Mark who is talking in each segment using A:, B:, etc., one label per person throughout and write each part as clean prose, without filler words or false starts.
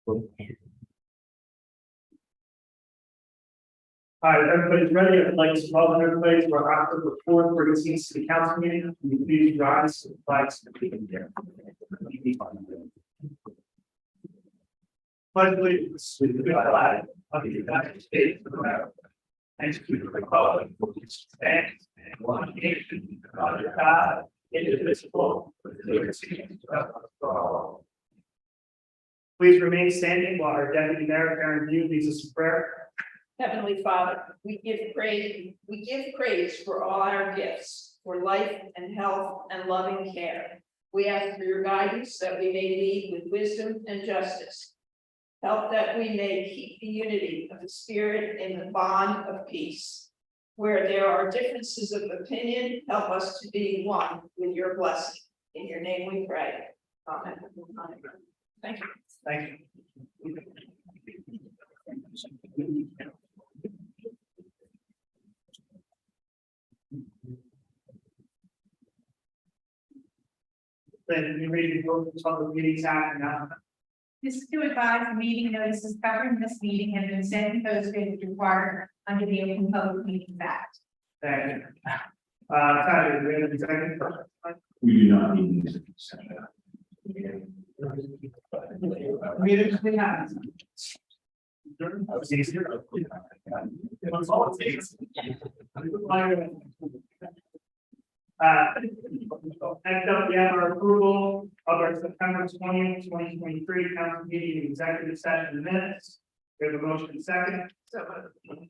A: All right, everybody's ready. I'd like to welcome everybody to our October 4th Brigantine City Council meeting. Can you please rise to the flags of the meeting? Pledge allegiance to the flag of the United States of America and to the republic which stands one nation under God, indivisible, with liberty and justice for all. Please remain standing while our deputy mayor Karen View leads us in prayer.
B: Heavenly Father, we give praise for all our gifts, for life and health and loving care. We ask for your guidance that we may lead with wisdom and justice. Help that we may keep the unity of the spirit in the bond of peace. Where there are differences of opinion, help us to be one with your blessing. In your name we pray. Amen. Thank you.
A: Thank you. Then you read the book of public meetings act now.
C: This is to advise the meeting notices covering this meeting have been sent and posted as required under the Open Public Meetings Act.
A: Thank you. Tyler, do we have an executive session?
D: We do not need these consent.
A: Meetings we have. That was easier. That's all it takes. Next up, we have our approval of our September 20th, 2023 council meeting executive session minutes. We have a motion second.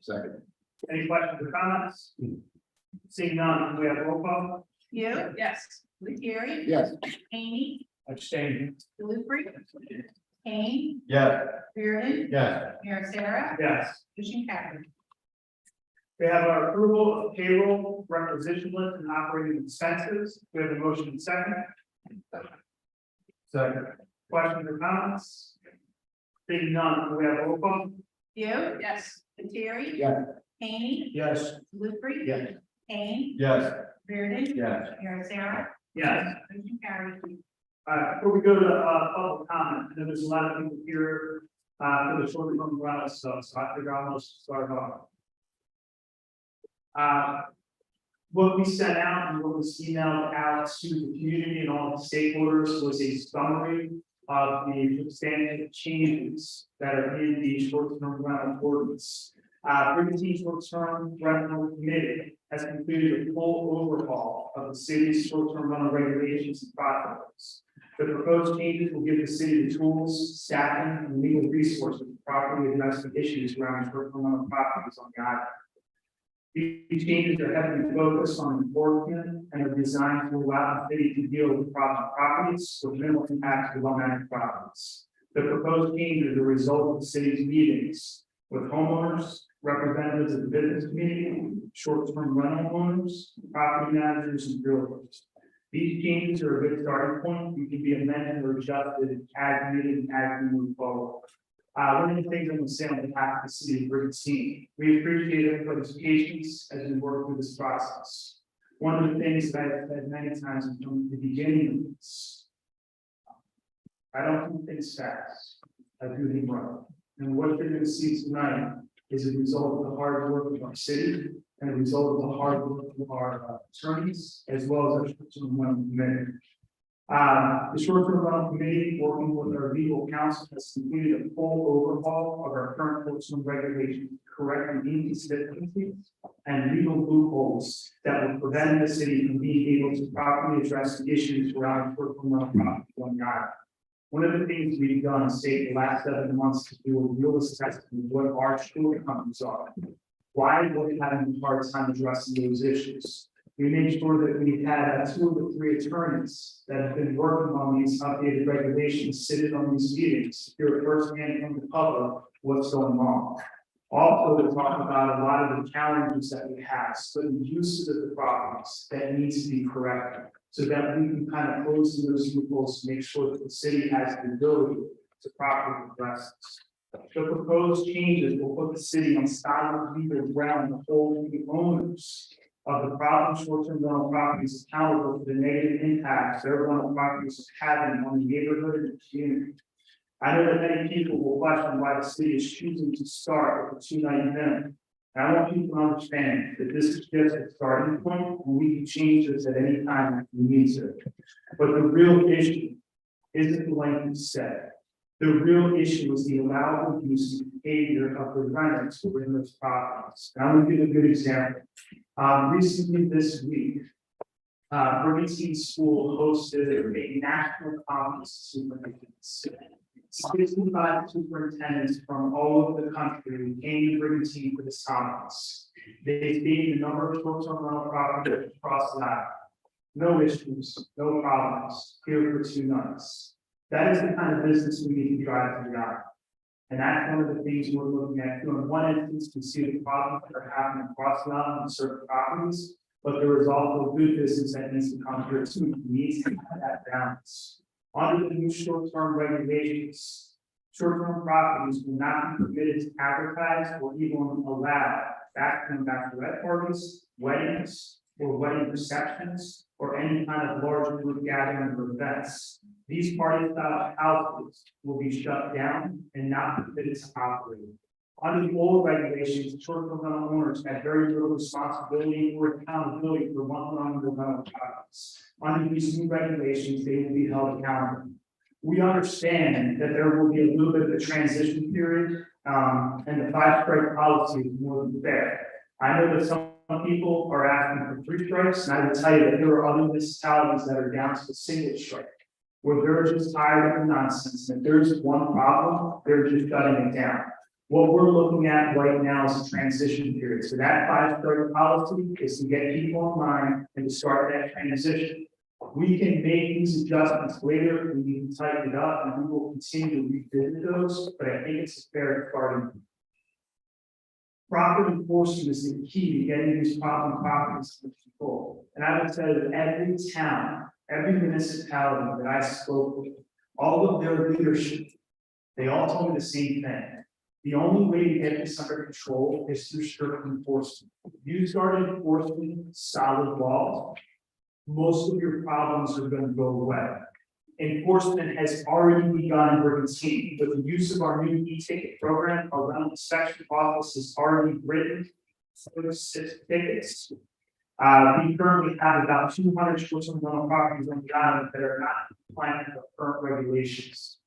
D: Second.
A: Any questions or comments? Seeing none, we have roll call.
C: You? Yes. Lettieri?
D: Yes.
C: Amy?
A: Abstain.
C: Delivery? Kane?
D: Yes.
C: Reardon?
D: Yes.
C: Mayor Sarah?
A: Yes.
C: Motion carried.
A: We have our approval of payroll, requisition list, and operating expenses. We have a motion second.
D: Second.
A: Questions or comments? Seeing none, we have roll call.
C: You? Yes. Lettieri?
D: Yes.
C: Amy?
D: Yes.
C: Delivery?
D: Yes.
C: Kane?
D: Yes.
C: Reardon?
D: Yes.
C: Mayor Sarah?
A: Yes.
C: Motion carried.
A: Before we go to public comment, I know there's a lot of people here for the short term rental stuff, so I figure I'll just start off. What we sent out and what was emailed out to the community and all the stakeholders was a summary of the substantive changes that are in the short term rental ordinance. Brigantine Short Term Rental Committee has completed a full overhaul of the city's short term rental regulations and processes. The proposed changes will give the city the tools, staffing, and legal resources to properly address the issues around short term rental properties on the island. These changes are heavily focused on enforcement and are designed to allow the city to deal with problem properties with minimal impact to well-managed properties. The proposed changes are a result of the city's meetings with homeowners, representatives of the business community, short-term rental owners, property managers, and realtors. These changes are a good starting point and can be amended or adjusted as needed as we move forward. One of the things I'm going to say on behalf of the city of Brigantine, we appreciate everybody's patience as we work through this process. One of the things that I've said many times from the beginning of this, I don't do things fast, I do them right. And what you're going to see tonight is a result of the hard work of our city and a result of the hard work of our attorneys, as well as our short-term rental committee. The short-term rental committee, working with our legal counsel, has completed a full overhaul of our current short-term regulations, correcting inconsistencies and legal loopholes that will prevent the city from being able to properly address the issues around short-term rental property on the island. One of the things we've done, say, the last 7 months to do a real assessment of what our shortcomings are. Why we're having a hard time addressing those issues. We made sure that we had 2 or 3 attorneys that have been working on these updated regulations, sitting on these meetings, to hear firsthand from the public what's going on. Also, to talk about a lot of the challenges that we have, certain uses of the properties that needs to be corrected, so that we can kind of close those loopholes to make sure that the city has the ability to properly address this. The proposed changes will put the city on solid legal ground to hold the owners of the problem short-term rental properties accountable for the negative impacts their rental properties is having on the neighborhood and the community. I know that many people will question why the city is choosing to start with a 2-night minimum. And I want people to understand that this is just a starting point, and we can change this at any time if we need to. But the real issue isn't the length of stay. The real issue is the allowable use and behavior of the renters within those properties. And I'm going to give a good example. Recently this week, Brigantine School hosted a national conference of superintendents. 65 superintendents from all over the country came to Brigantine for this conference. They stated the number of short-term rental properties across the island. No issues, no problems, here for 2 nights. That is the kind of business we need to drive to the island. And that's one of the things we're looking at. In one instance, we see the problems that are happening across the island on certain properties, but there is also good business that needs to come here too. We need to have that balance. Under the new short-term regulations, short-term properties will not be permitted to advertise or even allow bachelorette parties, weddings, or wedding receptions, or any kind of large group gathering or events. These party-style houses will be shut down and not permitted to operate. Under the old regulations, short-term rental owners had very little responsibility or accountability for one-on-one rental properties. Under these new regulations, they will be held accountable. We understand that there will be a little bit of a transition period, and the 5-strike policy is more than fair. I know that some people are asking for 3 strikes, and I will tell you that there are other municipalities that are down to the single strike, where they're just tired of the nonsense. If there's one problem, they're just shutting it down. What we're looking at right now is a transition period. So that 5-strike policy is to get people online and to start that transition. We can make these adjustments later, we need to tighten it up, and we will continue to revisit those, but I think it's a fair starting point. Proper enforcement is the key to getting these problem properties under control. And I will tell you that every town, every municipality that I spoke with, all of their leadership, they all told me the same thing. The only way to get this under control is through strict enforcement. If you start enforcing solid laws, most of your problems are going to go away. Enforcement has already begun in Brigantine with the use of our new e-ticket program. Our rental inspection office has already written 36 tickets. We currently have about 200 short-term rental properties on the island that are not compliant with the current regulations.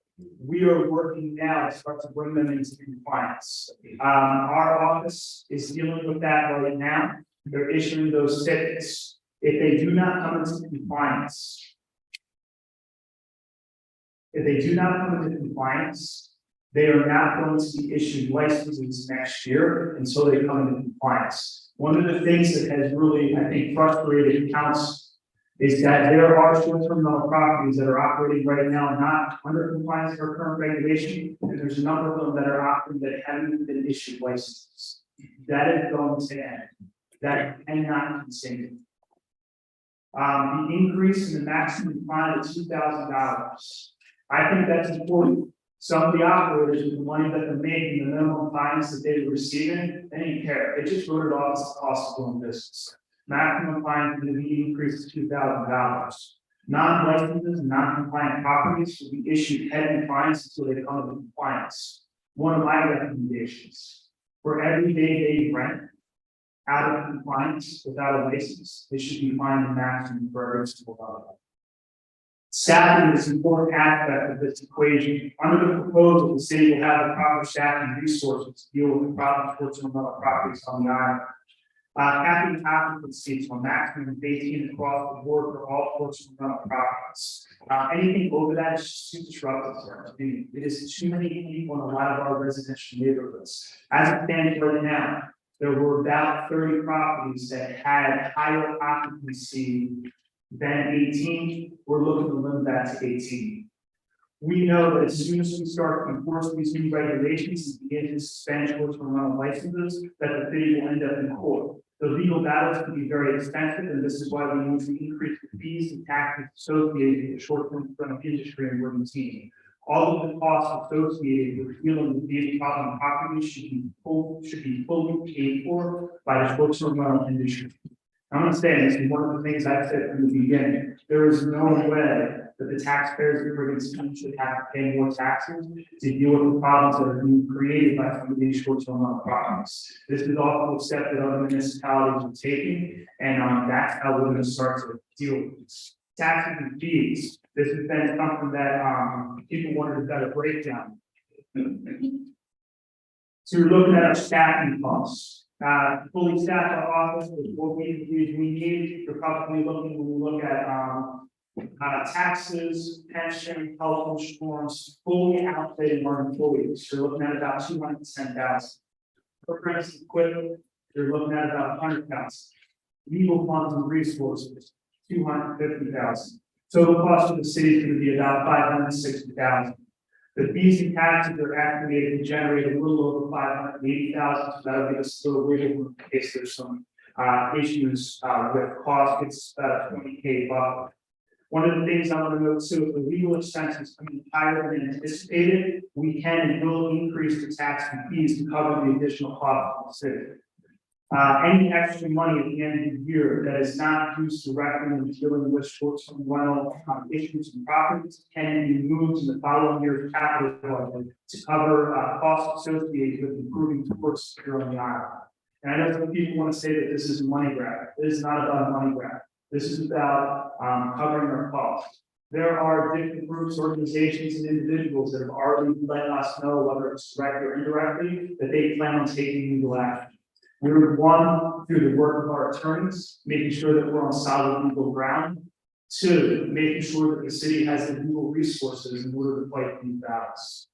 A: We are working now to start to bring them into compliance. Our office is dealing with that right now. They're issuing those tickets. If they do not come into compliance, they are not going to be issued licenses next year until they come into compliance. One of the things that has really, I think, frustrated council is that there are short-term rental properties that are operating right now not under compliance with our current regulation, and there's a number of them that are operating that haven't been issued licenses. That is going to end. That cannot continue. The increase in the maximum fine of $2,000. I think that's important. Some of the operators, with the money that they're making, the minimum fines that they were receiving, they didn't care. They just wrote it off as a cost of doing business. Maximum fine for the increase to $2,000. Non-licenses and non-compliant properties will be issued heavy fines until they come into compliance. One of my recommendations: for every day they rent out of compliance without a license, they should be fined the maximum for every single dollar. Staffing is an important aspect of this equation. Under the proposal, the city will have the proper staffing resources to deal with the problem short-term rental properties on the island. Capping occupancy to a maximum of 18 across the board for all short-term rental properties. Anything over that is just too disruptive to our community. It is too many people in a lot of our residential neighborhoods. As it stands right now, there were about 30 properties that had higher occupancy than 18. We're looking to limit that to 18. We know that as soon as we start to enforce these new regulations and begin to suspend short-term rental licenses, that the city will end up in court. The legal battles can be very expensive, and this is why we need to increase the fees and taxes associated with the short-term rental industry in Brigantine. All of the costs associated with dealing with these problem properties should be fully paid for by the short-term rental industry. I'm going to say this is one of the things I've said from the beginning. There is no way that the taxpayers of Brigantine should have to pay more taxes to deal with the problems that are being created by some of these short-term rental properties. This is also a step that other municipalities are taking, and that's how we're going to start to deal with this. Taxes and fees. This has been something that people wanted a better breakdown. So you're looking at our staffing costs. Fully staffed our office with what we need. You're probably looking when we look at taxes, pension, health insurance, fully outfitted our employees. You're looking at about 210,000. For premises equipment, you're looking at about 100,000. Legal funds and resources, 250,000. Total cost of the city is going to be about 560,000. The fees and taxes are estimated to generate a little over 580,000. So that'll give us a little wiggle room in case there's some issues with cost. It's about a 20K buck. One of the things I want to note too, if the legal expenses come in higher than anticipated, we can and will increase the tax and fees to cover the additional cost of the city. Any extra money at the end of the year that is not used directly in dealing with short-term rental issues and properties can be moved to the following year's capital budget to cover costs associated with improving towards here on the island. And I know some people want to say that this is a money grab. It is not about a money grab. This is about covering our costs. There are different groups, organizations, and individuals that have already let us know, whether it's directly or indirectly, that they plan on taking legal action. We're one, through the work of our attorneys, making sure that we're on solid legal ground. Two, making sure that the city has the legal resources in order to fight these battles.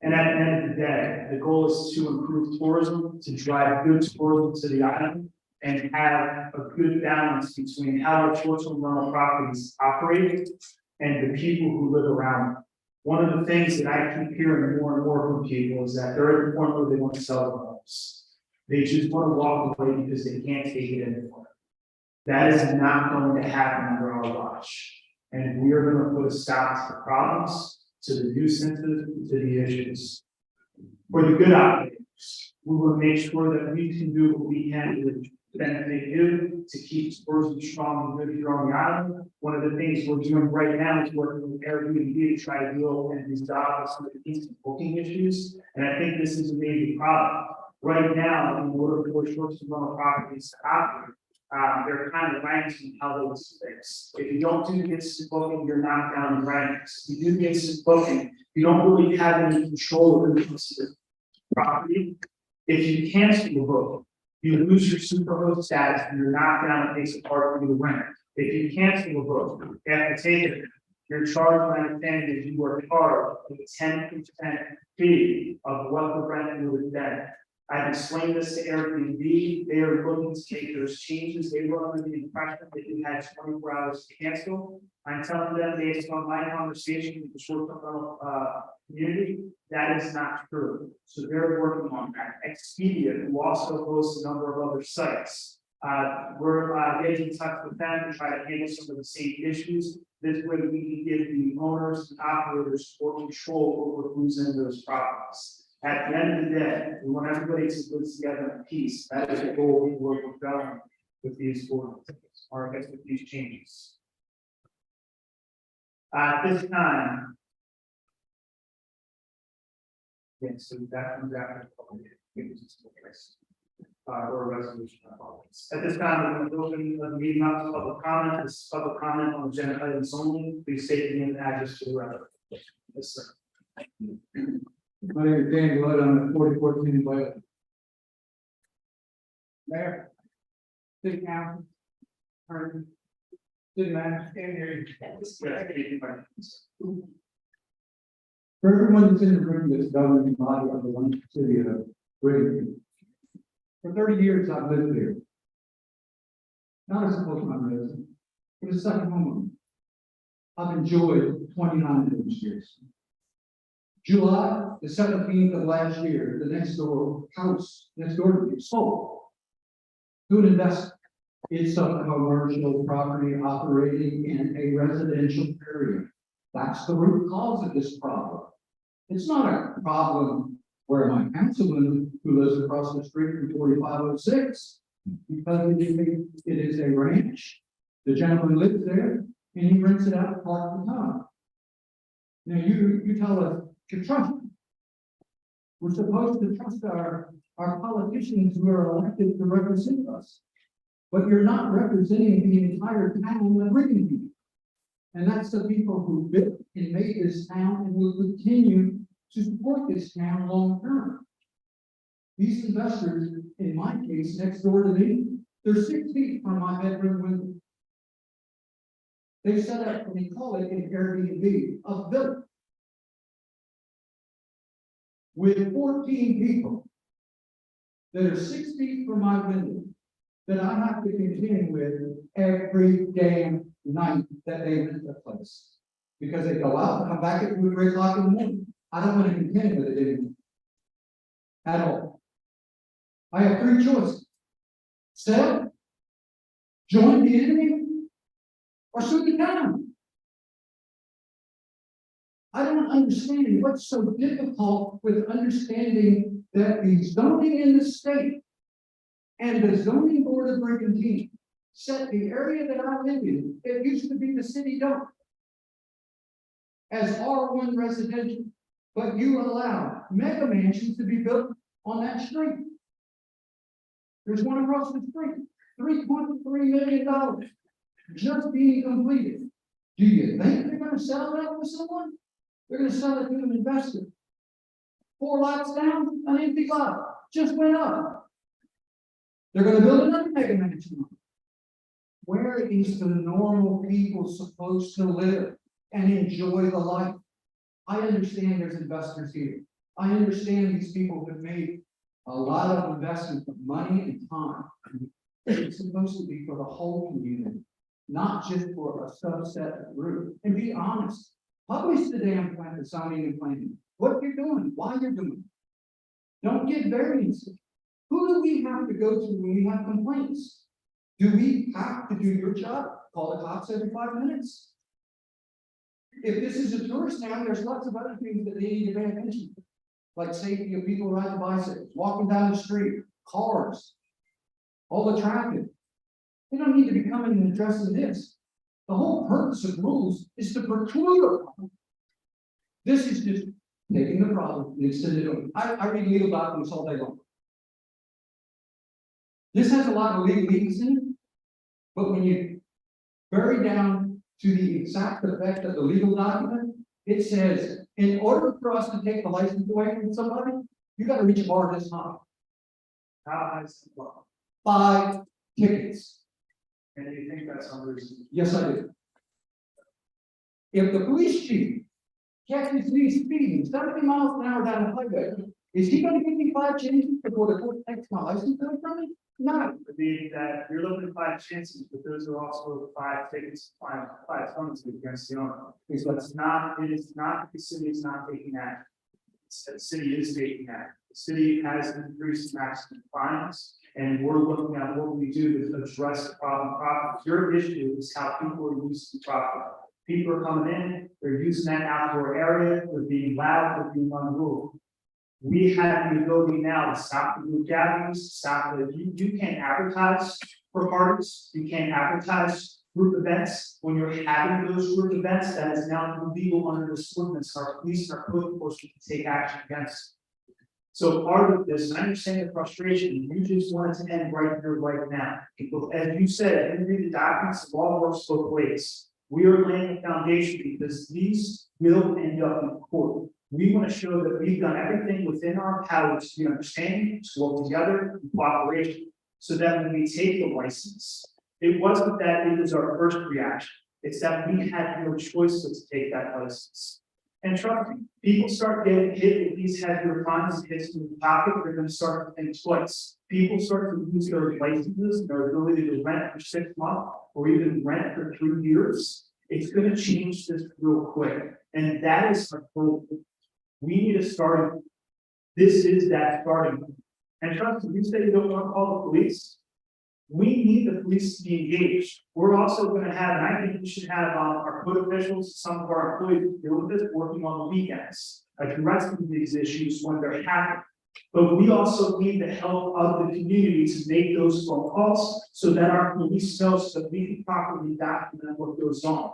A: And at the end of the day, the goal is to improve tourism, to drive good tourism to the island, and have a good balance between how our short-term rental properties operate and the people who live around them. One of the things that I keep hearing more and more from people is that they're at the point where they want to sell their homes. They just want to walk away because they can't take it anymore. That is not going to happen under our watch. And we are going to put a stop to the problems, to the nuisances, to the issues. For the good operators, we will make sure that we can do what we can to benefit you, to keep tourism strong and good here on the island. One of the things we're doing right now is working with Airbnb to try to deal and resolve some of the instant booking issues. And I think this is a major problem. Right now, in order for short-term rental properties to operate, they're kind of ranked in how those things. If you don't do the instant booking, you're knocked down in rankings. If you do the instant booking, you don't really have any control over the property. If you cancel the booking, you lose your superhost status and you're knocked down and makes it hard for you to rent. If you cancel a book, you have to take it. You're charged by understanding if you work hard with a 10% fee of what the rent would have been. I've explained this to Airbnb. They are looking to take those changes. They were under the impression that you had 24 hours to cancel. I'm telling them based on my conversation with the short-term rental community, that is not true. So they're working on that. Expedia, who also hosts a number of other sites, we're getting in touch with them to try to handle some of the same issues. This way we can give the owners and operators more control over who's in those properties. At the end of the day, we want everybody to live together in peace. That is the goal we're going with these ordinances, or I guess with these changes. At this time, yes, so that comes after the public hearing. Or a resolution. At this time, we're going to open the meeting up to public comment. This is public comment on agenda items only. Please state your name and address to the record. Yes, sir.
E: My name is Dan Blood, I'm at 4014 Violet. Mayor, city council, or city manager, stand here. For everyone that's in the room that's governing body of the one city of Brigantine. For 30 years I've lived here. Not as a full-time resident, but a second home. I've enjoyed 29 of those years. July the 17th of last year, the next door house next door to me sold to an investor. It's a commercial property operating in a residential area. That's the root cause of this problem. It's not a problem where my councilman who lives across the street from 4506, because it is a ranch. The gentleman lives there. and he rents it out part of the time. Now, you tell us to trust. We're supposed to trust our politicians who are elected to represent us. But you're not representing the entire town of Brigantine. And that's the people who built and made this town and will continue to support this town long term. These investors, in my case, next door to me, they're 6 feet from my bedroom window. They set up, and they call it an Airbnb, a villa with 14 people that are 6 feet from my window that I have to contend with every damn night that they rent the place. Because they go out and come back at 2 or 3 o'clock in the morning. I don't want to contend with it anymore. At all. I have 3 choices. Sell, join the enemy, or sue the town. I don't understand what's so difficult with understanding that the zoning in the state and the zoning board of Brigantine set the area that I live in, it used to be the city dump, as R1 residential, but you allow mega mansions to be built on that street. There's one across the street, $3.3 million, just being completed. Do you think they're going to sell that to someone? They're going to sell it to an investor. 4 lots down, an empty lot, just went up. They're going to build another mega mansion. Where is the normal people supposed to live and enjoy the life? I understand there's investors here. I understand these people have made a lot of investment of money and time. It's supposed to be for the whole community, not just for a subset group. And be honest, publish the damn plan, the zoning and planning. What you're doing, why you're doing it. Don't get variances. Who do we have to go to when we have complaints? Do we have to do your job? Call the cops every 5 minutes? If this is a tourist town, there's lots of other things that they need to pay attention to. Like safety of people riding bicycles, walking down the street, cars, all the traffic. They don't need to be coming and addressing this. The whole purpose of rules is to preclude a problem. This is just taking the problem and extending it. I read legal documents all day long. This has a lot of legalese in it, but when you bury down to the exact effect of the legal document, it says, in order for us to take the license away from somebody, you got to reach a bar this high.
A: How high is the bar?
E: 5 tickets.
A: And do you think that's unreasonable?
E: Yes, I do. If the police chief catches me speeding 70 miles an hour down the highway, is he going to give me 5 chances before the court takes my license away from me? No.
A: I mean, that you're looking at 5 chances, but those are also 5 tickets, 5 penalties against the owner. So it's not, it is not, the city is not taking action. The city is taking action. The city has increased maximum fines, and we're looking at what we do to address the problem. Your issue is how people are using the property. People are coming in, they're using that outdoor area, they're being loud, they're being unruly. We have the ability now to stop the group gatherings, stop the, you can't advertise for parties, you can't advertise group events. When you're having those group events, that is now illegal under the ordinance. Our police and our code enforcement can take action against it. So part of this, and I understand the frustration, you just want it to end right here, right now. As you said, in the documents, the law works both ways. We are laying a foundation because these will end up in court. We want to show that we've done everything within our powers to be understanding, to work together in cooperation, so that when we take the license, it wasn't that it was our first reaction. It's that we had no choice but to take that license. And trust me, people start getting hit with these heavier fines, hits in the pocket, they're going to start to think twice. People start to lose their licenses, their ability to rent for 6 months, or even rent for 3 years. It's going to change this real quick. And that is our goal. We need to start. This is that starting point. And trust me, you say you don't want to call the police. We need the police to be engaged. We're also going to have, and I think we should have our code officials, some of our employees who deal with this, working on the weekends, addressing these issues when they're happening. But we also need the help of the community to make those phone calls so that our police know, so that we can properly document what goes on.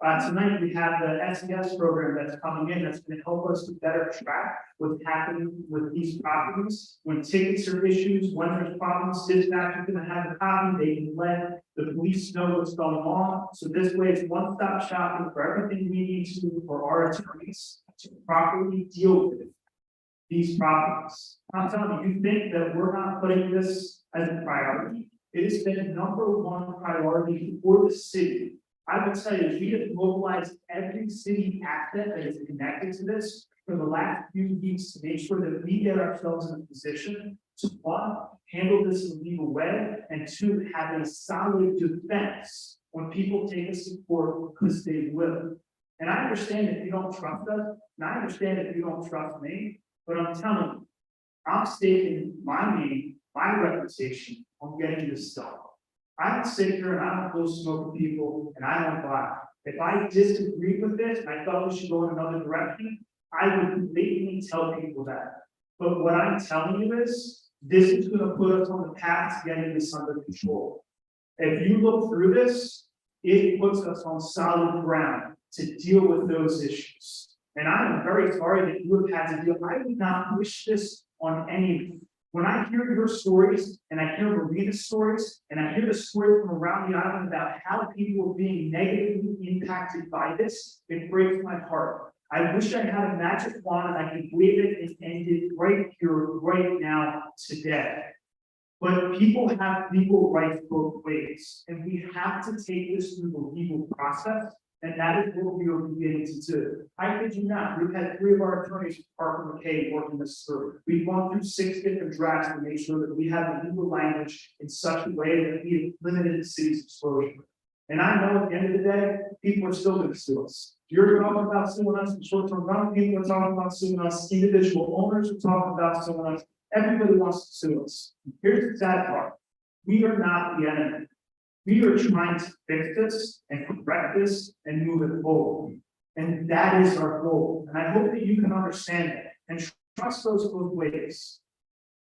A: Tonight, we have the SES program that's coming in, that's gonna help us to better track what's happening with these properties. When tickets are issued, when there's problems, dispatch is gonna have a copy, they can let the police know what's going on. So this way, it's one-stop shopping for everything we need to do for our attorneys to properly deal with these problems. I'm telling you, you think that we're not putting this as a priority? It has been a #1 priority for the city. I will tell you, we have mobilized every city asset that is connected to this for the last few weeks to make sure that we get ourselves in a position to, one, handle this in a legal way, and two, have a solid defense when people take us to court, because they will. And I understand if you don't trust us, and I understand if you don't trust me, but I'm telling you, I'm staking my name, my reputation on getting this done. I don't sit here and I don't go smoke with people and I don't lie. If I disagree with this, and I thought we should go in another direction, I would blatantly tell people that. But what I'm telling you is, this is gonna put us on the path to getting this under control. If you look through this, it puts us on solid ground to deal with those issues. And I am very sorry that you have had to deal. I would not wish this on anyone. When I hear your stories and I hear Marina's stories and I hear the stories from around the island about how people are being negatively impacted by this, it breaks my heart. I wish I had a magic wand and I could wave it and end it right here, right now, today. But people have legal rights both ways, and we have to take this through the legal process. And that is what we are beginning to do. I kid you not, we've had 3 of our attorneys, Parker McKay, working this through. We've gone through 6 different drafts to make sure that we have the legal language in such a way that we have limited the city's exposure. And I know at the end of the day, people are still going to sue us. You're talking about suing us in short-term rental, people are talking about suing us, individual owners are talking about suing us, everybody wants to sue us. Here's the sad part, we are not the enemy. We are trying to fix this and correct this and move it forward. And that is our goal. And I hope that you can understand that and trust those both ways.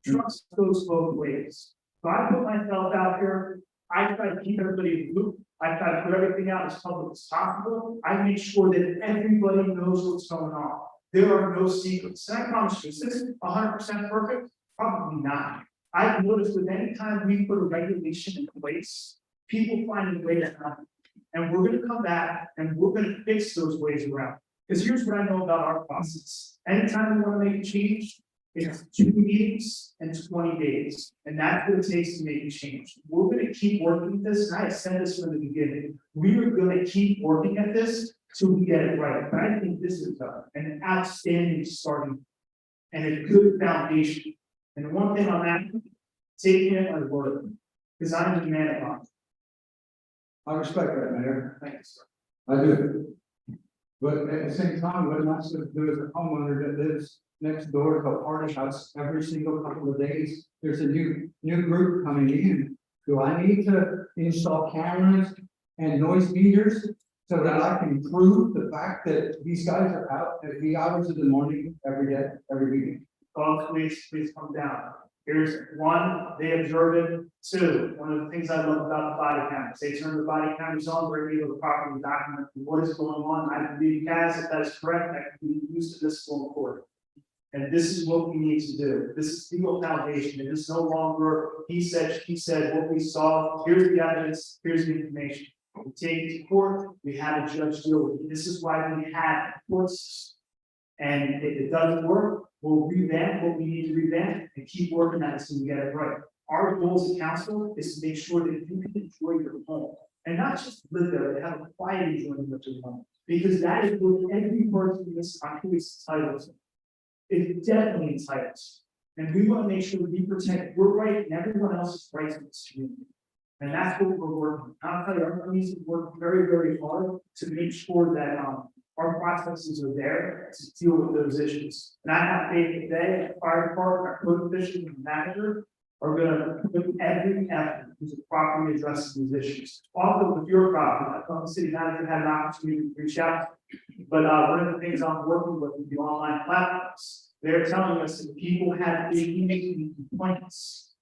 A: Trust those both ways. So I put myself out here. I try to keep everybody in the loop. I try to put everything out as public as possible. I make sure that everybody knows what's going on. There are no secrets. And I promise you, is this 100% perfect? Probably not. I've noticed that any time we put a regulation in place, people find a way to happen. And we're gonna come back and we're gonna fix those ways around. Because here's what I know about our process. Anytime we wanna make a change, it's 2 meetings and 20 days. And that's what it takes to make a change. We're gonna keep working this, and I said this from the beginning. We are gonna keep working at this till we get it right. But I think this is an outstanding starting and a good foundation. And one thing on that, take it as word, because I'm the man of honor.
E: I respect that, Mayor.
A: Thank you, sir.
E: I do. But at the same time, what am I supposed to do as a homeowner that lives next door to a party house every single couple of days? There's a new group coming in. Do I need to install cameras and noise meters so that I can prove the fact that these guys are out at the hours of the morning, every day, every weekend?
A: Folks, please come down. Here's 1, they observe it. 2, one of the things I love about the body cameras, they turn the body cameras on, we're able to properly document what is going on. I believe, guys, if that is correct, that can be used to this full court. And this is what we need to do. This is legal foundation. It is no longer he said, she said, what we saw, here's the evidence, here's the information. We take it to court, we have a judge deal with it. This is why we have courts. And if it doesn't work, we'll revamp what we need to revamp and keep working at it until we get it right. Our goal as a council is to make sure that you can enjoy your home and not just live there, but have a quiet enjoyment of your home. Because that is what every person in this country is entitled to. It's definitely entitled to. And we want to make sure that we protect your right and everyone else's rights in this community. And that's what we're working on. I'll tell you, our companies have worked very, very hard to make sure that our processes are there to deal with those issues. And I have faith today, the fire department, our code officials, and manager are gonna put every effort to properly address these issues. Also, with your property, I thought the city manager had an opportunity to reach out. But one of the things I'm working with the online platforms. They're telling us that people have been making complaints,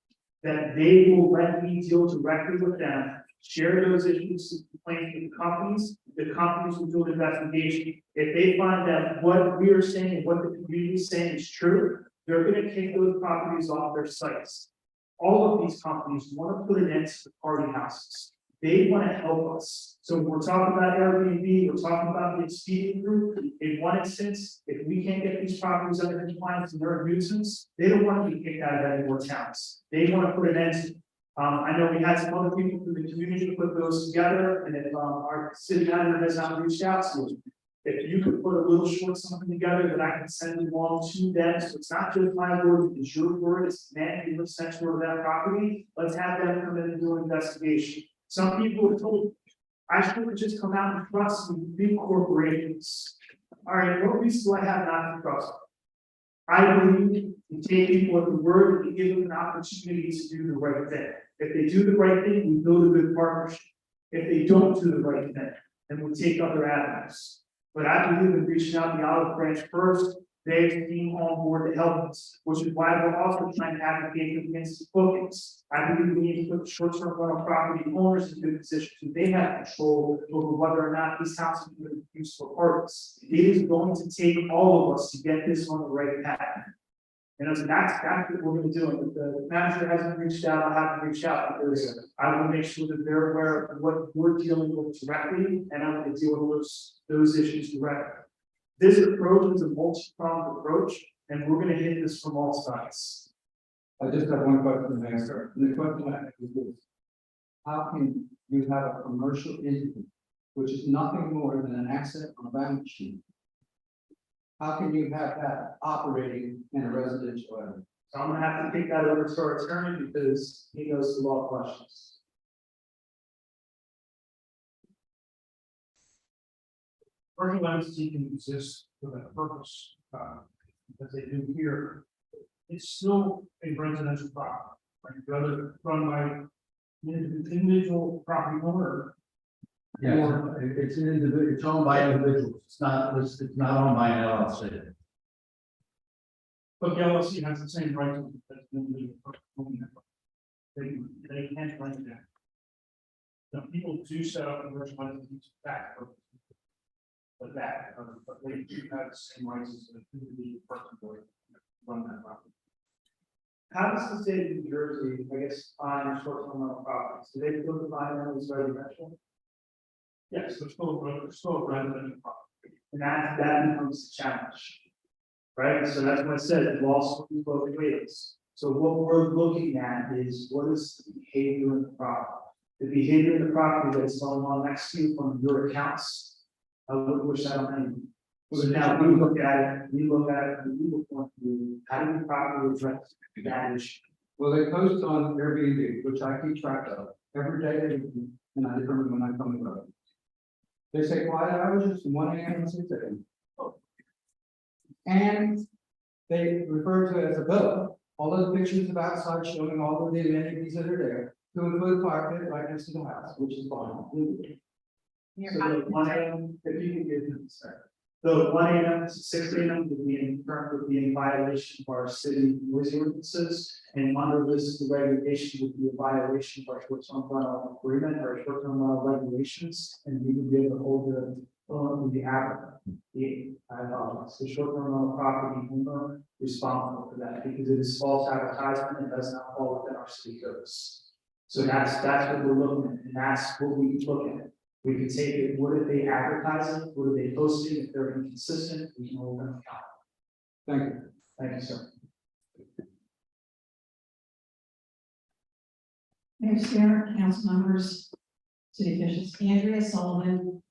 A: that they will let me deal directly with them, share those issues, and complaints with the companies will do an investigation. If they find that what we are saying and what the community is saying is true, they're gonna kick those properties off their sites. All of these companies want to put an end to the party houses. They want to help us. So when we're talking about Airbnb, we're talking about the Expedia Group. In one instance, if we can't get these properties under compliance and they're a nuisance, they don't want to be kicked out of any more towns. They want to put an end to it. I know we had some other people from the community to put those together, and if our city manager has not reached out to us, if you could put a little short something together that I can send along to them, so it's not just my word, it's your word, it's the man who lives next door to that property, let's have them come in and do an investigation. Some people have told, I should just come out and trust some big corporations. All right, what reason do I have not to trust? I believe you take people at the word and you give them an opportunity to do the right thing. If they do the right thing, we build a good partnership. If they don't do the right thing, then we take other avenues. But I believe in reaching out the olive branch first, they came on board to help us, which is why we're also trying to advocate against bookings. I believe we need to put short-term rental property owners in good position, so they have control over whether or not these houses are used for purpose. It is going to take all of us to get this on the right path. And so that's what we're gonna do. If the manager hasn't reached out, I'll have to reach out because I will make sure that they're aware of what we're dealing with directly, and I'm gonna deal with those issues directly. This approach is a multi-pronged approach, and we're gonna hit this from all sides.
E: I just have one question to answer, and the question I have is this: how can you have a commercial entity, which is nothing more than an asset on a balance sheet? How can you have that operating in a residential area?
A: So I'm gonna have to take that over to our attorney because he knows the law questions.
F: Commercial entity can exist for that purpose, as they do here. It's still a residential property, like rather run by an individual property owner.
D: Yeah, it's an individual, it's owned by individuals, it's not owned by an LLC.
F: But the LLC has the same rights as an individual owner. They can't run it down. Now, people do set up commercial entities back, but they do have the same rights as an individual person to run that property.
A: How does the state of New Jersey, I guess, define short-term rental properties? Do they still define them as residential?
F: Yes, there's still a residential property.
A: And that becomes the challenge. Right, so that's what I said, it lost both ways. So what we're looking at is what is the behavior in the property? The behavior in the property that's going on next to you from your accounts. I would wish that on anyone. So now we look at it, and we look through, how do we properly address that issue?
E: Well, they post on Airbnb, which I keep track of every day, and I determine when I come to it. They say quiet hours is from 1 a.m. to 6 a.m. And they refer to it as a bill. All those pictures of outside showing all of the amenities that are there, to include fire pit right next to the house, which is fine.
C: Your
A: So the 1 a.m., if you can give them, sorry. The 1 a.m. to 6 a.m. would be in violation of our city noise ordinances. And under this, the regulation would be a violation of our short-term rental agreement or short-term rental regulations. And we would be able to hold the short-term rental property owner responsible for that because it is false advertisement and does not fall within our city codes. So that's what we're looking at, and that's what we look at. We can take it, what are they advertising, what are they posting, if they're inconsistent, we can hold them accountable.
E: Thank you.
A: Thank you, sir.
G: Mayor Sarah, council members, city officials, Andrea Sullivan,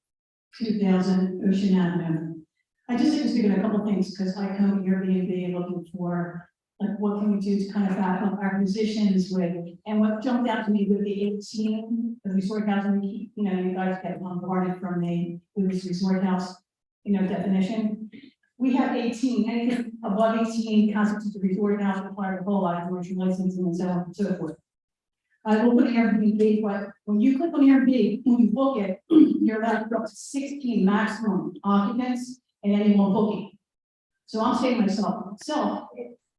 G: 2000 Ocean Avenue. I just think speaking a couple things because I come to Airbnb looking for like what can we do to kind of back up our positions with, and what jumped out to me with the 18, the resort housing, you know, you guys get bombarded from the with this resort house, you know, definition. We have 18, anything above 18 constitutes a resort house required a whole lot of commercial licensing and so on and so forth. I will put Airbnb, but when you click on Airbnb, when you book it, you're allowed to go up to 16 maximum occupants in any one booking. So I'm saying to myself,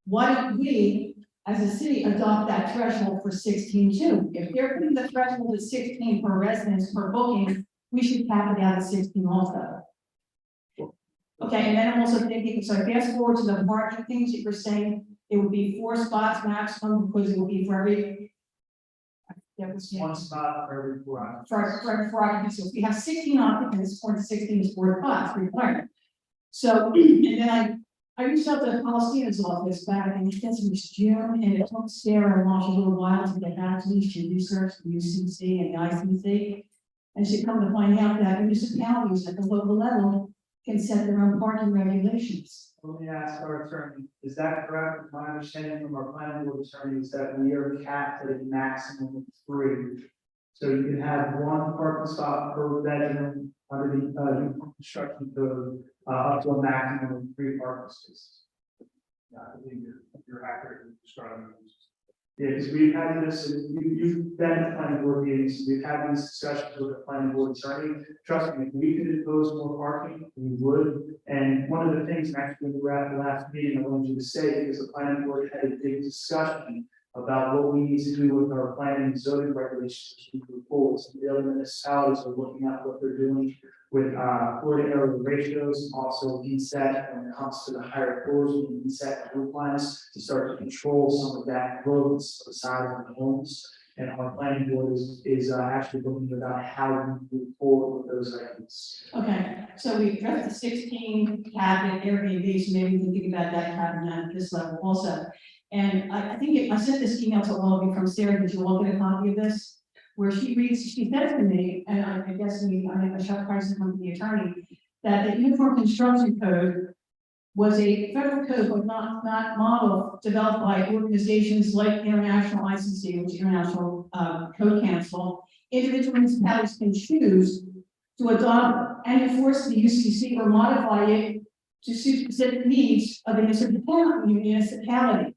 G: why don't we, as a city, adopt that threshold for 16 too? If they're putting the threshold at 16 per residence per booking, we should cap it out at 16 also. Okay, and then I'm also thinking, so fast forward to the parking things that you're saying, it would be 4 spots maximum, because it would be for every. That was,
A: One spot for every 4 hours.
G: for occupancy, if we have 16 occupants, 16 is 4 spots required. So, and then I reached out to the Coliseum's office back in, I guess it was June, and it took Sarah a little while to get back to me. She researched the UCC and the ICC. And she come to find out that municipalities at the local level can set their own parking regulations.
A: Let me ask our attorney, is that correct? My understanding from our planning board attorney is that we are capped at a maximum of 3. So you can have 1 parking spot per bedroom under the uniform construction code, up to a maximum of 3 parking spaces.
F: Yeah, I think you're accurately describing it.
A: Yeah, because we've had this, you've been at planning board meetings, we've had these discussions with the planning board attorney. Trust me, if we could impose more parking, we would. And one of the things, actually, when we were at the last meeting, I wanted you to say, because the planning board had a big discussion about what we need to do with our planning and zoning regulations as we move forward. So the other municipalities are looking at what they're doing with floor to area ratios, also DSET when it comes to the higher floors, we need DSET roof lines to start to control some of that growth, the size of the homes. And our planning board is actually looking about how we move forward with those items.
G: Okay, so we addressed the 16 cap at Airbnb, so maybe we can think about that capping at this level also. And I think I sent this email to all of you from Sarah. Did you all get a copy of this? Where she says to me, and I guess I shot price from the attorney, that the Uniform Construction Code was a federal code, but not model developed by organizations like International ICC, which is International Code Council. Individual municipalities can choose to adopt and enforce the UCC or modify it to suit specific needs of the municipality.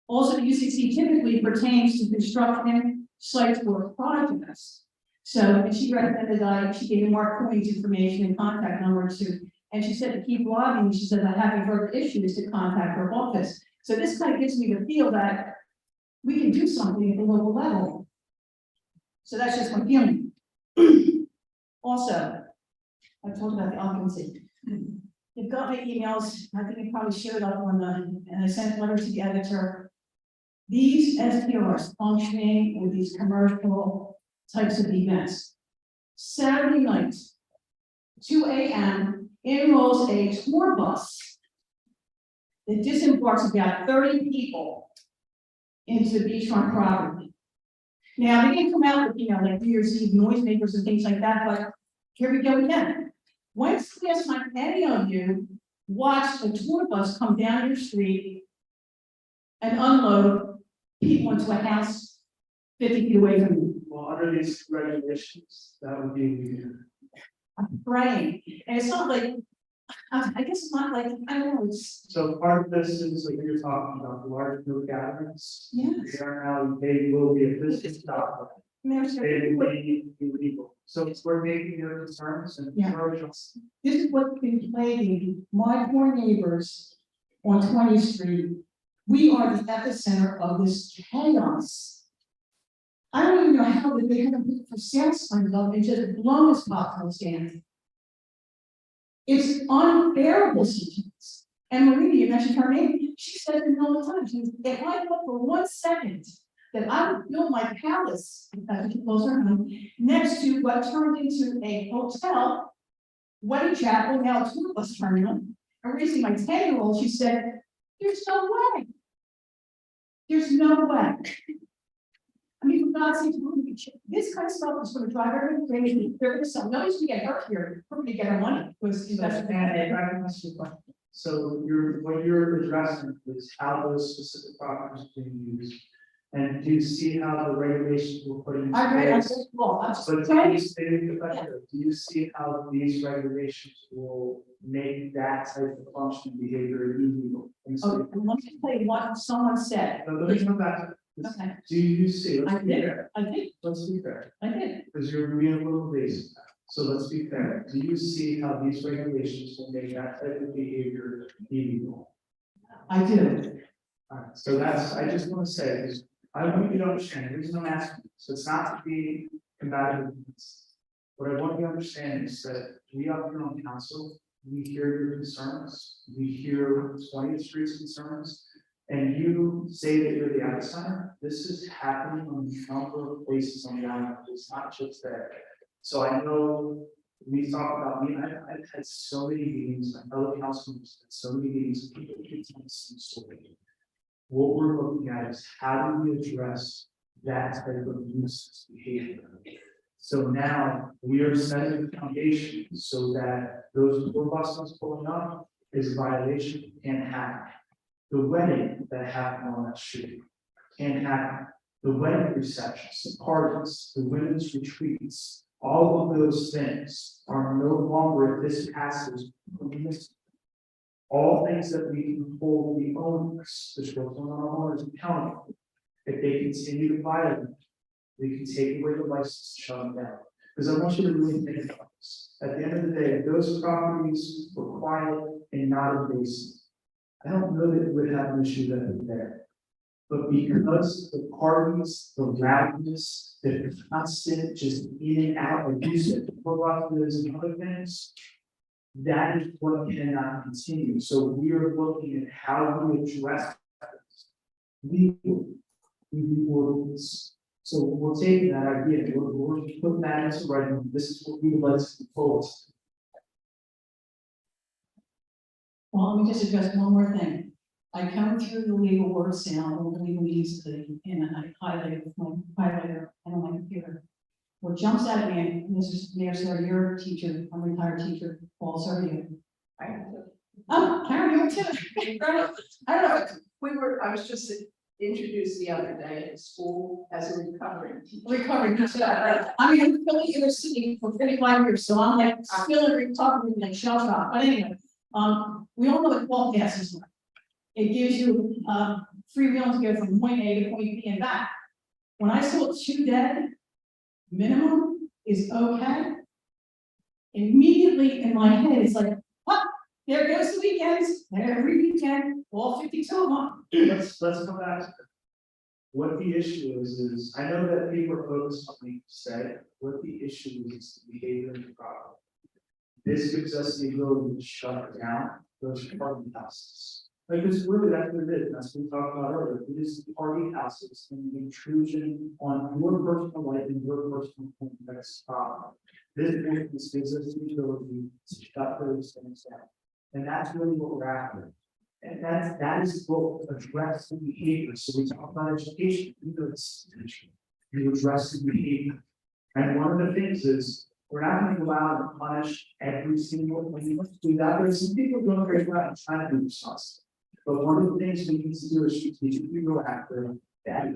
G: Also, the UCC typically pertains to construction sites or projects. So, and she recommended she gave me Mark Coyne's information and contact number to, and she said to keep lobbying. She said that having further issues to contact her office. So this kind of gives me the feel that we can do something at the local level. So that's just my feeling. Also, I talked about the occupancy. You've got my emails. I think you probably shared up on and I sent a letter to the editor. These SPRs functioning with these commercial types of events. Saturday night, 2 a.m., enrolls a tour bus that disembarks about 30 people into the beachfront property. Now, they didn't come out with, like New Year's Eve noisemakers and things like that, but here we go again. When's the last time any of you watched a tour bus come down your street and unload people into a house 50 feet away from you?
A: Well, under these regulations, that would be.
G: I'm praying, and it's not like, I guess it's not like, I don't know, it's,
A: So part of this is like you're talking about the large group gatherings.
G: yes.
A: They will be a business stop.
G: There's
A: They will be illegal. So we're making your concerns and.
G: Yeah. This is what's been plaguing my poor neighbors on 20th Street. We are the epicenter of this chaos. I don't even know how they haven't put for sale signs up and just blown this popcorn stand. It's unbearable sometimes. And Marie, you mentioned her name, she said it all the time. She says, if I thought for 1 second that I would build my palace, if you close her home, next to what turned into a hotel, wedding chapel, now a tour bus terminal, and raising my 10-year-old, she said, there's no way. There's no way. I mean, for God's sake, this kind of stuff is going to drive everyone crazy. They're going to sell. Nobody's going to get hurt here. We're going to get our money.
A: So what you're addressing is how those specific properties are being used. And do you see how the regulations were put in
G: I read, I
A: place?
G: said, well, I'm just
A: But
G: saying.
A: do you see how these regulations will make that type of function behavior illegal?
G: Oh, and let me tell you what someone said.
A: No, let me come back to this.
G: Okay,
A: Do you see?
G: I
A: Let's be
G: did.
A: fair.
G: I did,
A: Let's be fair,
G: I did.
A: because you're being a little basic. So let's be fair, do you see how these regulations will make that type of behavior illegal?
G: I do.
A: Alright, so that's, I just want to say, is I want you to understand, the reason I'm asking, so it's not to be combative. What I want you to understand is that we up here on council, we hear your concerns, we hear 20th Street's concerns. And you say that you're the outsider, this is happening on a number of places on the island, it's not just there. So I know we talk about, I've had so many meetings, my fellow councilors, had so many meetings, people keep telling the same story. What we're looking at is how do we address that type of nuisance behavior? So now we are setting the foundation so that those tour buses pulling up is a violation, can't happen. The wedding that happened on that street can't happen. The wedding receptions, the parties, the women's retreats, all of those things are no longer, if this passes, permissible. All things that we can hold the owners, the short-term owners accountable. If they continue to violate, we can take away the license, shut them down. Because I want you to really think about this. At the end of the day, if those properties were quiet and not invasive, I don't know that it would have an issue that is there. But because the parties, the loudness, the constant just in and out of use of providers and other things, that is what cannot continue. So we are looking at how we address legal ordinance. So we're taking that idea, we're putting that into writing. This is what we would like to propose.
G: Well, let me just address one more thing. I come through the legal words now, the legal means today, and I highlight with my highlighter on my computer. What jumps out at me, and this is Mayor, sir, you're a teacher, I'm a retired teacher, Paul, so are you. Oh, Karen, you're too. I don't know.
B: I was just introduced the other day at school as a recovering teacher.
G: Recovering, I mean, I'm filling in the city for 55 years, so I'm like still in recovery, like shell shock, but anyway. We all know what wall passes are. It gives you, free will to go from point A to point B and back. When I saw 2 dead, minimum is okay. Immediately in my head, it's like, oh, there goes the weekends, every weekend, all 52 of them.
A: Let's come back to that. What the issue is I know that people are focused on the say, what the issue is the behavior of the property. This gives us the ability to shut down those party houses. Like this really, that's what it is, that's what we talked about earlier, it is the party houses and the intrusion on your personal life and your personal context. This gives us the ability to shut those things down. And that's really what we're after. And that is what address the behavior. So we talk about education, you address the behavior. And one of the things is we're not going to go out and punish every single thing. Let's do that. There's some people doing great work and trying to do responsible. But one of the things we need to do is strategically go after that,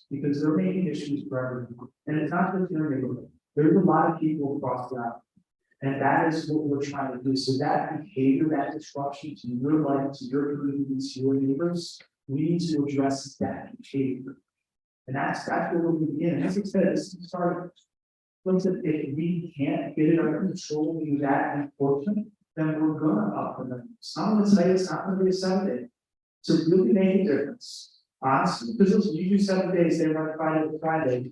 A: because they're making issues for everyone. And it's not just their neighborhood. There's a lot of people across the island. And that is what we're trying to do. So that behavior, that disruption to your life, to your community, to your neighbors, we need to address that behavior. And that's where we're beginning. As I said, this is starting. If we can't get it under control, do that enforcement, then we're gonna up the numbers. Some would say it's not gonna be a 7-day. To really make a difference, honestly, because listen, you do 7 days, they run Friday to Friday.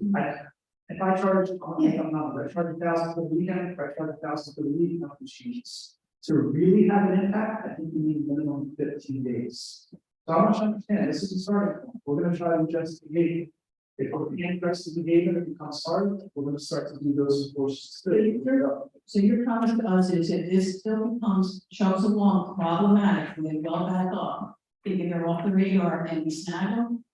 A: If I charge, I'll make up numbers, I charge 1,000 for the weekend, if I charge 1,000 for the week, nothing changes. To really have an impact, I think we need minimum 15 days. So I want you to understand, this is a starting point. We're gonna try to adjust the behavior. If we can't address the behavior, it becomes hard, we're gonna start to do those enforcements.
G: So your comment to us is if this still becomes, chugs along problematic, and they go back up, thinking they're off the radar and we snag them.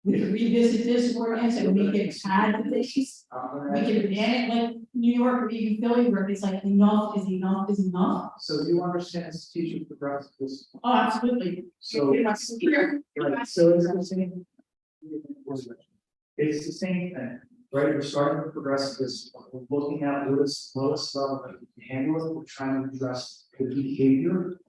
G: We can revisit this ordinance and we can add the things. We can ban it like New York or even Philly, where it's like enough is enough is enough.
A: So you understand as teaching progressive this.
G: Oh, absolutely.
A: So, right, so it's the same. It's the same thing, right? We're starting to progress this. We're looking at what is lowest level that we can handle it. We're trying to address the behavior.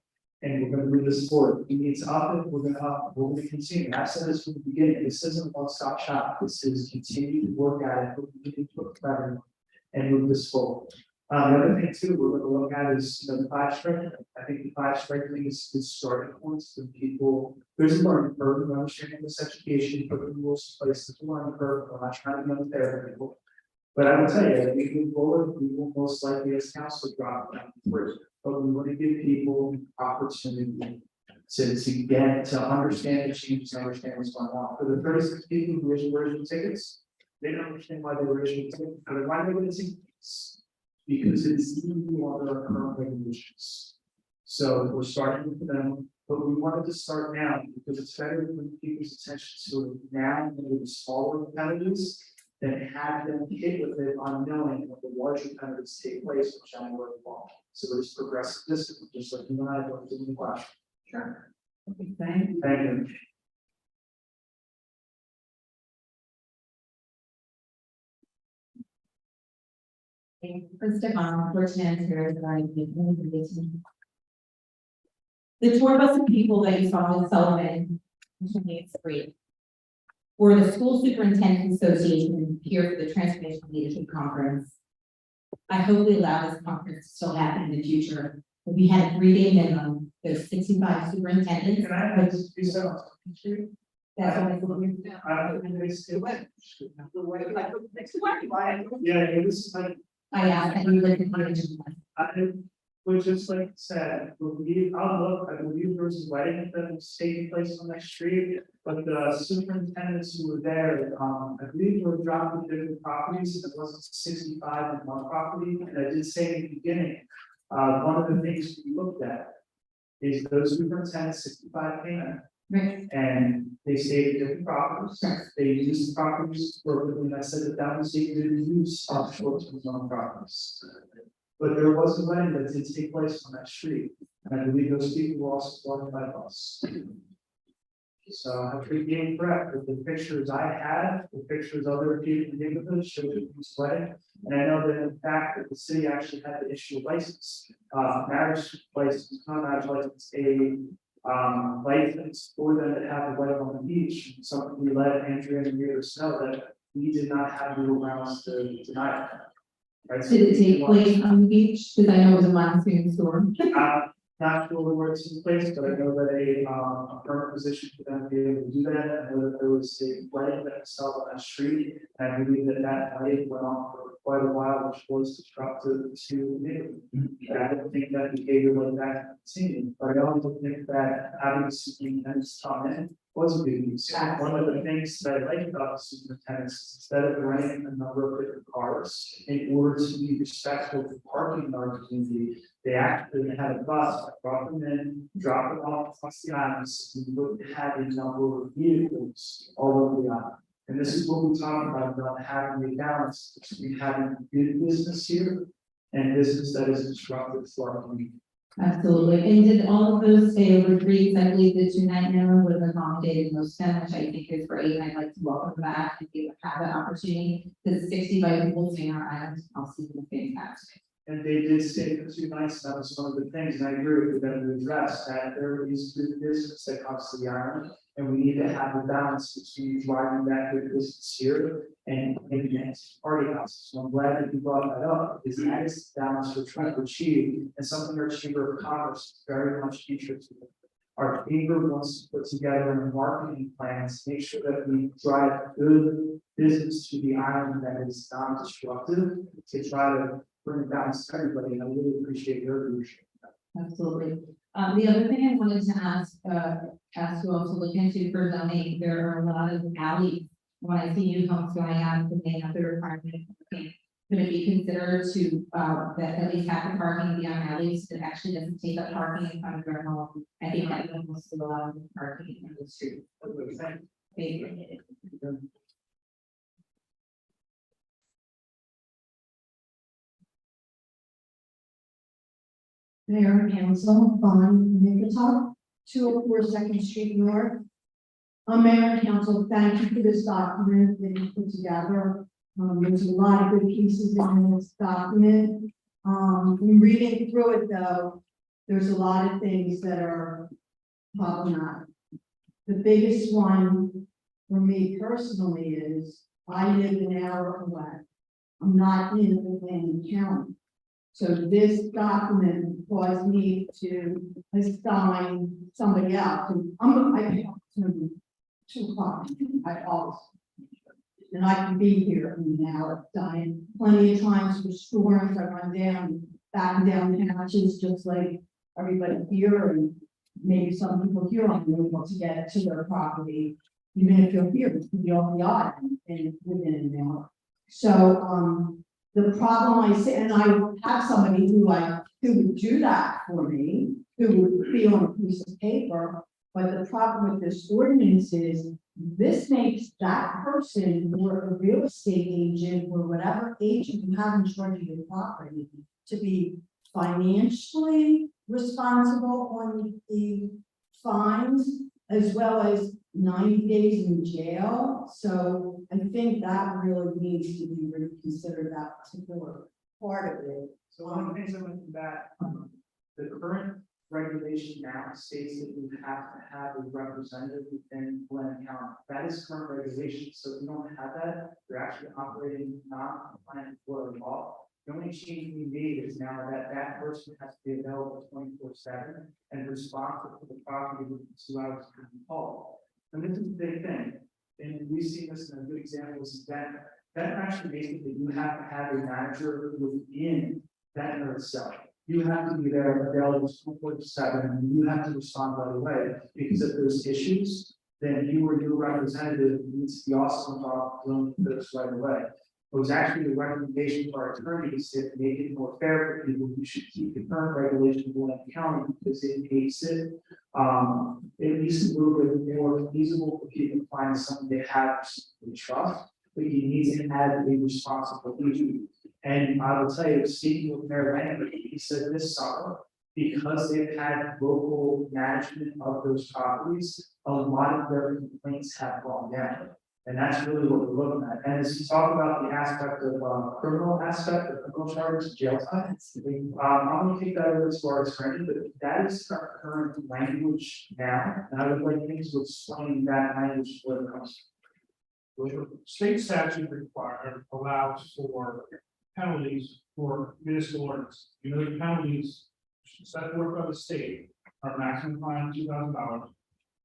A: And we're going to move this forward. We need to up it, we're going to up, we're going to continue. I said this from the beginning. This isn't a one-stop shop. This is continue to work at it, continue to put better and move this forward. The other thing too, we're gonna look at is, the 5 strike. I think the 5 strike thing is starting points for people. There's a learning curve of understanding this education, put the rules in place, there's a learning curve, we're not trying to be unfair to people. But I will tell you, if we move forward, we will most likely as council drop down to 3. But we want to give people opportunity to get, to understand the changes, understand what's going on. For the 36 people who were issued tickets, they don't understand why they were issued tickets, but why they were issued tickets. Because it's even under our current regulations. So we're starting with them, but we wanted to start now because it's better to bring people's attention to it now with the smaller penalties than have them hit with it unknowing that the larger penalties take place, which I work for. So it's progressive discipline, just like you and I don't do in the classroom.
G: Sure. Okay, thank you.
A: Thank you.
H: Krista fortunate here that I did. The tour bus of people that you saw in Sullivan, it's free. For the School Superintendent Association here for the Transformational Leadership Conference. I hope we allow this conference to still happen in the future. But we had a 3-day minimum, there's 65 superintendents.
A: Can I have this piece of?
H: That's what I thought.
A: Yeah, this is like.
H: I asked that you would encourage them.
A: I would just like to say, I believe, I believe there was a wedding that was taking place on that street, but the superintendents who were there, I believe were dropping different properties, it wasn't 65 in one property, and I did say in the beginning, one of the things we looked at is those superintendents 65 came in,
H: Right.
A: and they stayed at different properties. They used the properties for, and I said that was a good use of short-term rental properties. But there was a wedding that did take place on that street, and I believe those people were also brought by us. So I think being correct, with the pictures I had, the pictures other people in the neighborhood showed it was wedding. And I know that in fact that the city actually had to issue a license, marriage license, not marriage license, a license for them to have a wedding on the beach. Something we let Andrea and Rita know that we did not have legal grounds to deny it. Right? So
H: Did it take place on the beach? Because I know it was a monsoon storm.
A: Not sure where it's in place, but I know that a permanent position for them to be able to do that. I know that there was a wedding that was held on that street. And I believe that that wedding went on for quite a while, which was disruptive to the neighborhood. And I don't think that behavior like that continued, but I also think that having the superintendents come in was a good use. One of the things that I like about the superintendents is instead of renting a number of different cars, in order to be respectful to parking in our community, they actually had a bus that brought them in, dropped them off across the islands, and looked at a number of vehicles all over the island. And this is what we talk about having a balance between having good business here and business that is disruptive to our community.
H: Absolutely. And did all of those stay over 3? I believe the 2-night minimum would have accommodated most of them, which I think is great. And I'd like to welcome them back and have that opportunity. Because 65 people staying on our island, I'll see them fantastic.
A: And they did stay for 2 nights, that was one of the things, and I agree with them to address that there is good business that comes to the island. And we need to have a balance between driving that good business here and maybe next party houses. So I'm glad that you brought that up, because that is the balance we're trying to achieve, and something our Chamber of Commerce is very much interested in. Our chamber wants to put together a marketing plan to make sure that we drive good business to the island that is non-disruptive, to try to bring it down to everybody, and I really appreciate your leadership.
H: Absolutely. The other thing I wanted to ask you also look into for zoning, there are a lot of alleys. When I see new homes going on, they have the requirement, okay, could it be considered to, that at least half the parking be on alleys that actually doesn't take up parking in front of their home? I think that would also allow parking in the street. Thank you.
I: Mayor and Council, Bond Nicotop, 204 Second Street North. Mayor and Council, thank you for this document that you put together. There's a lot of good pieces in this document. In reading through it though, there's a lot of things that are problematic. The biggest one for me personally is I live an hour away. I'm not in the County. So this document caused me to assign somebody else, I pick up to 2 o'clock, I always. And I can be here in an hour, done plenty of times for storms, I run down, back and down hatches, just like everybody here, and maybe some people here aren't able to get to their property, even if you're here, it's be on the island and within an hour. So, the problem I see, and I have somebody who would do that for me, who would be on a piece of paper. But the problem with this ordinance is this makes that person or a real estate agent or whatever agent you have in charge of your property to be financially responsible on the fines as well as 90 days in jail. So I think that really needs to be reconsidered, that particular part of it.
A: So one of the things I mentioned that, the current regulation now states that you have to have a representative within Glen County. That is current regulation, so if you don't have that, you're actually operating non-compliant for the law. The only change we made is now that that person has to be available 24/7 and responsible for the property within 2 hours of the call. And this is the big thing, and we see this in a good example is that actually basically you have to have a manager within that in itself. You have to be there available 24/7, and you have to respond right away, because if there's issues, then you or your representative needs to be also involved dealing with this right away. It was actually a recommendation for our attorneys to make it more fair for people. You should keep the current regulation in Glen County because it makes it at least a little bit more feasible for people to find someone they have some trust, but you need to have a responsible agent. And I will tell you, speaking with Mayor Lambert, he said this summer, because they've had local management of those properties, a lot of their complaints have gone down. And that's really what we're looking at. And as you talk about the aspect of criminal aspect of criminal charges, jail time, I'm going to take that over as far as training, but that is our current language now. And I would like things to explain that language where it comes
F: The state statute allows for penalties for municipal ordinance. You know, the penalties set forth by the state are maximum fine $2,000,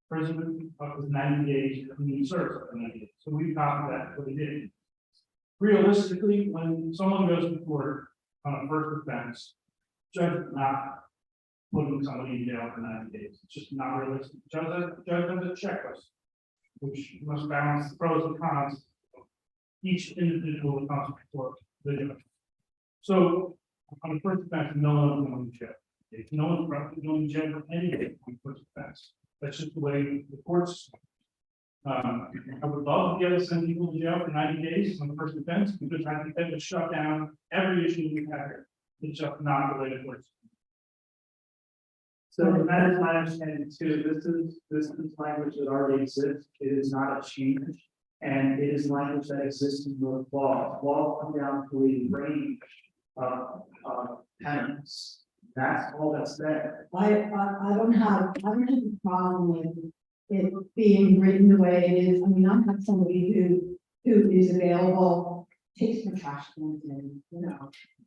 F: prison up to 90 days, community service up to 90 days. So we copied that, what we did. Realistically, when someone goes to court on a first offense, judge is not putting somebody in jail for 90 days. It's just not realistic. Judge has a checklist, which must balance the pros and cons of each individual that comes before the judge. So on the first offense, no one will go to jail. If no one's probably going to jail for any day on the first offense. That's just the way the courts. I would love to be able to send people to jail for 90 days on the first offense, because I think that would shut down every issue we have here. It's just not the way it works.
A: So that is my understanding too. This is language that already exists. It is not a change. And it is language that exists in the law. Law come down to a range of penalties. That's all that's there.
I: I don't have a problem with it being written the way it is. I mean, I have somebody who is available, takes my trash cans in,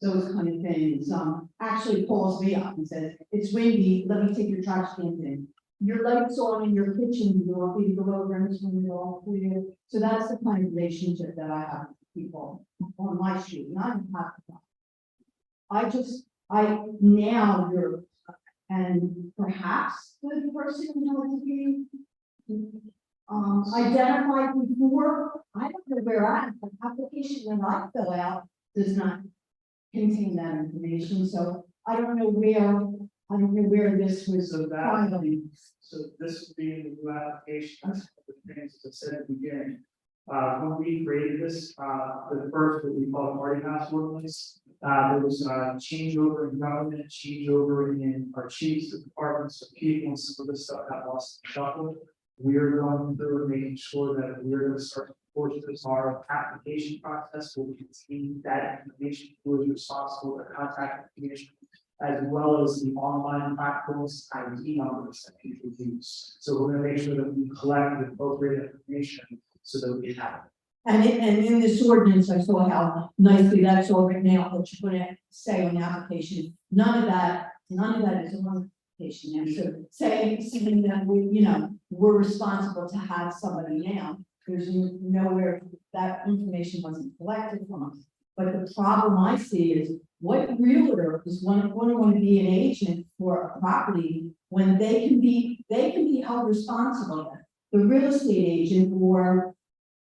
I: those kind of things. Actually calls me up and says, it's windy, let me take your trash cans in. Your lights on in your kitchen, you want me to go over and turn it off for you. So that's the kind of relationship that I have with people on my street, and I don't have that. Now you're, and perhaps the person who has to be identified before, I don't know where the application that I fill out does not contain that information, so I don't know where this was.
A: So this would be in the new application, the things that said at the beginning. When we created this, the first, what we call party house ordinance, there was a changeover in government, changeover in our chiefs of departments of people, and some of this stuff got lost in the shuffle. We're going through making sure that we're going to start to force this. Our application process will contain that information, who is responsible for contact information, as well as the online platforms, ID numbers that people use. So we're going to make sure that we collect the appropriate information so that we have it.
I: And in this ordinance, I saw how nicely that's all written out, what you're gonna say on the application. None of that is on the application. And so saying that we, we're responsible to have somebody now, there's nowhere that information wasn't collected from us. But the problem I see is what realtor is going to be an agent for a property when they can be held responsible. The real estate agent or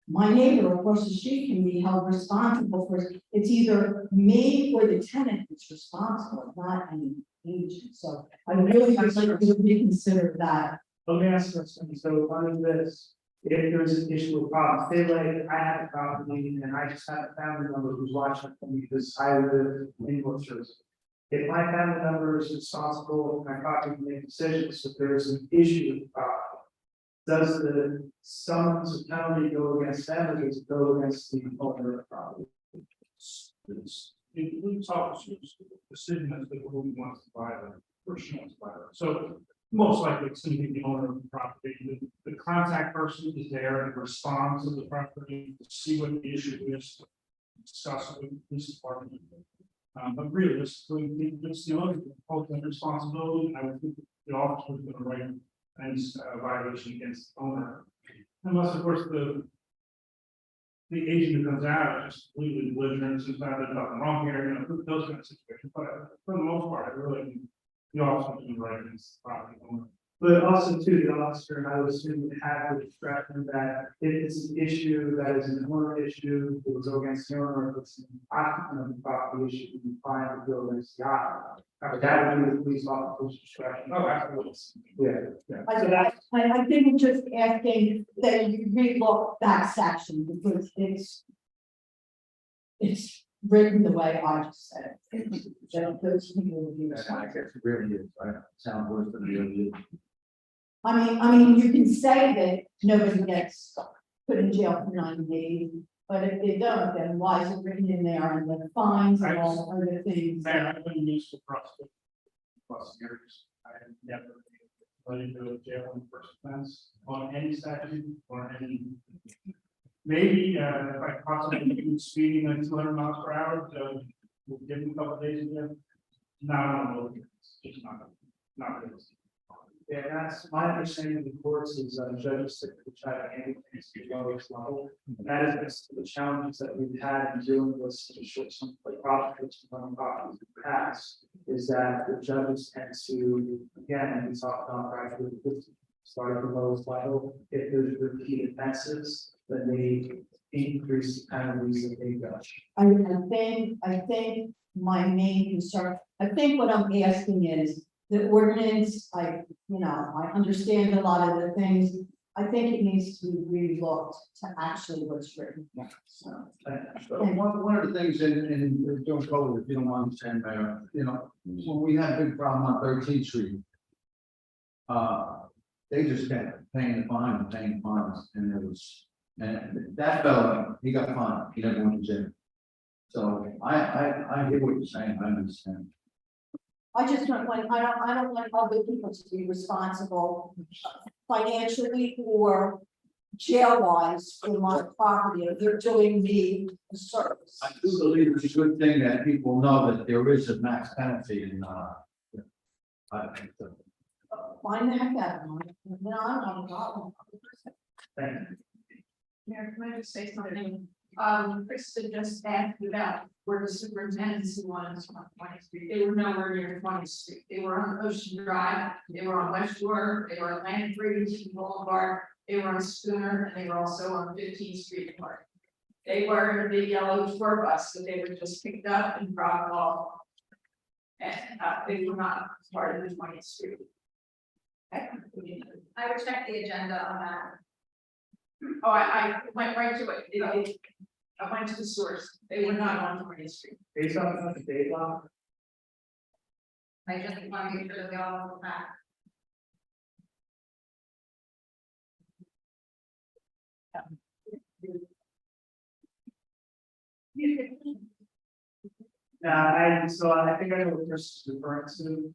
I: my neighbor across the street can be held responsible for, it's either me or the tenant that's responsible, not an agent. So I really would like to reconsider that.
A: Let me ask you something, so one of this, if there's an issue with problems, say like I have a property and I just have a family member who's watching for me because I live in Wiltshire. If my family member is responsible, my property can make decisions, if there's an issue with the property. Does the summons penalty go against them or does it go against the owner of the property?
F: We talk decision as to who wants to buy the person wants to buy it. So most likely it's going to be the owner of the property. The contact person is there and responds to the property to see what the issue is, discuss it with the police department. But realistically, it's the owner's ultimate responsibility. I would think the officer is going to write and violation against the owner. Unless, of course, the agent who comes out is just completely belligerent and found there's nothing wrong here, those kind of situations. But for the most part, really, the officer is going to write against the property owner.
A: But also too, the officer, and I would assume would have the discretion that if it's an issue that is an owner issue, it was against the owner, if it's an occupant of the property issue, you can find to go against the occupant. But that would be the police officer's discretion.
F: Oh, absolutely.
A: Yeah.
I: I think just asking that you relook that section because it's written the way I just said. So those people would be responsible.
D: It really is, right? Sounds worse than the other.
I: I mean, you can say that nobody gets put in jail for 90 days, but if they don't, then why is it written in there and the fines and all other things?
F: Mayor, I've been used to plus years. I have never let him go to jail in the first offense on any statute or any. Maybe if I possibly do speeding like 200 miles per hour, we'll give him a couple days again. No, it's just not realistic.
A: Yeah, that's my understanding of the courts is judges typically try to handle things to the lowest level. And that is the challenges that we've had in dealing with some like properties in the past, is that the judges tend to, again, we talked about gradually start at the lowest level. If there's repeat offenses, then they increase the penalties that they go.
I: I think my main concern, I think what I'm asking is the ordinance, I understand a lot of the things. I think it needs to be relooked to actually what's written. So.
D: One of the things in doing code, if you don't understand, Mayor, when we had a big problem on 13th Street. They just kept paying the fine and paying fines, and that fellow, he got fined, he never went to jail. So I hear what you're saying, I understand.
I: I just don't want, I don't want other people to be responsible financially or jail wise for my property. If they're doing me a service.
D: I do believe it's a good thing that people know that there is a max penalty and
I: Find the heck out of them. No, I don't have a problem.
A: Thank you.
C: Mayor, can I just say something? Kristen just asked about where the superintendents was on 20th Street. They were nowhere near 20th Street. They were on Ocean Drive, they were on West Shore, they were on Land Bridge Boulevard, they were on Schooner, and they were also on 15th Street Park. They were in a big yellow tour bus that they were just picked up and dropped off. And they were not part of the 20th Street.
J: I would check the agenda on that.
C: Oh, I went right to it. I went to the source. They were not on 20th Street.
A: Based on the date law,
J: I just want to make sure that we all know that.
A: I think I know what Chris is referring to.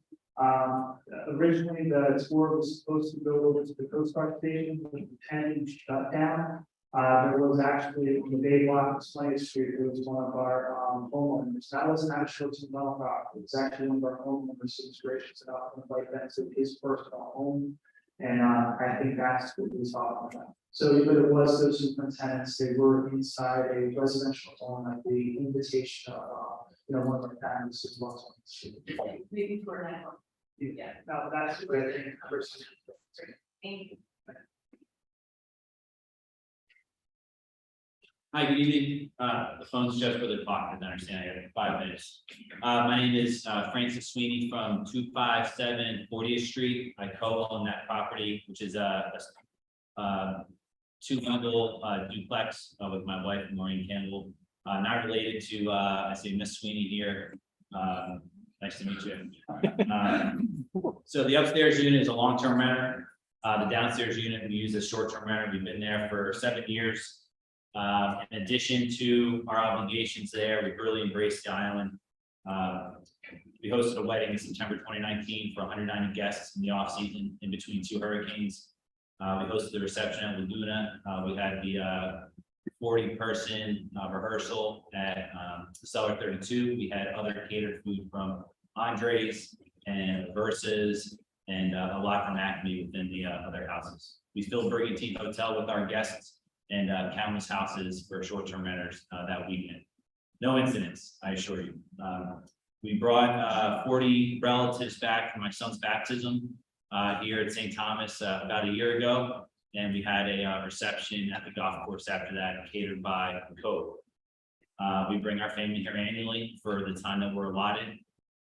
A: Originally, the tour was supposed to go over to the Coast Guard station, but the pending shut down. There was actually, on the day block of 20th Street, there was one of our homeowners, that wasn't a short-term rental property, it was actually one of our homeowners who was gracious enough to invite them to his personal home. And I think that's what he was talking about. So even it was those superintendents, they were inside a residential home at the invitation of, one of our families as well.
B: Maybe for an hour.
A: Yeah, no, that's what I think.
B: Thank you.
K: Hi, good evening. The phone's just for the clock, I understand, I got 5 minutes. My name is Francis Sweeney from 257 40th Street. I co-own that property, which is a two-level duplex with my wife, Maureen Campbell. Not related to, I see Miss Sweeney here. Nice to meet you. So the upstairs unit is a long-term renter. The downstairs unit we use as short-term renter. We've been there for 7 years. In addition to our obligations there, we've really embraced the island. We hosted a wedding in September 2019 for 190 guests in the off season in between 2 hurricanes. We hosted the reception at Laguna. We had the 40-person rehearsal at Cellar 32. We had other catered food from Andres and Versus and a lot from Acme within the other houses. We filled Brigantine Hotel with our guests and countless houses for short-term renters that weekend. No incidents, I assure you. We brought 40 relatives back from my son's baptism here at St. Thomas about a year ago, and we had a reception at the golf course after that, catered by Code. We bring our family here annually for the time that we're allotted,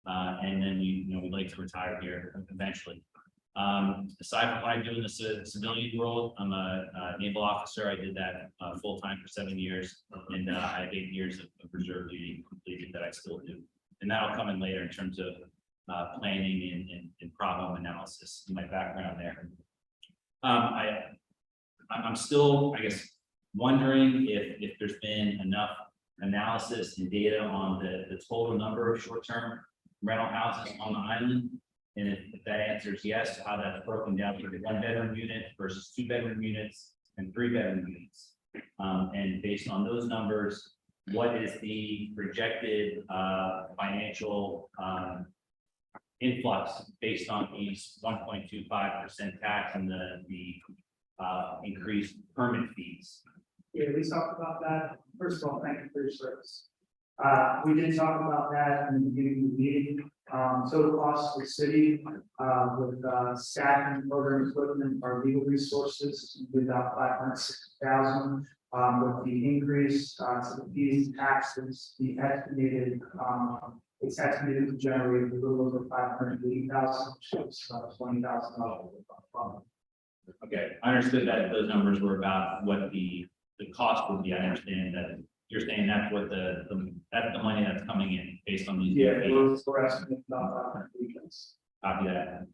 K: and then we'd like to retire here eventually. Aside from what I do in the civilian world, I'm a naval officer. I did that full time for 7 years, and I have 8 years of reserve duty completed that I still do. And that'll come in later in terms of planning and problem analysis in my background there. I'm still, I guess, wondering if there's been enough analysis and data on the total number of short-term rental houses on the island. And if that answer is yes, how that's broken down to the 1-bedroom unit versus 2-bedroom units and 3-bedroom units. And based on those numbers, what is the projected financial influx based on these 1.25% tax and the increased permit fees?
A: Yeah, we talked about that. First of all, thank you for your service. We did talk about that in the beginning of the meeting. Total cost for the city, with staff and program equipment, our legal resources, with about 560,000. With the increase to the fees and taxes, the estimated, it's estimated to generate a little over 580,000, which is about $20,000.
K: Okay, I understood that those numbers were about what the cost would be. I understand that you're saying that's what that's the money that's coming in based on these.
A: Yeah, we're estimating about 500 weekends.
K: Copy that.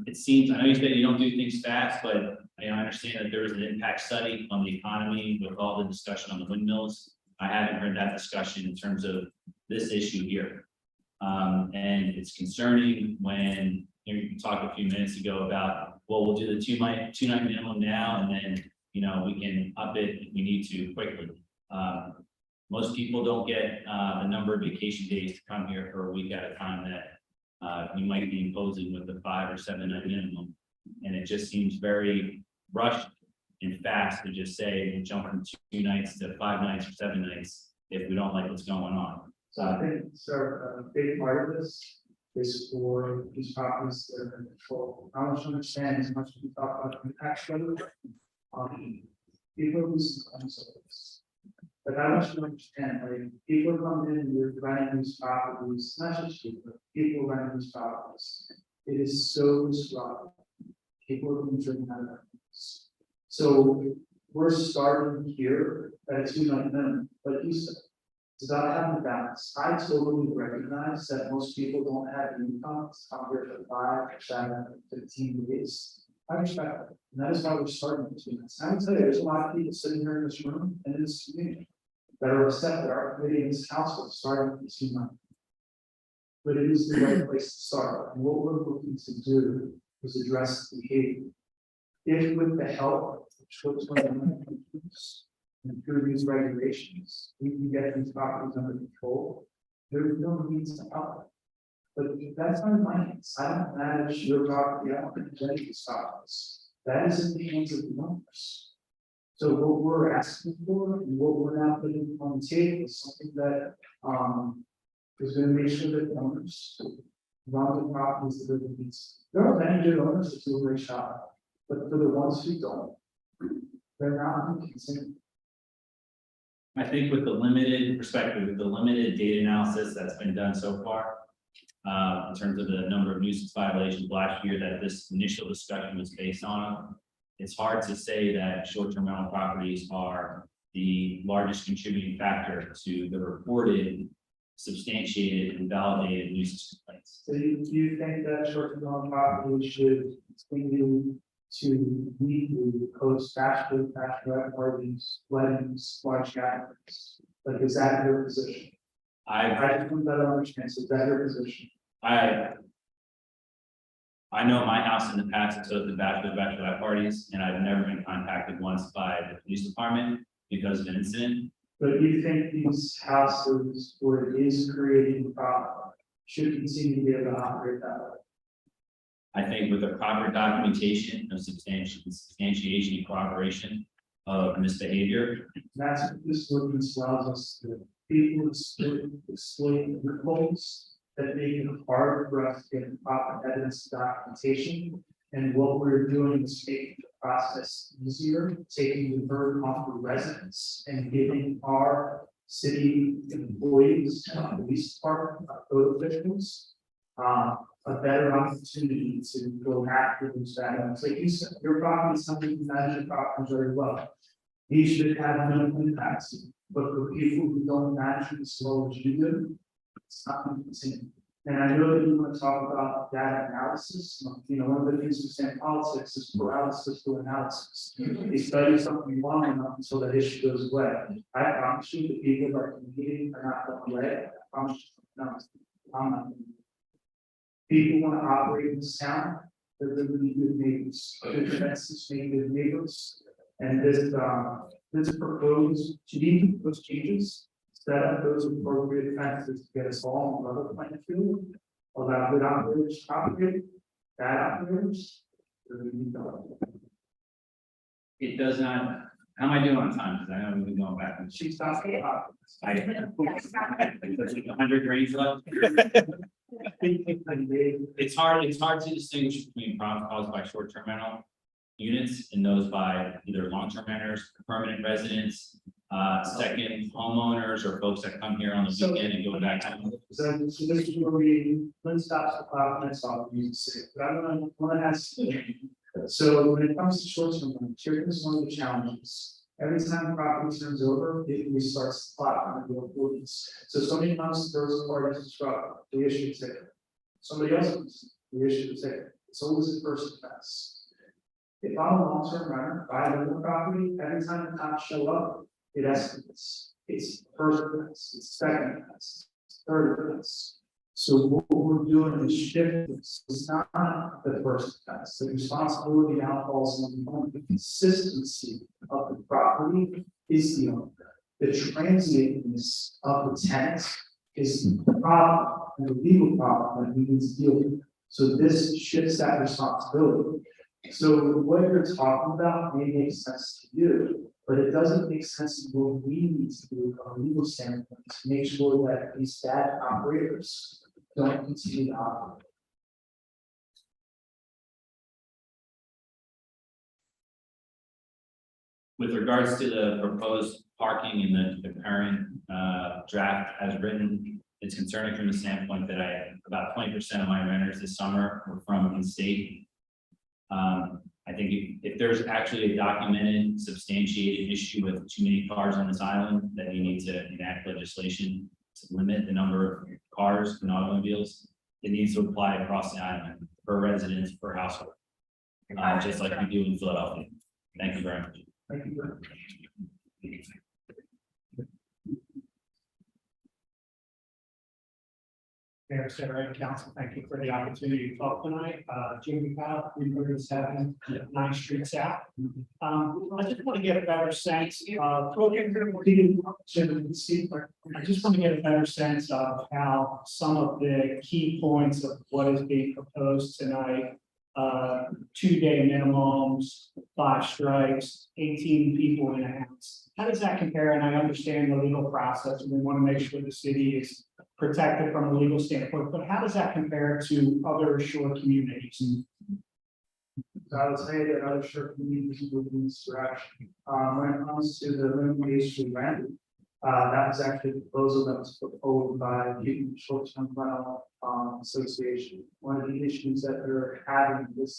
K: It seems, I know you said you don't do things fast, but I understand that there is an impact study on the economy with all the discussion on the windmills. I haven't heard that discussion in terms of this issue here. And it's concerning when you talked a few minutes ago about, well, we'll do the two-night minimum now, and then, we can up it if we need to quickly. Most people don't get the number of vacation days to come here for a week at a time that you might be imposing with the 5 or 7 night minimum. And it just seems very rushed and fast to just say we'll jump from 2 nights to 5 nights or 7 nights if we don't like what's going on.
A: So I think, sir, a big part of this is for these properties that are in control. I want to understand as much as we talk about the tax code. People who's, but I want you to understand, like, people come in, we're renting these properties, not just people renting these properties. It is so disruptive. People are being driven out of their homes. So we're starting here at a 2-night minimum, but you said, does that have the balance? I totally recognize that most people don't have income to come here for 5, 7, 15 days. I respect that. And that is why we're starting with 2 nights. I will tell you, there's a lot of people sitting here in this room and in this community that are upset that our committee in this council is starting with 2 nights. But it is the right place to start. And what we're looking to do is address the behavior. If with the help short-term rentals, and through these regulations, we can get these properties under control. There's no need to up. But that's not my hands. I don't manage your property. I don't manage these properties. That is in the hands of the owners. So what we're asking for and what we're now putting on the table is something that, is gonna make sure that the owners run the properties that are the needs. There are many good owners that do a great job, but for the ones who don't, they're not considered.
K: I think with the limited perspective, with the limited data analysis that's been done so far. In terms of the number of nuisance violations last year that this initial discussion was based on. It's hard to say that short-term rental properties are the largest contributing factor to the reported. Substantiated and validated nuisance complaints.
A: So you think that short-term rental property should continue to legally host bachelorette parties, weddings, large gatherings? Like, is that your position? I just want to better understand, so is that your position?
K: I know my house in the past has hosted bachelorette parties, and I've never been contacted once by the police department because of an incident.
A: But you think these houses where it is creating problem should continue to be able to operate that way?
K: I think with the proper documentation of substantiation and corroboration of misbehavior,
A: That's what this ordinance allows us to do. People exploit loopholes that make it hard for us to get proper evidence documentation. And what we're doing is making the process easier, taking the burden off the residents and giving our city employees, police department, code officials, a better opportunity to go after those bad ones. Like you said, your property is something you manage your property very well. These should have no impacts, but for people who don't manage it as well as you do, it's not going to continue. And I know that you want to talk about data analysis. You know, one of the things we say in politics is paralysis to analysis. They study something long enough until that issue goes away. I promise you, the people that are competing are not going away. I promise you, no, I'm not. People want to operate in this town. They're really good neighbors. Good fences make good neighbors. And this proposed, to be proposed changes, set up those appropriate fences to get us all on another playing field. Allow good operators to operate, bad operators. Really need to-
K: it does not. How am I doing on time? Because I know we've been going back and
A: She's not.
K: there's like 100 grains left. It's hard to distinguish between problems caused by short-term rental units and those by either long-term renters, permanent residents, second homeowners, or folks that come here on the weekend and go back home.
A: So this is where we, Lynn stops the clock and it's all you say, but I'm gonna ask. So when it comes to short-term rentals, here is one of the challenges. Every time a property turns over, it restarts the clock on the ordinance. So somebody comes, throws a party to truck, we issue a ticket. Somebody else comes, we issue a ticket. It's always the first offense. If I'm a long-term renter, buy a rental property, every time the cops show up, it escalates. It's first offense, it's second offense, it's third offense. So what we're doing is shift this. It's not the first offense. The responsibility now falls on the owner. The consistency of the property is the owner. The transientness of the tenants is the problem and the legal problem that we need to deal with. So this shifts that responsibility. So what you're talking about may make sense to you, but it doesn't make sense to what we need to do from a legal standpoint to make sure that these bad operators don't continue to operate.
K: With regards to the proposed parking in the current draft as written, it's concerning from the standpoint that about 20% of my renters this summer were from in-state. I think if there's actually a documented, substantiated issue with too many cars on this island, then you need to enact legislation to limit the number of cars and automobiles. It needs to apply across the island per residence, per household, just like we do in Philadelphia. Thank you very much.
A: Thank you very much.
F: Mayor, Sarah, and Council, thank you for the opportunity to talk tonight. Jamie Powell, 337 9th Street South. I just want to get a better sense, I just want to get a better sense of how some of the key points of what is being proposed tonight. 2-day minimums, 5 strikes, 18 people in a house. How does that compare? And I understand the legal process, and we want to make sure the city is protected from a legal standpoint, but how does that compare to other shore communities?
A: So I would say that other short communities move in this direction. When it comes to the limitation rent, that was actually a proposal that was put forward by the short-term rental association. One of the issues that they're having is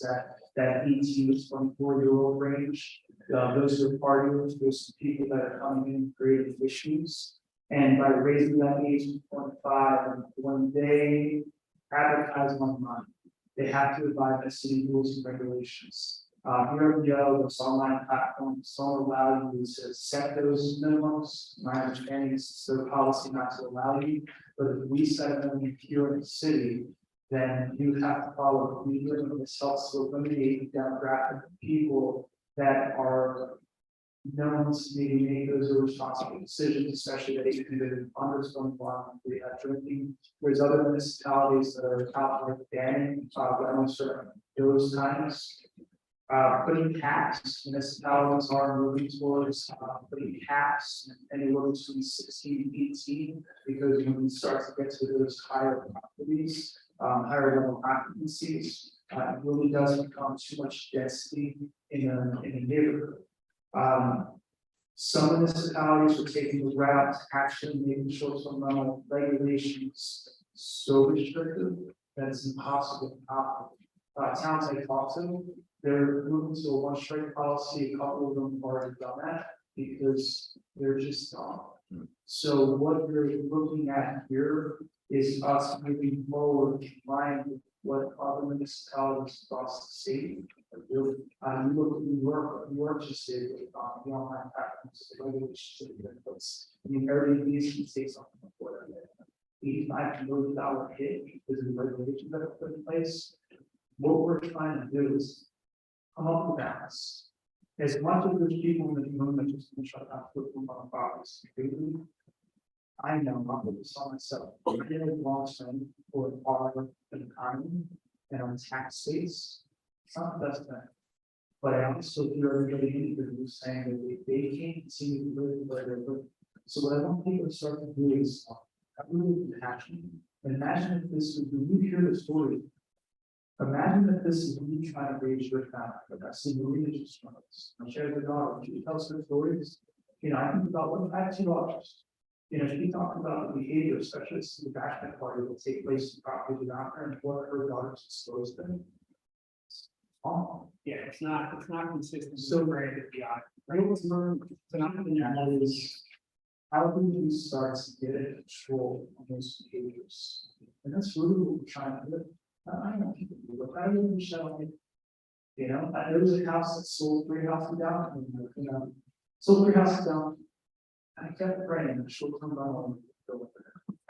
A: that 18 to 24-year-old range. Those are parties, those are people that are coming in creating issues. And by raising that age to 25, when they advertise online, they have to abide by city rules and regulations. Here, this online platform, don't allow you to set those minimums. My understanding is it's their policy not to allow you, but if we set them here in the city, then you have to follow. This helps to eliminate the demographic of people that are known to maybe make those irresponsible decisions, especially that they committed under 21. We have drinking. There's other municipalities that are out like banning those times. Putting caps, municipalities are moving towards putting caps anywhere between 16 and 18, because when we start to get to those higher properties, higher level occupancies, it really does become too much density in a neighborhood. Some municipalities are taking the route to actually making short-term rental regulations so restrictive that it's impossible. Towns I talk to, they're moving to a one-strike policy. A couple of them already done that because they're just not. So what you're looking at here is us moving forward in line with what other municipalities across the state are doing. You look at New York just did the online platforms, the regulations that are in place. I mean, Airbnb can say something before that. $85 million hit because of the regulations that are put in place. What we're trying to do is come up with balance. As much as there's people in the room that just want to shut down football on properties, I know I'm going to sell myself. I did a long term for our economy and our tax base. It's not the best thing. But I also hear everybody who's saying that they can't continue to live where they're living. So what I want people to start to do is have a little compassion. Imagine if this is when you hear the story. Imagine if this is when you try to raise your family. Like I see Maria just from us. I share with daughter. She tells her stories. I think about what I had 2 daughters. She talked about the behavior, especially the bachelor party that will take place in properties around her and what her daughters exposed them.
F: Yeah, it's not consistent.
A: So
F: great to be honest.
A: Right, what's learned that is how do we start to get in control of those behaviors? And that's really what we're trying to do. I don't know people do, but I really wish I like, there was a house that sold 3 houses down, sold 3 houses down. I kept praying that she'll come down.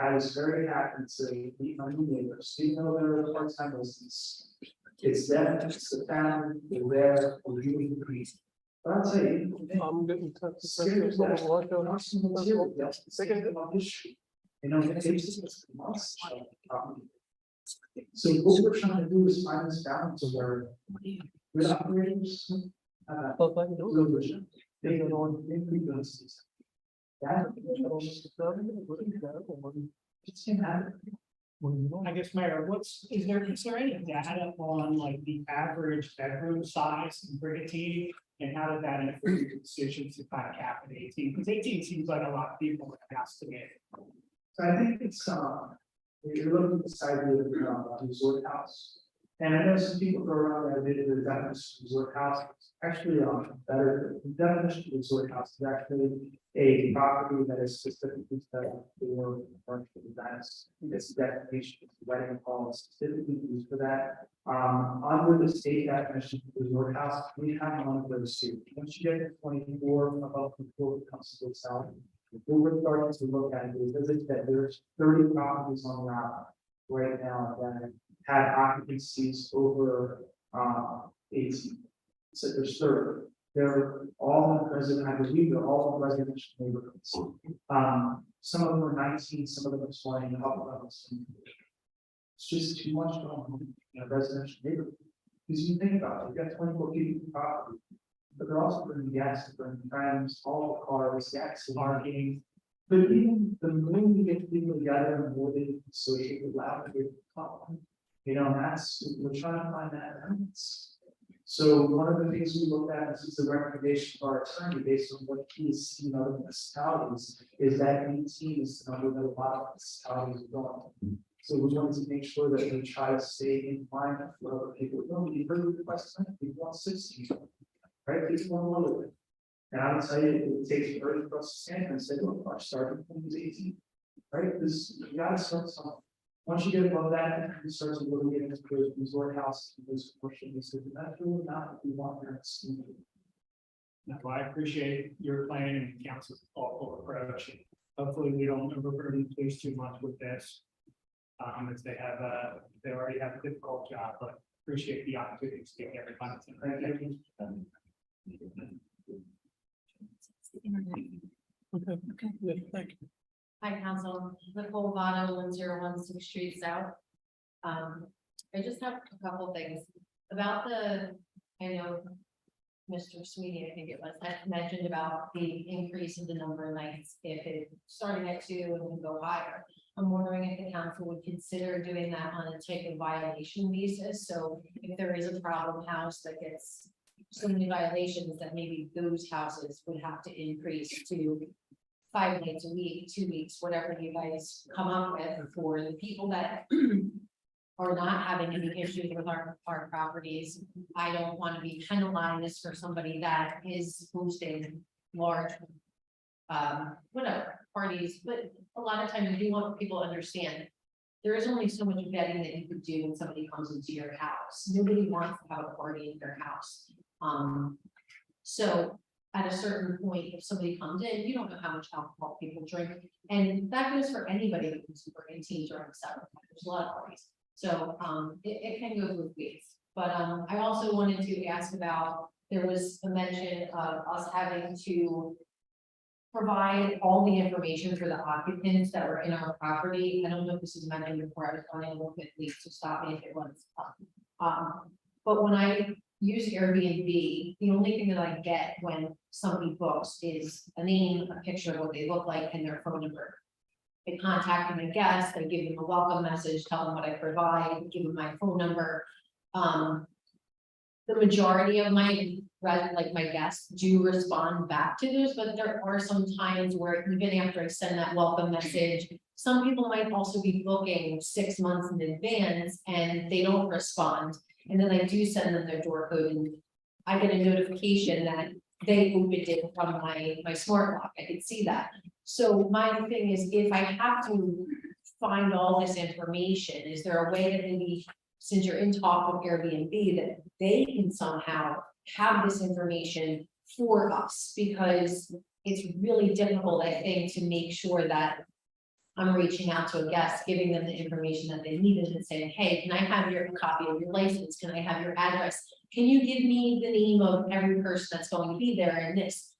A: I was very happy to meet my new neighbors, even though they're part-time residents. It's them, it's the family, they're there, we're doing the grief. But I'll tell you.
E: I'm getting
A: Scared of that. Second on history. It's just months. So what we're trying to do is find this balance where with operators. They don't want to increase those. That. It's can happen.
F: I guess, Mayor, is there any data on like the average bedroom size in Brigantine? And how did that influence your decision to kind of cap at 18? Because 18 seems like a lot of people in house to me.
A: So I think it's you're looking at this idea of resort house. And I know some people go around that idea of that resort house. Actually, better the definition of resort house is actually a property that is specifically set up for commercial events. It's a definition of wedding hall specifically used for that. Under the state definition of resort house, we have one of those two. Once you get to 24 above the floor, it comes to the south. What we're starting to look at is that there's 30 properties on the island. right now that have occupancies over, 18. So there's 30. They're all in resident, I believe they're all in residential neighborhoods. Some of them are 19, some of them are 20, a couple of them. It's just too much going on in a residential neighborhood. Because you think about it, you got 24 people in property, but they're also bringing gas, they're bringing friends, all the cars, gas, parking. But even the more we get people together, the more they associate with loud, you know, and that's, we're trying to find that balance. So one of the things we looked at, this is the recommendation of our attorney based on what he has seen in other municipalities, is that 18 is the number that a lot of municipalities are going. So we wanted to make sure that we try to stay in line with other people. No, we heard the request, people want 16, right? People want to live it. And I would tell you, it takes courage for us to stand and say, look, our starting point is 18, right? Because you gotta start somewhere. Once you get above that, you start to really get into those resort houses, those commercial uses, and that's really not what we want here in school.
F: That's why I appreciate your plan and council's thoughtful approach. Hopefully, we don't overburden the police too much with this. As they already have a difficult job, but appreciate the opportunity to get everybody. Thank you.
J: Okay. Thank you. Hi, council, Nicole Votto, 1016 Street South. I just have a couple things about I know Mr. Sweeney, I think it was, had mentioned about the increase in the number of nights, if it starting at 2 and then go higher. I'm wondering if the council would consider doing that on a type of violation basis, so if there is a problem house that gets so many violations, that maybe those houses would have to increase to 5 nights a week, 2 weeks, whatever you guys come up with for the people that are not having any issues with our properties. I don't want to be penalized for somebody that is hosting large, whatever, parties, but a lot of times you do want people to understand there is only so much vetting that you could do when somebody comes into your house. Nobody wants to have a party in their house. So at a certain point, if somebody comes in, you don't know how much alcohol people drink. And that goes for anybody that comes to Brigantine during summer. There's a lot of parties. So it can go both ways. But I also wanted to ask about, there was a mention of us having to provide all the information for the occupants that were in our property. I don't know if this is mentioned before, I was running a little bit late, so stop me if it was. But when I use Airbnb, the only thing that I get when somebody books is a name, a picture of what they look like, and their phone number. I contact them a guest, I give them a welcome message, tell them what I provide, give them my phone number. The majority of my guests do respond back to those, but there are some times where even after I send that welcome message, some people might also be booking 6 months in advance and they don't respond. And then I do send them their door code and I get a notification that they opened it from my smart lock. I could see that. So my thing is, if I have to find all this information, is there a way that maybe, since you're in talk with Airbnb, that they can somehow have this information for us? Because it's really difficult, I think, to make sure that I'm reaching out to a guest, giving them the information that they need, and saying, hey, can I have your copy of your license? Can I have your address? Can you give me the name of every person that's going to be there and this?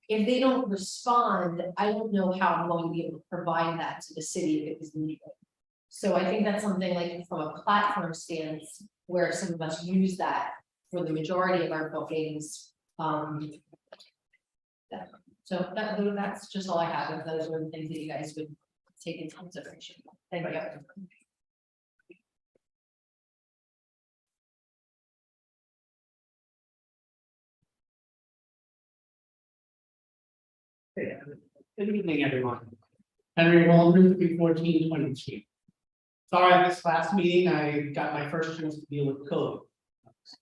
J: If they don't respond, I don't know how I'm going to be able to provide that to the city if it was needed. So I think that's something like from a platform stance, where some of us use that for the majority of our bookings. So that's just all I have. If those are the things that you guys would take into consideration. Thank you.
L: Good evening, everyone. Henry Waldron, 314 20th Street. Sorry, I missed last meeting. I got my first chance to deal with COVID.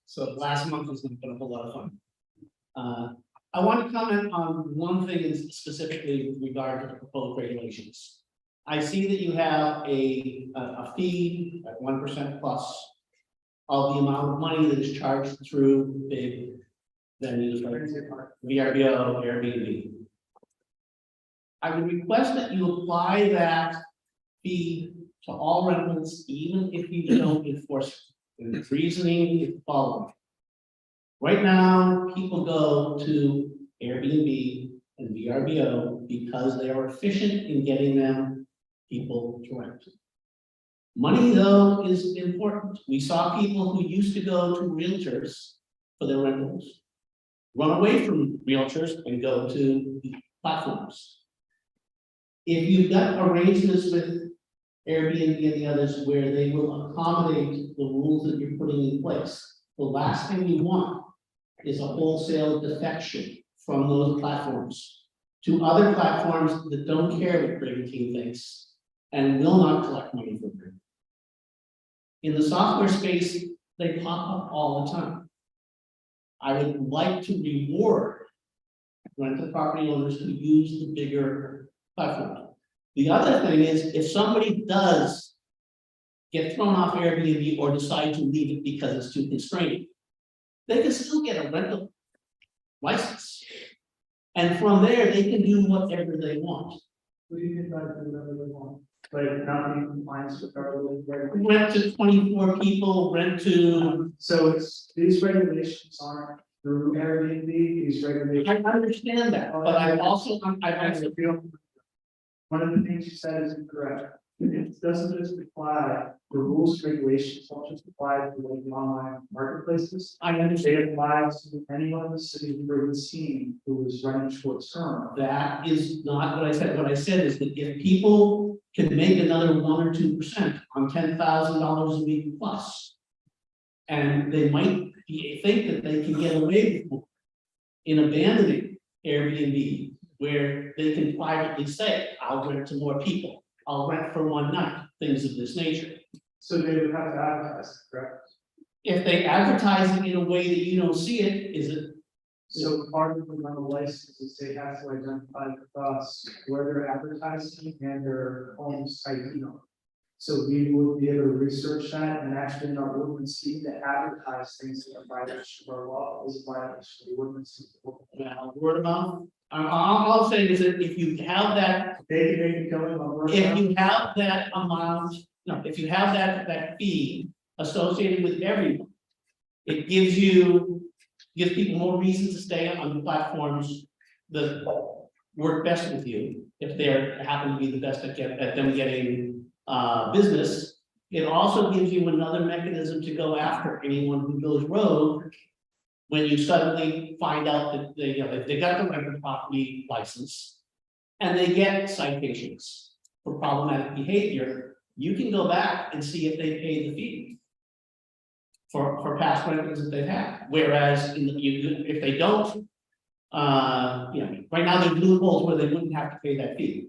L: So last month was been a whole lot of fun. I want to comment on one thing specifically with regard to the proposed regulations. I see that you have a fee at 1% plus of the amount of money that is charged through big venues like VRBO, Airbnb. I would request that you apply that fee to all rentals, even if you don't enforce it. And the reasoning is the following. Right now, people go to Airbnb and VRBO because they are efficient in getting them people to rent. Money, though, is important. We saw people who used to go to realtors for their rentals run away from realtors and go to the platforms. If you've got arrangements with Airbnb and the others where they will accommodate the rules that you're putting in place, the last thing you want is a wholesale defection from those platforms to other platforms that don't care what Brigantine thinks and will not collect money from them. In the software space, they pop up all the time. I would like to reward rental property owners who use the bigger platform. The other thing is, if somebody does get thrown off Airbnb or decide to leave it because it's too constraining, they can still get a rental license. And from there, they can do whatever they want.
A: We can try to do whatever they want, but not in compliance with our regulations.
L: Rent to 24 people, rent to.
A: So it's, these regulations aren't through Airbnb, these regulations.
L: I understand that, but I also,
A: One of the things you said is incorrect. It doesn't just apply, the rules and regulations don't just apply to like online marketplaces.
L: I understand.
A: They apply to anyone in the city who was seen who was running short term.
L: That is not what I said. What I said is that if people can make another 1 or 2% on $10,000 a week plus, and they might think that they can get away with more in abandoning Airbnb, where they can privately say, I'll rent to more people, I'll rent for one night, things of this nature.
A: So they would have to advertise, correct?
L: If they advertise it in a way that you don't see it, is it?
A: So part of the rental license is they have to identify with us where they're advertising and their home site email. So we would be able to research that and actually in our ordinance see to advertise things that are violation of our law is a violation of the ordinance.
L: Word of mouth? All I'm saying is that if you have that,
A: They can make it going on. word of
L: if
A: mouth.
L: you have that amount, no, if you have that fee associated with everyone, it gives people more reason to stay on the platforms that work best with you, if they're happen to be the best at them getting business. It also gives you another mechanism to go after anyone who goes rogue when you suddenly find out that they got the rental property license and they get citations for problematic behavior. You can go back and see if they paid the fee for past rentals that they've had. Whereas if they don't, right now there's loopholes where they wouldn't have to pay that fee.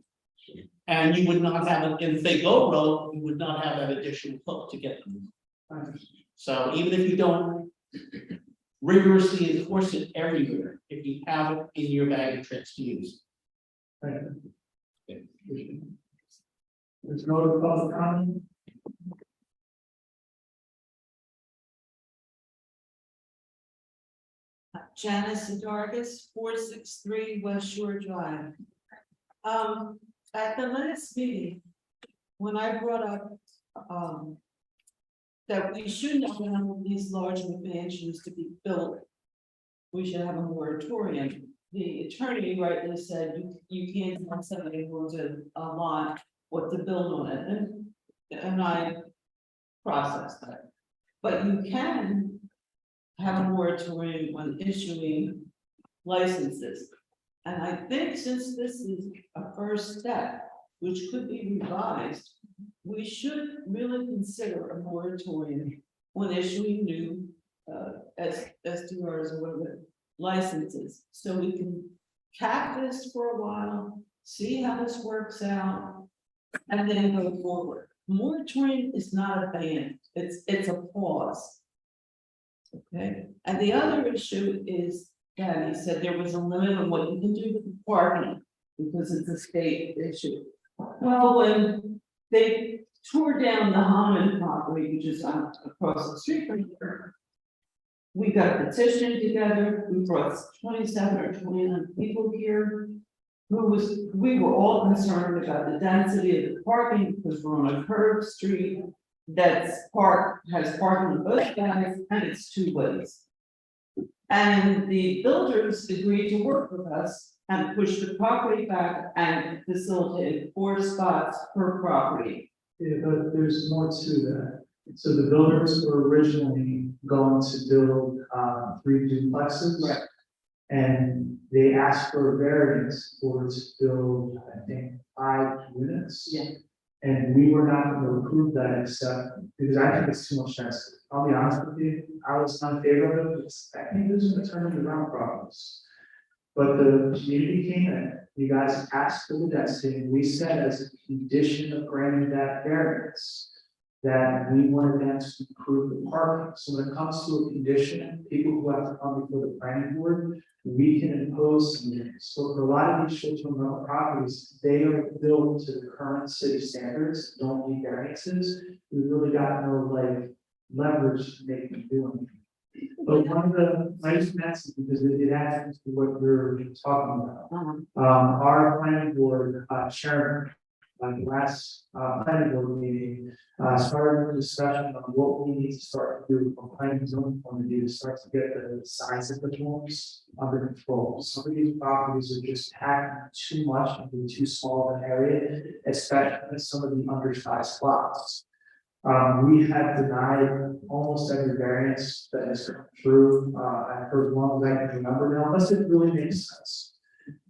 L: And you would not have it, if they go rogue, you would not have that additional hook to get them. So even if you don't rigorously enforce it everywhere, if you have it in your bag of tricks to use.
A: There's no other public comment.
M: Janice Dargis, 463 West Shore Drive. At the last meeting, when I brought up, that we shouldn't allow these large mansions to be built, we should have a moratorium. The attorney rightly said, you can't tell somebody who owns a lot what to build on it, and I processed that. But you can have a moratorium on issuing licenses. And I think since this is a first step, which could be revised, we should really consider a moratorium on issuing new SDRs or whatever licenses. So we can cap this for a while, see how this works out, and then go forward. Moratorium is not a ban, it's a pause. Okay, and the other issue is that he said there was a limit on what you can do with the parking because it's a state issue. Well, when they tore down the Hammond property, which is across the street from here, we got a petition together. We brought 27 or 29 people here we were all concerned about the density of the parking because we're on a curved street. Has parking on both sides and it's two ways. And the builders agreed to work with us and push the property back and facilitate 4 spots per property.
A: Yeah, but there's more to that. So the builders were originally going to build 3 duplexes.
M: Right.
A: And they asked for a variance for to build, I think, 5 units.
M: Yeah.
A: And we were not going to approve that except because I think it's too much density. I'll be honest with you, I was not in favor of it, because I think this is going to turn into rental problems. But the community came in, you guys asked for the density, and we said as a condition of granting that variance, that we wanted them to improve the parking. So when it comes to a condition, people who have to come before the planning board, we can impose some things. So for a lot of these short-term rental properties, they are built to the current city standards, don't need variances. We really got no like leverage to make them do anything. But one of the nice messages, because it did add to what we were talking about. Our planning board chairman, the last planning board meeting, started a discussion on what we need to start to do from planning and zoning point of view to start to get the size of the homes under control. Some of these properties are just packing too much into too small of an area, especially some of the undersized lots. We have denied almost every variance that has come through, for as long as I can remember now, unless it really makes sense.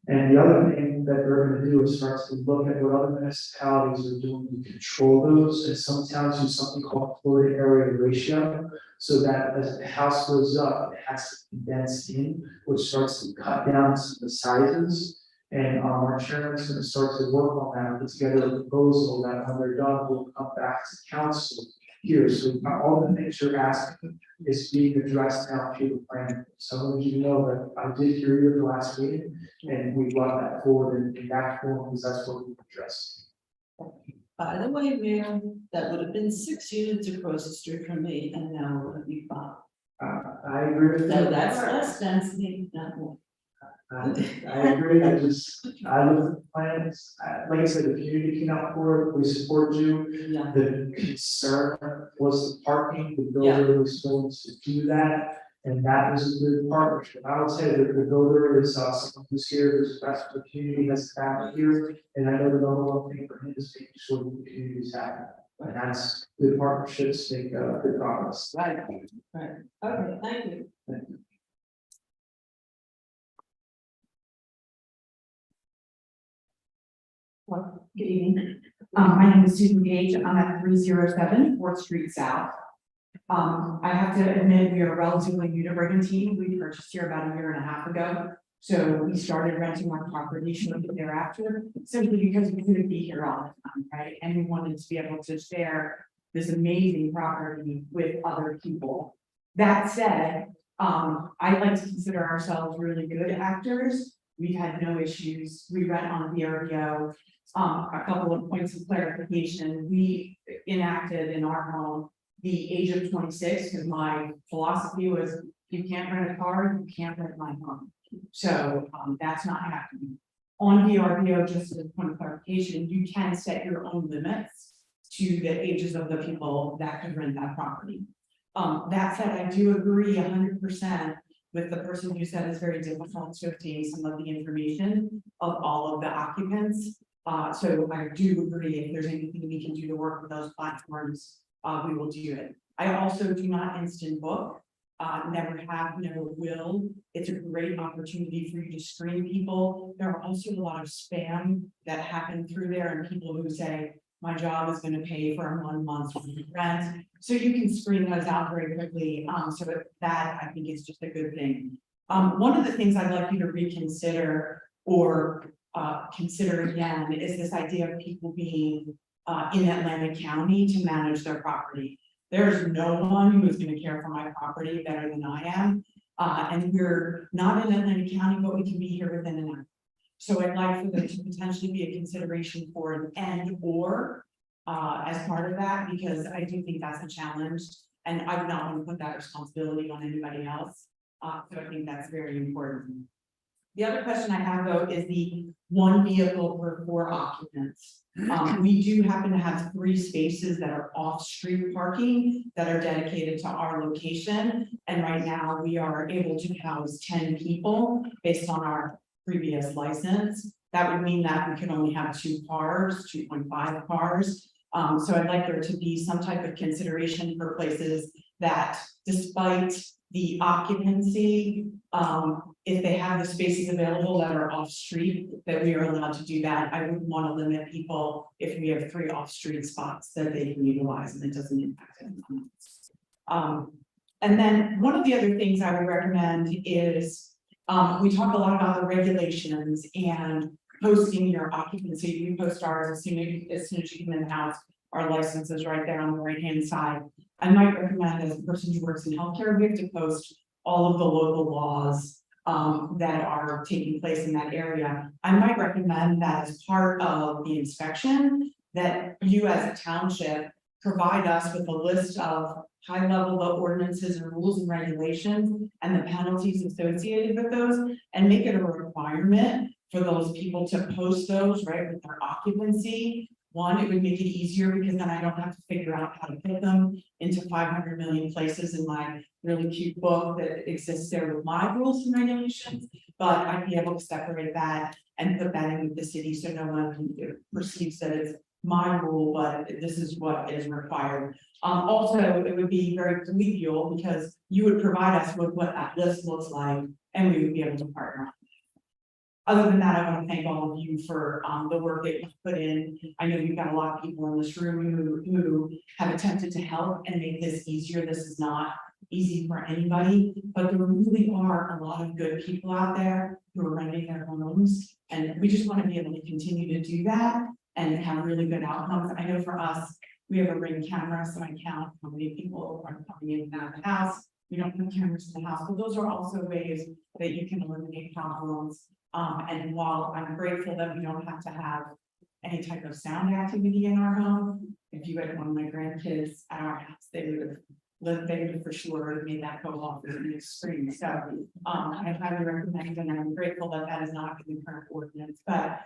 A: And the other thing that they're going to do is start to look at what other municipalities are doing to control those. And some towns use something called floor to area ratio, so that as the house goes up, it has to condense in, which starts to cut down some of the sizes. And our chairman's going to start to work on that, put together a proposal that when they're done, will come back to council here. So all the things you're asking is being addressed now through the plan. So I want you to know that I did hear you at the last meeting, and we brought that forward in that form, because that's what we addressed.
M: By the way, Mayor, that would have been 6 units across the street from me, and now it would be 5.
A: I agree with
M: So
A: you.
M: that's less density, not more.
A: I agree, I looked at the plans, like I said, the community came out for it, we support you.
M: Yeah.
A: The concern was the parking, the builder was going to do that, and that was a good partnership. I would say that the builder is someone who's here, who's the best for the community, has family here, and I know the number one thing for him is making sure that the community is happy. And that's good partnerships make good progress.
M: Right, right. Okay, thank you.
A: Thank you.
N: Good evening. My name is Susan Gage. I'm at 307 4th Street South. I have to admit, we are relatively new to Brigantine. We purchased here about 1.5 years ago. So we started renting our property shortly thereafter, simply because we couldn't be here all the time, right? And we wanted to be able to share this amazing property with other people. That said, I like to consider ourselves really good actors. We've had no issues. We rent on VRBO. A couple of points of clarification. We enacted in our home the age of 26, because my philosophy was you can't rent a car, you can't rent my home. So that's not happening. On VRBO, just as a point of clarification, you can set your own limits to the ages of the people that can rent that property. That said, I do agree 100% with the person who said it's very difficult to obtain some of the information of all of the occupants. So I do agree, if there's anything we can do to work with those platforms, we will do it. I also do not instant book, never have, never will. It's a great opportunity for you to screen people. There are also a lot of spam that happen through there, and people who say, my job is going to pay for 1 month's rent. So you can screen those out very quickly. So that I think is just a good thing. One of the things I'd like you to reconsider or consider again is this idea of people being in Atlantic County to manage their property. There's no one who is going to care for my property better than I am. And we're not in Atlantic County, but we can be here within an hour. So I'd like for there to potentially be a consideration for an and or as part of that, because I do think that's a challenge. And I would not want to put that responsibility on anybody else. So I think that's very important. The other question I have though is the one vehicle per 4 occupants. We do happen to have 3 spaces that are off-street parking that are dedicated to our location. And right now we are able to house 10 people based on our previous license. That would mean that we could only have 2 cars, 2.5 cars. So I'd like there to be some type of consideration for places that despite the occupancy, if they have the spaces available that are off-street, that we are allowed to do that. I wouldn't want to limit people if we have 3 off-street spots that they can utilize and it doesn't impact anyone else. And then one of the other things I would recommend is, we talk a lot about the regulations and posting your occupancy. We post ours as soon as you come in the house. Our license is right there on the right-hand side. I might recommend as a person who works in healthcare, we have to post all of the local laws that are taking place in that area. I might recommend that as part of the inspection, that you as a township provide us with a list of high-level ordinances and rules and regulations and the penalties associated with those, and make it a requirement for those people to post those, right, with their occupancy. One, it would make it easier because then I don't have to figure out how to put them into 500 million places in my really cute book that exists there with my rules and regulations. But I'd be able to separate that and put that in with the city so no one perceives that it's my rule, but this is what is required. Also, it would be very collegial because you would provide us with what that list looks like and we would be able to partner. Other than that, I want to thank all of you for the work that you've put in. I know you've got a lot of people in this room who have attempted to help and make this easier. This is not easy for anybody, but there really are a lot of good people out there who are renting their homes. And we just want to be able to continue to do that and have really good outcomes. I know for us, we have a Ring camera, so I count how many people are coming in and out of the house. We don't have cameras in the house, but those are also ways that you can eliminate problems. And while I'm grateful that we don't have to have any type of sound activity in our home, if you had one of my grandkids at our house, they would have for sure made that go off in the extreme. So I highly recommend, and I'm grateful that that is not in the current ordinance, but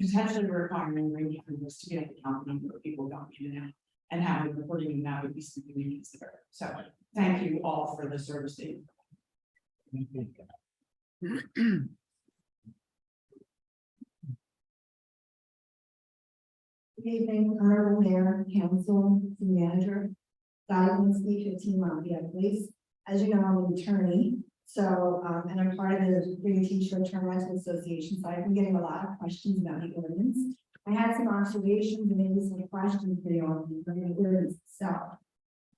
N: potentially requiring Ring cameras to be able to count the number of people going in and out and having reporting that would be something we consider. So thank you all for the service.
I: Good evening, Honorable Mayor, Council, City Manager. Guidance E15 Lafayette Place. As you know, I'm an attorney, so and I'm part of the Brigantine Short-Term Rental Association, so I've been getting a lot of questions about the ordinance. I had some observations and maybe some questions for you on the ordinance itself.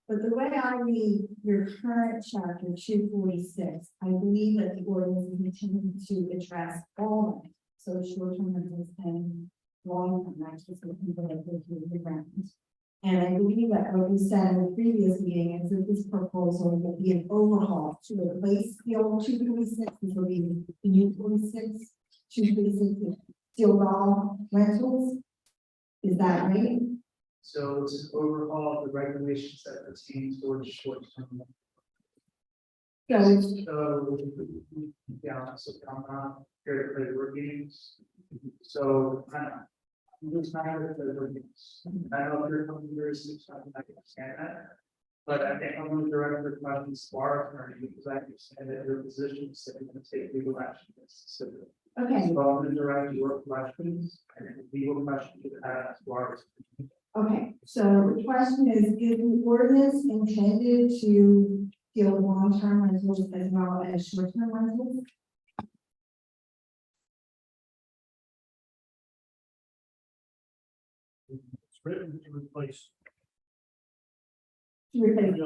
I: But the way I read your current chapter 246, I believe that the ordinance is intended to address all of it. So short-term rentals and long-term rentals for people that live through the ground. And I believe that what we said in the previous meeting is that this proposal will be an overhaul to replace the old 246, which will be the new 46, 246 steel wall rentals. Is that right?
A: So it's an overhaul of the regulations that pertain towards short-term. So, yeah, so I'm not here to play word games. So I'm just not here to play word games. I know if you're coming here, so I can understand that. But I think I'm going to direct your questions to our attorney because I understand that your position is that you're going to take legal action.
I: Okay.
A: So I'm going to direct your questions and legal questions to our attorney.
I: Okay, so the question is the ordinance intended to deal with long-term rentals as well as short-term rentals?
F: It's written to replace.
I: To replace.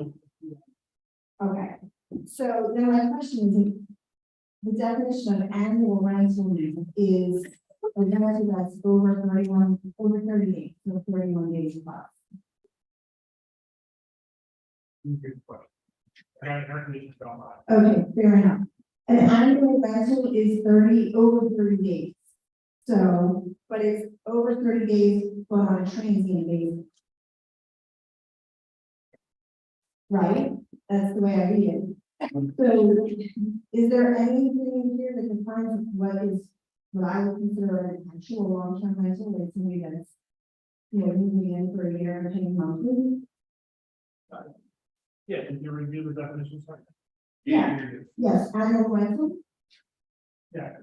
I: Okay, so then my question is, the definition of annual rental is a rental that's over 30 days, so 31 days plus.
F: Good question. I haven't even gone on.
I: Okay, fair enough. An annual rental is over 30 days. So, but it's over 30 days, but on a transient basis. Right? That's the way I read it. So, is there anything in here that defines what I would consider an actual long-term rental, like somebody that's, you know, moving in for a year and paying monthly?
F: Yeah, and you review the definitions. Right?
I: Yeah. Yes, annual rental.
F: Yeah.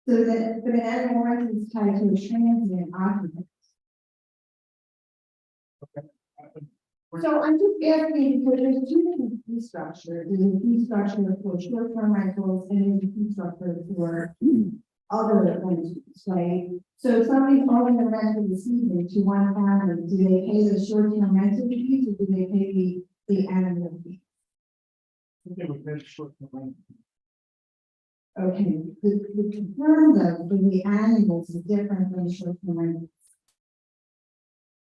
I: So that, but an annual rental is tied to a transient occupant. So I'm just asking because there's two different fee structures. There's a fee structure for short-term rentals and there's a fee structure for other rentals, right? So if somebody's owning a rental this evening to one family, do they pay the short-term rental fees or do they pay the annual fee?
F: They would pay short term.
I: Okay, the term though, for the annuals is different than short-term rentals.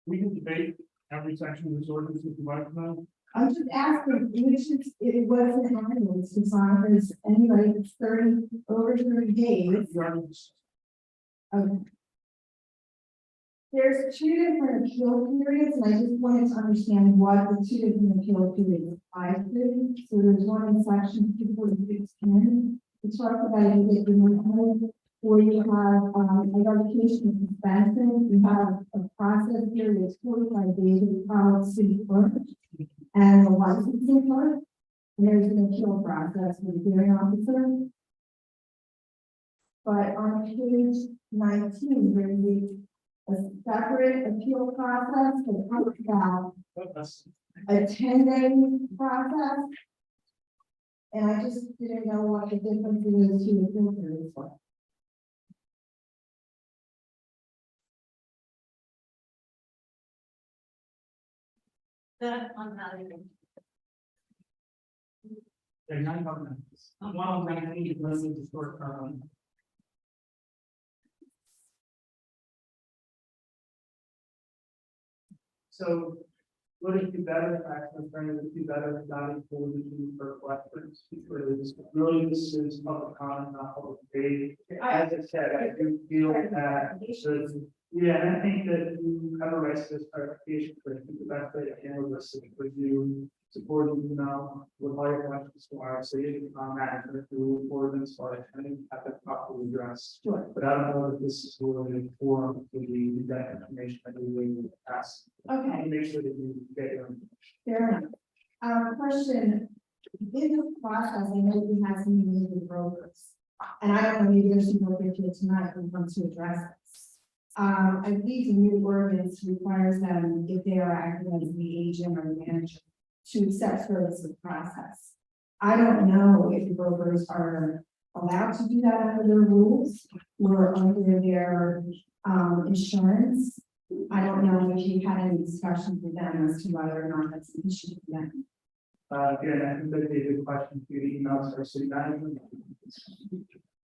F: We can debate every section of this ordinance if you like now.
I: I'm just asking, which is, it wasn't annual, it's designed as anybody that's over 30 days. Okay. There's two different appeal periods, and I just wanted to understand what the two different appeal periods apply to. So there's one in section 24610, it talks about you get the one or you have identification of suspension, you have a process period that's 45 days of the policy clerk and the licensing clerk. And there's an appeal process with the hearing officer. But on page 19, there's a separate appeal process that talks about a 10-day process. And I just didn't know what the difference is to the appeal periods were.
J: That on that.
F: They're not government. One of them, I think, is listed as short term. So, would it be better, actually, friend, would it be better not included for questions? Because really, this is public comment, not public debate. As I said, I do feel that, yeah, and I think that you have a right to this clarification, but I think the best way to handle this is for you, supporting, you know, with all your questions to our city, that, and the ordinance, but I think have that properly addressed.
I: Sure.
F: But I don't know that this is really a forum for that information that we will ask.
I: Okay.
F: Make sure that you get your.
I: Fair enough. Question, in the process, I know we have some meetings with brokers. And I don't know, maybe there's some brokers here tonight who want to address this. I believe the new ordinance requires them, if they are acting as the agent or the manager, to accept service of the process. I don't know if the brokers are allowed to do that under their rules or under their insurance. I don't know if you had any discussions with them as to whether or not that's an issue for them.
F: Again, I think that'd be a good question for you to email to our city manager.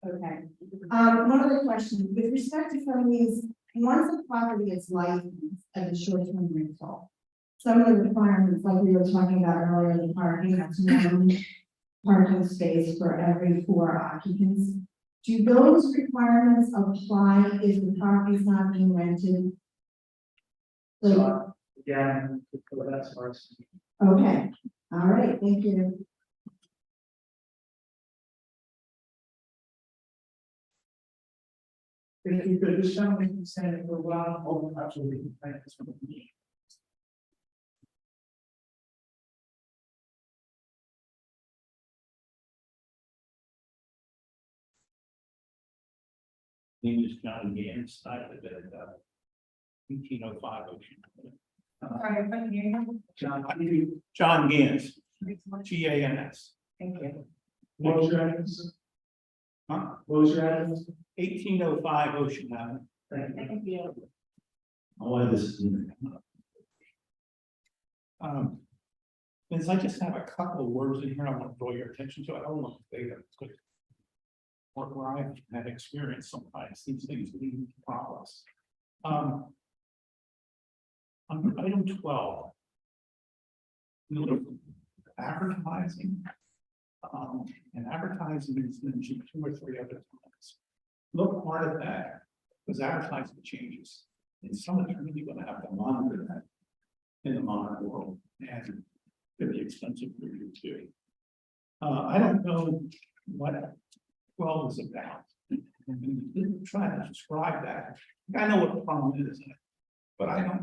I: Okay. One other question, with respect to some of these, once a property is licensed as a short-term rental, some of the requirements, like we were talking about earlier, the parking, that's one parking space for every 4 occupants. Do those requirements apply if the property is not being rented? So,
F: Again, that's ours.
I: okay, all right, thank you.
F: If you could just show me consent for a while, oh, absolutely, thank you.
L: Name is John Gans, I live at 1805 Ocean.
C: Sorry, if I can hear you.
L: John Gans, Gans.
C: Thank you.
F: What was your address?
L: Huh?
F: What was your address?
L: 1805 Ocean Avenue.
F: Thank you.
C: Thank you.
D: I'll add this in.
L: Since I just have a couple of words in here, I want to draw your attention to. I don't want to say that it's good. Where I've had experience sometimes, these things lead to problems. Under item 12. Advertising. And advertising is mentioned 2 or 3 other times. Look, part of that was advertising changes. And someone's really going to have to monitor that in the modern world. And
F: pretty expensive for you too. I don't know what 12 is about. And didn't try to describe that. I know what the problem is, but I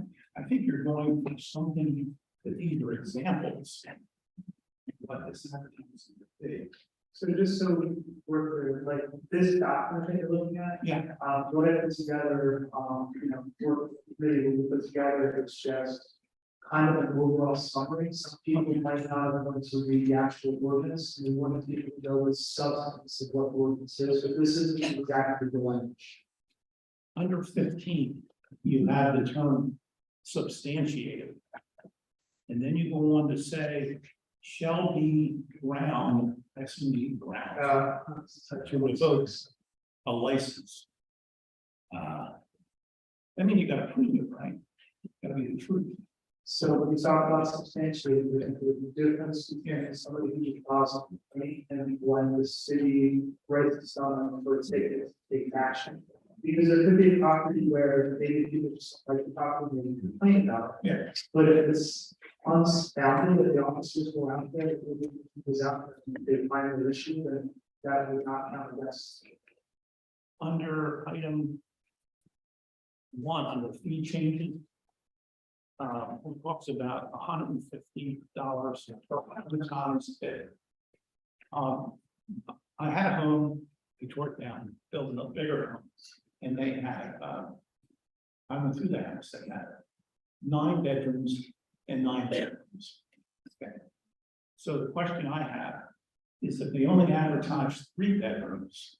F: think you're going for something that either examples. What this is.
A: So just so we're like, this document that you're looking at,
F: Yeah,
A: what I put together, work really, we put together, it's just kind of an overall summary. Some people might not have wanted to read the actual ordinance, and we wanted people to know the substance of what the ordinance is, but this isn't exactly the language.
F: under 15, you have the term substantiated. And then you go on to say, shall be ground, that's indeed ground, to revoke a license. I mean, you gotta prove it, right? Gotta be the truth.
A: So when we talk about substantially, the difference between somebody who deposits money and when the city writes someone for take action. Because there could be a property where maybe people just like the property and complain about it.
F: Yeah.
A: But if it's unfounded that the officers go out there, if it was out there, and they find an issue, then that would not count against.
F: Under item 1, under fee changes. It talks about $150 per advertised bid. I had a home, we tore it down, built a bigger home, and they had, I went through the house, they had 9 bedrooms and 9 bedrooms. Okay. So the question I have is that they only advertised 3 bedrooms,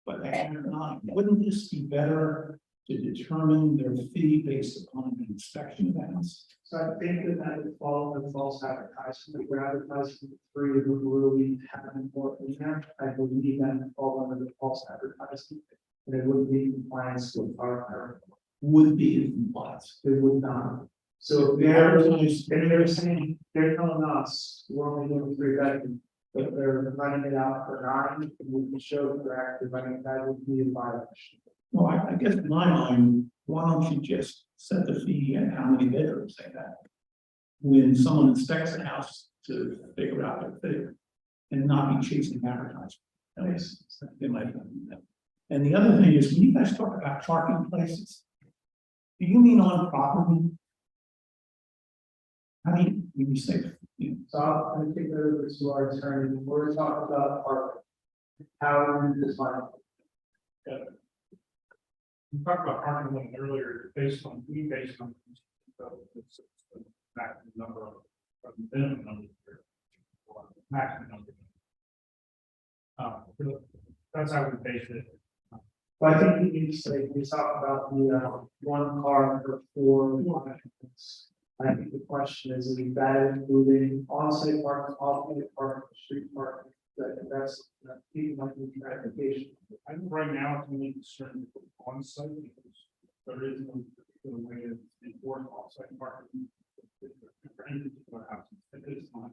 F: but they had 9. Wouldn't this be better to determine their fee based upon the inspection events?
A: So I think that would fall under false advertising, if we're advertising for free, we really haven't more in there, I believe that would fall under the false advertising. And it would be in compliance with our,
F: Would be in compliance.
A: it would not. So if they advertise, and they're saying, they're telling us, we're only doing 3 bedroom, but they're running it out for 9, and we can show that they're actually running, that would be a violation.
F: Well, I guess in my mind, why don't you just set the fee and how many bedrooms they have? When someone inspects a house to figure out their figure and not be chasing advertising. Yes, they might do that. And the other thing is, when you guys talk about parking places, do you mean on property? How do you, when you say,
A: So I'm gonna take that over to our attorney, we're talking about our, how we define.
F: we talked about parking lot earlier, based on. It's back to the number of minimum number here, or maximum number. That's how we base it.
A: But I think we need to say, we talk about the, 1 car for 4 occupants. I think the question is that including on-site parking, off-site parking, street parking, that's, people might need clarification.
F: I think right now it's only concerned with on-site because there is no particular way to enforce off-site parking. For any particular house, at this time,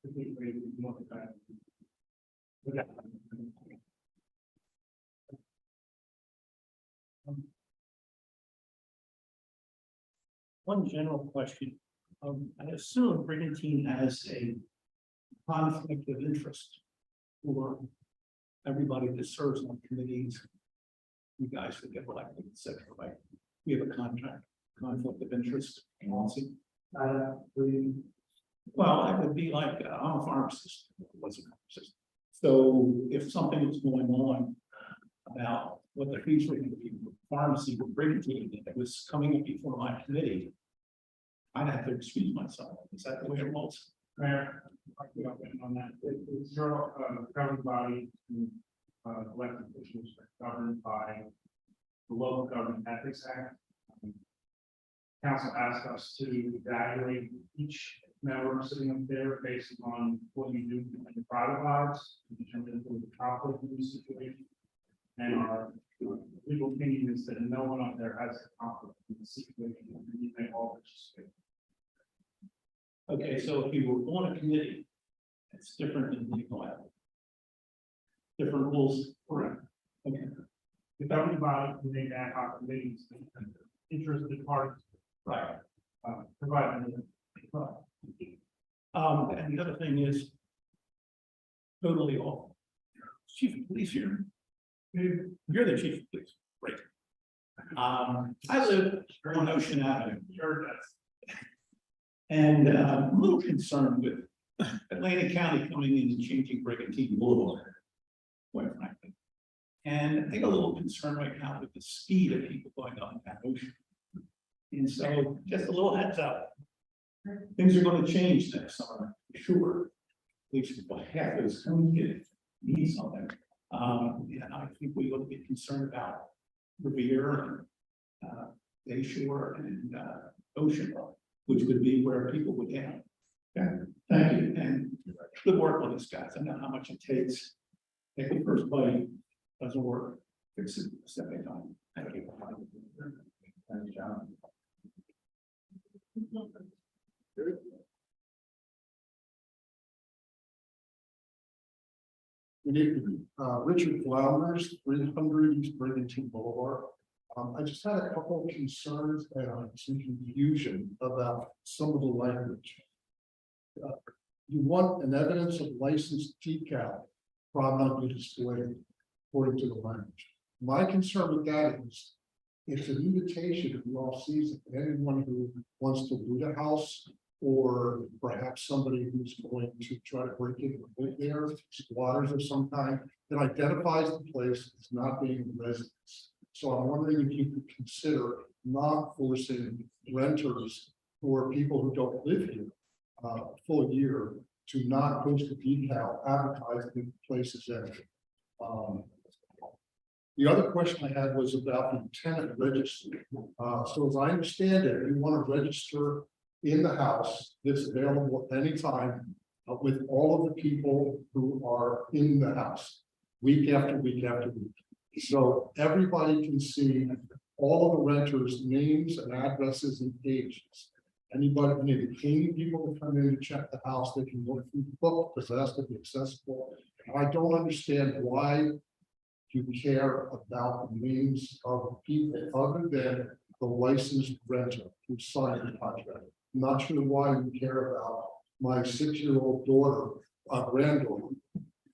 F: I think we look at that. One general question, I assume Brigantine has a conflict of interest for everybody that serves on committees. You guys that get elected, et cetera, right? We have a conflict of interest in Wallasey. Well, it would be like, I'm a pharmacist, what's a pharmacist? So if something was going on about what the fees were going to be for pharmacy with Brigantine, and it was coming before my committee, I'd have to excuse myself. Is that the way it rolls? Mayor, I'd be open on that. It's your governing body, elected officials are governed by the local government ethics act. Council asked us to evaluate each member sitting up there based on what you do in your private lives, to determine if there was a conflict in this situation. And our legal opinion is that no one up there has a conflict in the situation, and you may all participate. Okay, so if you were on a committee, it's different than legal ad. Different rules. Correct. Okay. The governing body can make ad hoc meetings, interested parties. Right. Provide. And the other thing is totally awful. Chief of police here. You're the chief of police, right? I live on Ocean Avenue. And I'm a little concerned with Atlantic County coming in and changing Brigantine Boulevard. Quite frankly. And I get a little concerned right now with the speed of people going up that ocean. And so just a little heads up. Things are going to change next summer, for sure. At least half of this community needs something. And I think we ought to be concerned about Revere and Bayshore and Ocean, which would be where people would get. Okay, thank you, and good work on this, guys. I know how much it takes. Take the first bite, doesn't work. Fix it a second time. Thank you.
D: Thank you, John.
O: Good evening, Richard Flounders, 300 East Brigantine Boulevard. I just had a couple of concerns and some confusion about some of the language. You want an evidence of licensed decal prominently displayed according to the language. My concern with that is it's an invitation to the off-season. Anyone who wants to loot a house or perhaps somebody who's going to try to break in or live there, squatters of some kind, that identifies the place as not being a residence. So I'm wondering if you could consider not forcing renters or people who don't live here a full year to not post a decal advertising places in. The other question I had was about the tenant registry. So as I understand it, you want to register in the house that's available at any time with all of the people who are in the house, week after week after week. So everybody can see all of the renters' names and addresses and ages. Anybody, maybe paying people to come in and check the house, they can look through the book because it has to be accessible. I don't understand why you care about the names of people other than the licensed renter who signed the contract. I'm not sure why you care about my 6-year-old daughter, granddaughter.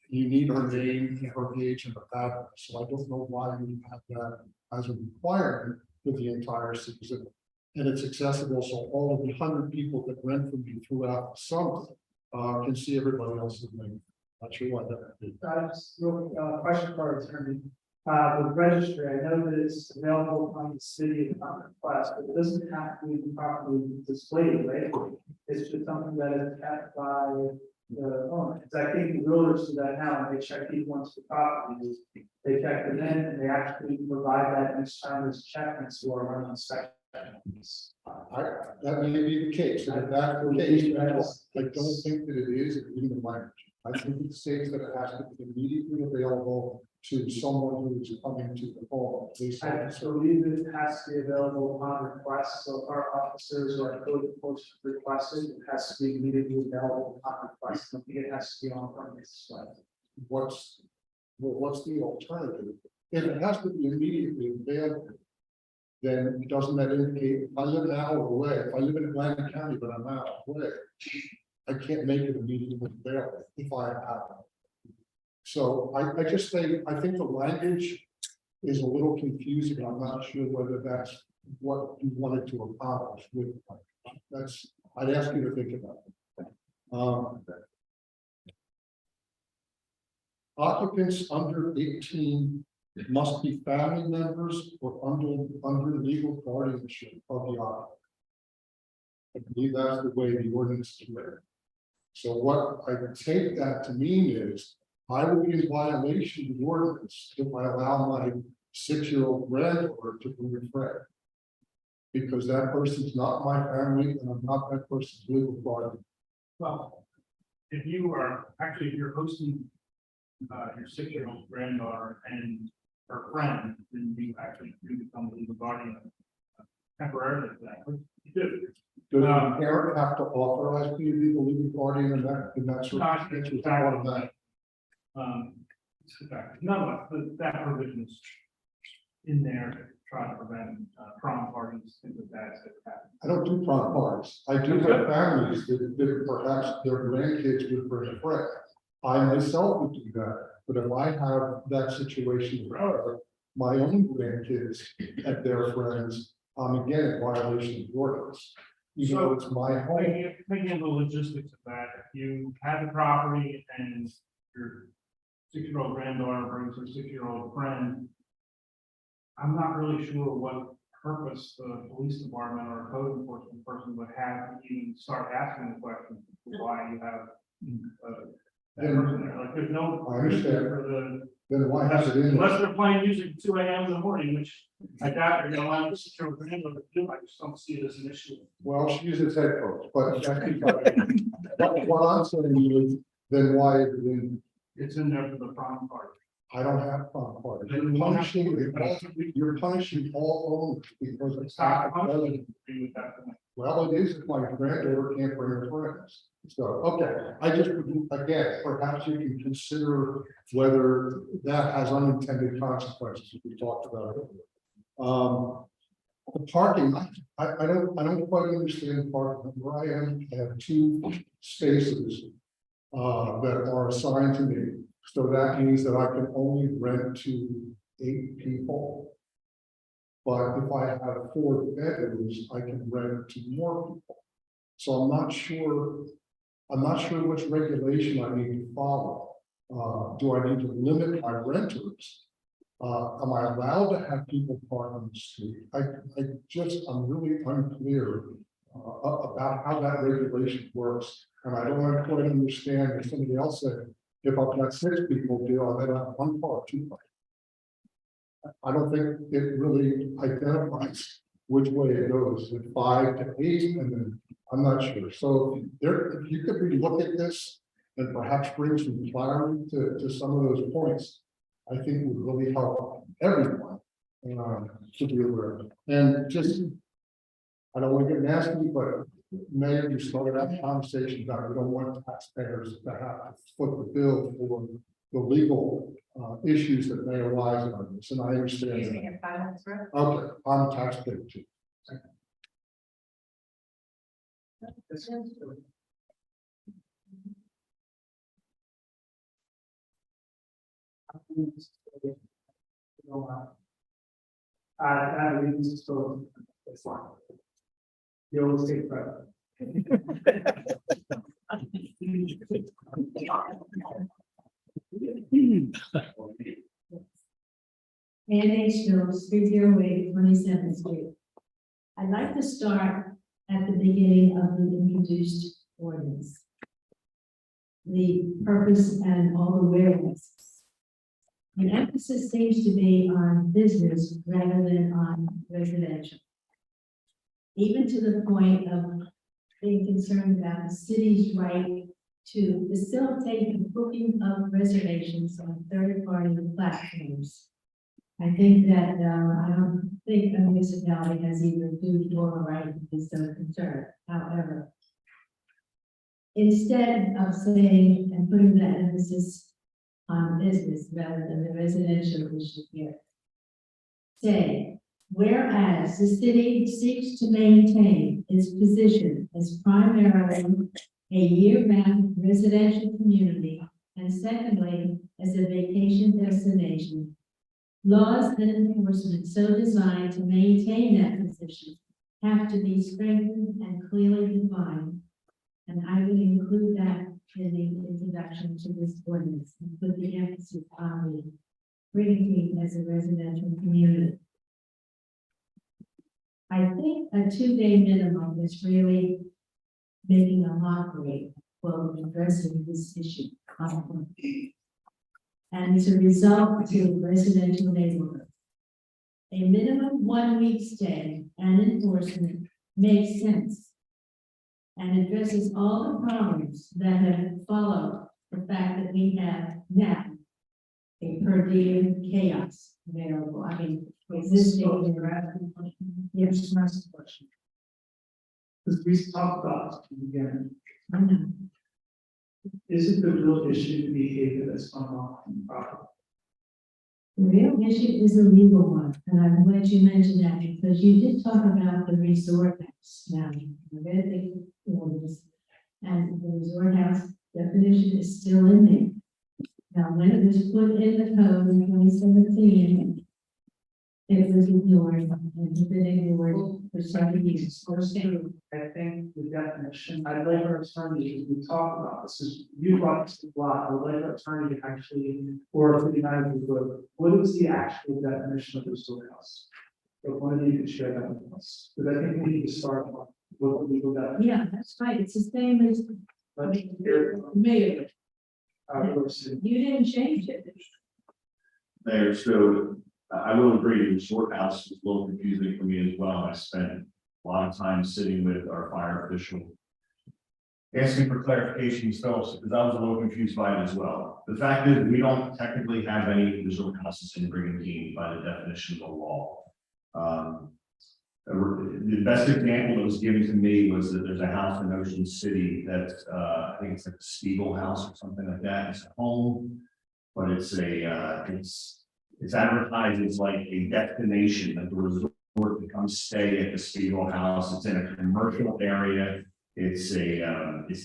O: You need her name, her age, and her address. So I don't know why you have that as a requirement for the entire season. And it's accessible, so all of the 100 people that rent from you throughout the summer can see everybody else's name. Not sure why that would be.
A: Just real question for our attorney. With registry, I know that it's available on the city upon request, but it doesn't have to be properly displayed, right? It's just something that is kept by the owner. Because I think the realtors do that now, and they check people onto the property. They check them in and they actually provide that each time there's checklists or run inspections.
O: That may be the case, and if that's the case, I don't think that it is in the language. I think it states that it has to be immediately available to someone who is coming to the home.
A: I believe it has to be available upon request, so our officers or our code enforcement requested, it has to be immediately available upon request. I think it has to be on premise.
O: What's the alternative? If it has to be immediately available, then doesn't that indicate, if I live an hour away, if I live in Atlantic County, but I'm an hour away, I can't make it immediately available if I have it. So I just think, I think the language is a little confusing. I'm not sure whether that's what you wanted to accomplish with it. That's, I'd ask you to think about it. Occupants under 18 must be family members or under legal guardianship of the occupant. I believe that's the way the ordinance is written. So what I take that to mean is I will be in violation of the ordinance if I allow my 6-year-old granddaughter to be a friend. Because that person's not my family and I'm not that person's legal guardian.
F: Well, if you are actually, if you're hosting your 6-year-old granddaughter and her friend, then you actually do become the legal guardian temporarily for that. What you do.
O: Does the parent have to authorize me to be the legal guardian in that circumstance? Was part of that?
F: None of that provision is in there to try to prevent prom parties, things like that.
O: I don't do prom parties. I do have families that perhaps their grandkids would bring a friend. I myself would do that, but if I have that situation where my own grandkids and their friends, I'm again in violation of the ordinance. Even though it's my home.
F: Thinking of the logistics of that, if you have the property and your 6-year-old granddaughter brings her 6-year-old friend, I'm not really sure what purpose the police department or a code enforcement person would have to even start asking the question why you have that person there. Like, there's no.
O: I understand.
F: For the,
O: Then why have it in?
F: unless they're playing music at 2 a.m. in the morning, which I doubt you're gonna allow the 6-year-old granddaughter to do. I just don't see it as an issue.
O: Well, she uses headphones, but what I'm saying is, then why is it in?
F: It's in there for the prom party.
O: I don't have prom parties.
F: Then
O: You're punishing all owners because it's
F: Stop.
O: not.
F: I agree with that point.
O: Well, it is if my granddaughter can't bring her friends. So, okay, I just, again, perhaps you can consider whether that has unintended consequences we talked about earlier. The parking, I don't quite understand the parking. Where I am, I have 2 spaces that are assigned to me. So that means that I can only rent to 8 people. But if I have 4 bedrooms, I can rent to more people. So I'm not sure which regulation I need to follow. Do I need to limit my renters? Am I allowed to have people park on the street? I'm really unclear about how that regulation works. And I don't quite understand, as somebody else said, if I've got 6 people, do I let out 1 car, 2 cars? I don't think it really identifies which way it goes, with 5 to 8, and then I'm not sure. So there, if you could relook at this and perhaps bring some clarity to some of those points, I think would really help everyone to be aware of it. And just, I don't want to get nasty, but Mayor, you started out the conversation about we don't want taxpayers to have to foot the bill for the legal issues that may arise out of this, and I understand
H: Excuse me,
O: that.
H: if 5 minutes, bro.
O: Okay, I'm a taxpayer too.
A: I believe this is so, it's fine. You always take credit.
I: And H. Mills, 308 27th Street. I'd like to start at the beginning of the introduced ordinance. The purpose and all the whereas. The emphasis seems to be on business rather than on residential. Even to the point of being concerned about the city's right to facilitate the booking of reservations on third-party platforms. I think that, I don't think a municipality has either duty or a right to be so concerned. However, instead of saying and putting that emphasis on business rather than the residential issue here, say, whereas the city seeks to maintain its position as primarily a year-round residential community, and secondly, as a vacation destination, laws and enforcement so designed to maintain that position have to be strengthened and clearly defined. And I would include that in the introduction to this ordinance and put the emphasis on the Brigantine as a residential community. I think a 2-day minimum is really making a mockery while addressing this issue. And as a result to residential neighborhoods. A minimum 1-week stay and enforcement makes sense and addresses all the problems that have followed the fact that we have now a per diem chaos available. I mean, existing. Yes,
A: Next question. Because we talked about this in the beginning.
I: I know.
A: Is it the real issue behavior that's unlawful?
I: The real issue is a legal one, and I'm glad you mentioned that because you did talk about the resort house. Now, I read the ordinance, and the resort house definition is still in there. Now, when it was put in the code in 2017, it was ignored and has been ignored for several years.
A: I think the definition, I'd like our attorney, we talk about this, is you brought this a lot, I would like our attorney to actually, or if we have, what is the actual definition of resort house? If one of you could share that with us, because I think we need to start on what the legal definition.
I: Yeah, that's right. It's the same as
A: Let's hear it from,
I: mayor.
A: person.
I: You didn't change it.
P: Mayor, so I will agree, the resort house was a little confusing for me as well. I spent a lot of time sitting with our fire official, asking for clarification themselves, because I was a little confused by it as well. The fact is, we don't technically have any resort houses in Brigantine by the definition of the law. The best example that was given to me was that there's a house in Ocean City that, I think it's like a Spiegel house or something like that. It's a home, but it's it's advertised as like a destination, that the resort to come stay at the Spiegel house. It's in a commercial area. It's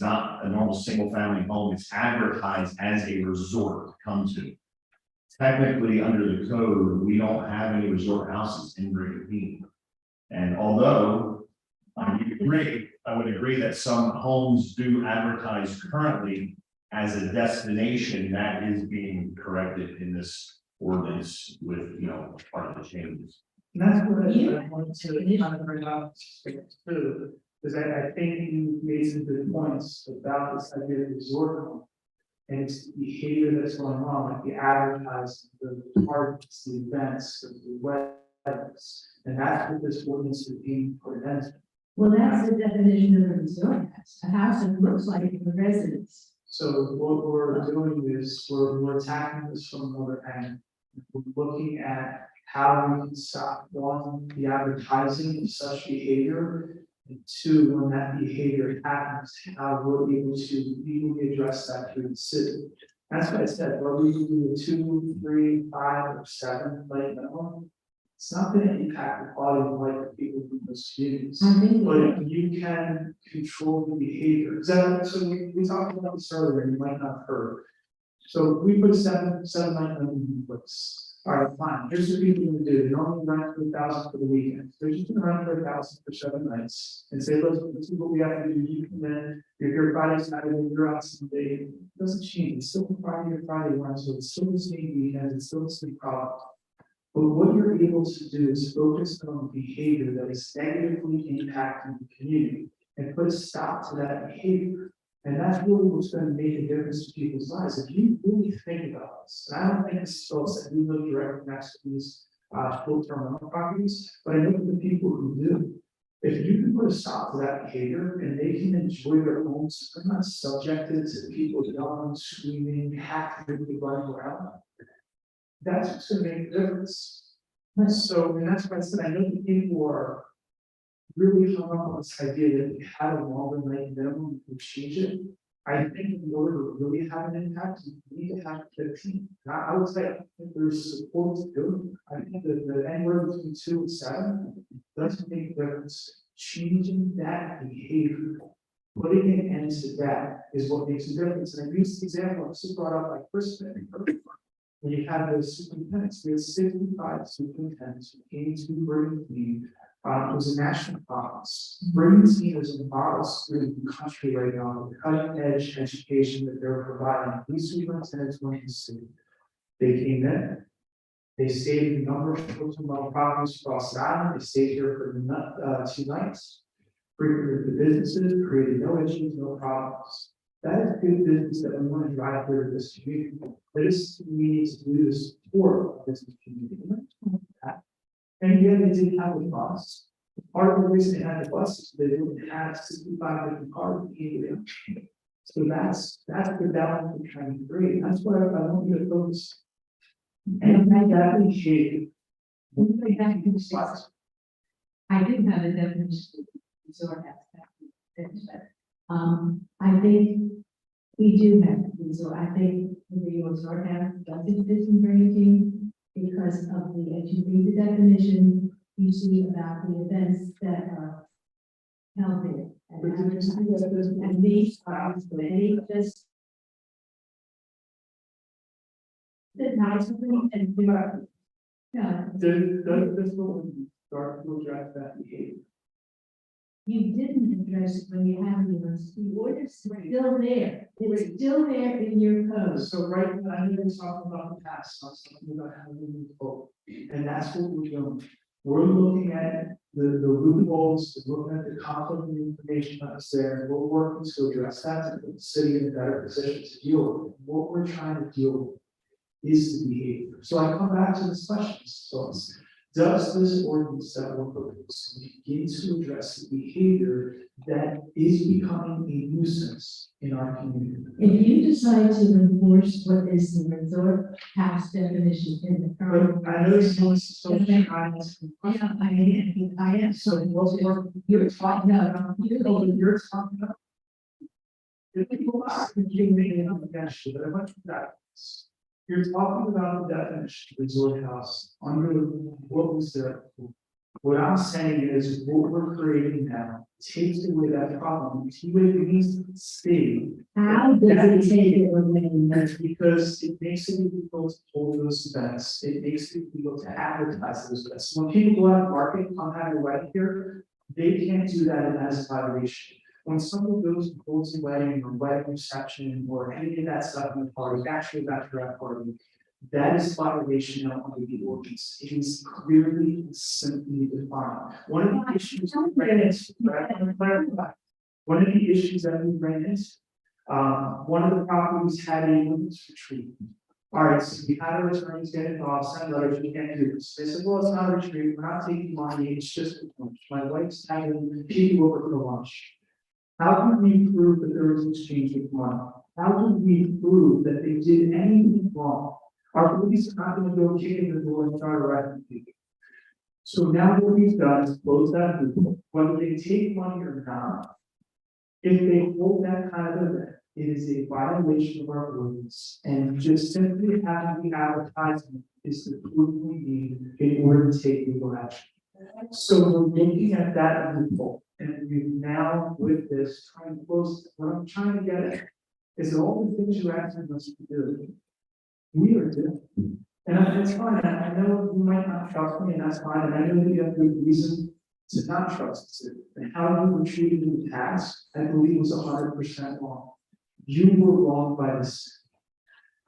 P: not a normal single family home. It's advertised as a resort to come to. Technically, under the code, we don't have any resort houses in Brigantine. And although I would agree that some homes do advertise currently as a destination, that is being corrected in this ordinance with, part of the changes.
A: And that's what I wanted to kind of bring up too, because I think you made some good points about this idea of resort home. And it's the behavior that's going on, like the advertising, the parties, the events, the weddings. And that's what this ordinance is being put into.
I: Well, that's the definition of a resort house. A house that looks like a residence.
A: So what we're doing is we're attacking this from another angle. We're looking at how we can stop, one, the advertising of such behavior, and two, when that behavior happens, how we're able to legally address that through the city. That's what I said, whether we do a 2, 3, 5, or 7 light minimum, it's not going to impact the quality of life of people in those communities.
I: I think
A: But if you can control the behavior, so we talked about this earlier, and you might not have heard. So we put seven night minimum in place. All right, fine, here's what people are gonna do, they normally rent for 1,000 for the weekend, they're just gonna rent for 1,000 for 7 nights. And say, let's see what we have to do, you come in, if you're Friday, Saturday, you're out Sunday, it doesn't change, it's still Friday or Friday, so it's still the same weekend, it's still the same problem. But what you're able to do is focus on behavior that is negatively impacting the community and put a stop to that behavior. And that's really what's going to make a difference to people's lives. If you really think about this, and I don't think it's folks that we live directly next to these short-term rental properties, but I know the people who do. If you can put a stop to that behavior and they can enjoy their homes, they're not subjected to people yelling, screaming, actively running around. That's what's going to make a difference. So, and that's why I said, I know the people are really hung up on this idea that we had a longer night minimum, we change it. I think in order to really have an impact, you need to have 15. I would say, I think there's support to do it. I think that the anywhere between 2 and 7 doesn't make a difference. Changing that behavior, putting an end to that is what makes a difference. And I use the example, I was brought up by Chris. When you have those superintendents, we had 65 superintendents who came to Brigantine. It was a national conference. Brigantine is a model school in the country right now, with cutting edge education that they're providing. These superintendents went to see. They came in, they stayed in a number of short-term rental properties across the island. They stayed here for 2 nights. Frequented the businesses, created no issues, no problems. That is good business that we want to drive here to this community. This we need to do this for this community. And yet they didn't have a bus. Part of the reason they had the bus is they didn't have 65 different cars. So that's the balance we're trying to create. That's what I want you to focus. And that behavior.
I: I do have a definition of resort aspect. I think we do have resort. I think the resort house does exist in Brigantine. It because of the, as you read the definition, you see about the events that are held there. And these are, they just. The nice and we are. Yeah,
A: Does this one start to address that behavior?
I: you didn't address it when you have the orders still there, it's still there in your code.
A: So right, I know we're talking about the past, not something about how we move forward, and that's what we're doing. We're looking at the loopholes, looking at the conflict of information that's there, and we're working to address that to put the city in a better position to deal with it. What we're trying to deal with is the behavior. So I come back to this question, so does this ordinance that we're proposing begin to address the behavior that is becoming a nuisance in our community?
I: If you decide to enforce what is the resort house definition in the current.
A: But I know this is so kindness.
I: Yeah, I am.
A: So what's work?
I: You're talking, no,
A: You're talking about. The people are continuing on the bench, but I want that. You're talking about the definition of resort house under what was there. What I'm saying is what we're creating now takes away that problem. It needs to stay.
I: how does it take it remain?
A: That's because it makes it difficult to hold those events. It makes it difficult to advertise those events. When people go out and market, come have a wedding here, they can't do that as a violation. When someone goes and holds a wedding or wedding reception or any of that stuff in the party, actually bachelorette party, that is violation of the ordinance. It is clearly and simply defined. One of the issues we ran into, right, I want to clarify. One of the issues that we ran into, one of the properties had a women's retreat. All right, so we had our attorneys get involved, send letters, we can't do this. They said, well, it's not a retreat, we're not taking money, it's just a lunch. My wife's having people over for lunch. How can we prove that there was an exchange of money? How can we prove that they did anything wrong? Our police are not going to go kick in the door and try to arrest people. So now what we've done is close that loophole, whether they take money or not. If they hold that kind of event, it is a violation of our ordinance, and just simply having the advertisement is the proof we need in order to take legal action. So we're looking at that loophole, and we've now with this trying to close, what I'm trying to get at is all the things you're asking us to do. We are doing, and that's fine, I know you might not trust me, and that's fine, and I know that you have good reason to not trust us. And how you were treated in the past, I believe was 100% wrong. You were wrong by this.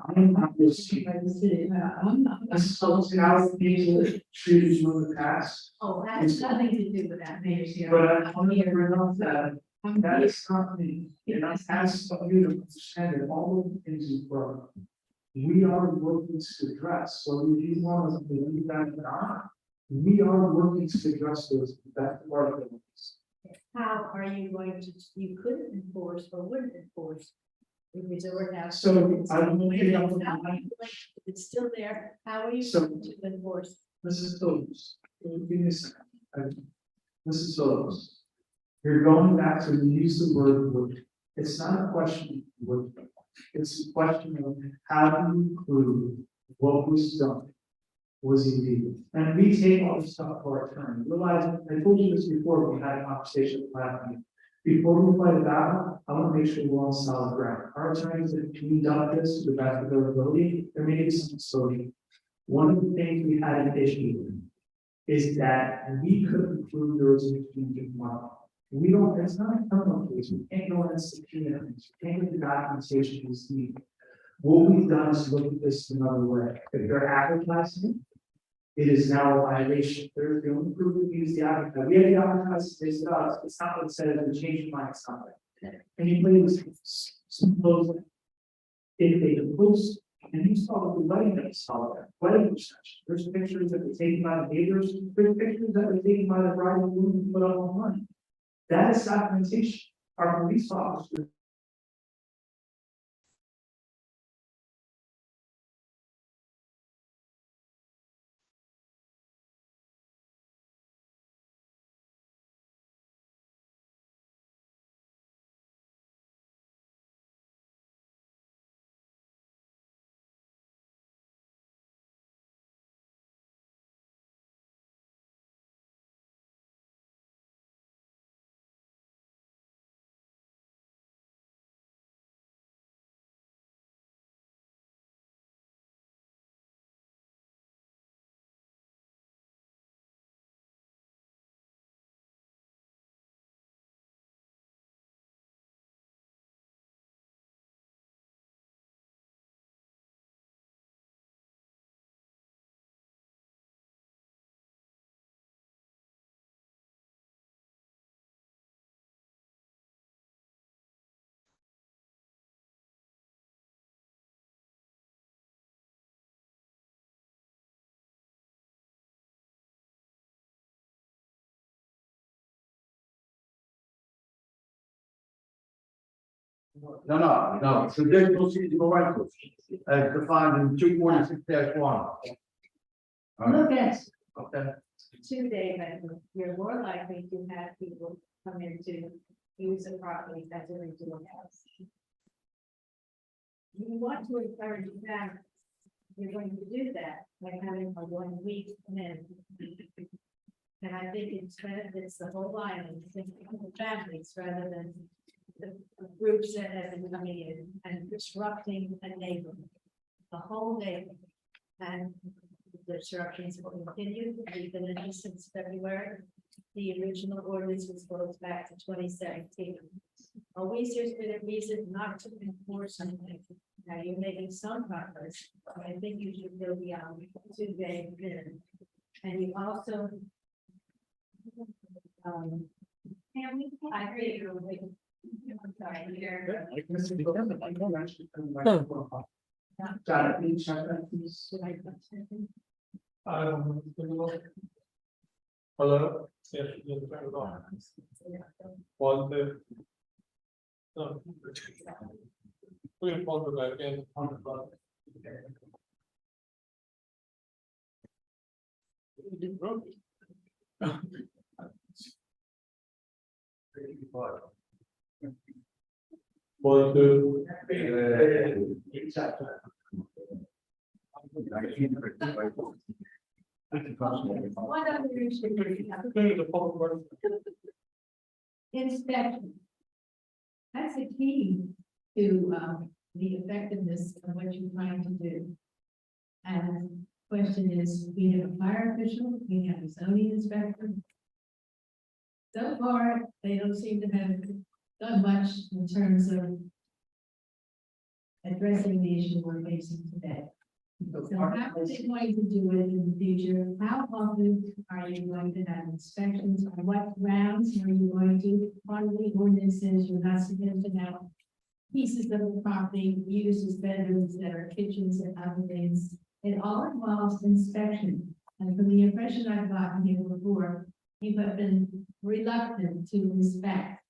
A: I am not this.
I: I'm not.
A: This is how people treated you in the past.
I: Oh, that has nothing to do with that, Mayor Sierra.
A: But I want you to realize that that is not me. And I ask of you to understand that all of the things you brought, we are working to address. So if you want us to believe that or not, we are working to address those. That's part of it.
B: How are you going to, you couldn't enforce or wouldn't enforce the resort house?
A: So I'm looking up with
B: It's still there, how are you
A: So-
B: going to enforce?
A: Mrs. Phillips, give me a second. Mrs. Phillips, you're going back to use the word would. It's not a question of would. It's a question of how do you prove what was done was illegal. And we take all this stuff for our turn. Realize, I told you this before, we had a conversation last night. Before we fight a battle, I want to make sure we're on solid ground. Our attorneys have cleaned up this to the best of their ability. There may be some exposure. One of the things we had an issue with is that we couldn't prove there was an exchange of money. We don't, it's not a criminal case. We can't go and subpoena things. We can't get the documentation we need. What we've done is look at this another way. If they're advertising it is now a violation. There's the only proof we use the advertising. We have the advertising, it's not what it says, we change your mind, it's not that. And you play with suppose if they post, and you saw the wedding that you saw there, wedding reception, there's pictures that were taken by the neighbors, there's pictures that were taken by the bride and groom and put up online. That is documentation. Our police officers
D: No, traditional seasonal rentals, as defined in 246-1.
I: Look at,
D: Okay.
H: David, you're more likely to have people come in to use a property as a rental house. You want to encourage them, you're going to do that by having a 1 week in. And I think it benefits the whole island, the families, rather than the groups that have been coming in and disrupting a neighborhood, the whole neighborhood. And the disruptions will continue. We've been in this since February. The original ordinance was closed back to 2017. Always there's been a reason not to enforce something. Now you're making some progress, but I think you should go beyond 2 days in. And you also. I agree. I'm sorry, you're.
A: Got it. Hello? Yes, one, two. No. We're gonna pause it again on the button. One, two.
H: What other inspection? That's a key to the effectiveness of what you're trying to do. And question is, we have a fire official, we have a zoning inspector. So far, they don't seem to have done much in terms of addressing the issue we're facing today. So how are they going to do it in the future? How often are you going to have inspections? On what grounds are you going to? Part of the ordinance says you're not supposed to have pieces of the property used as bedrooms that are kitchens and other things. It all involves inspection. And from the impression I've gotten here before, you have been reluctant to inspect.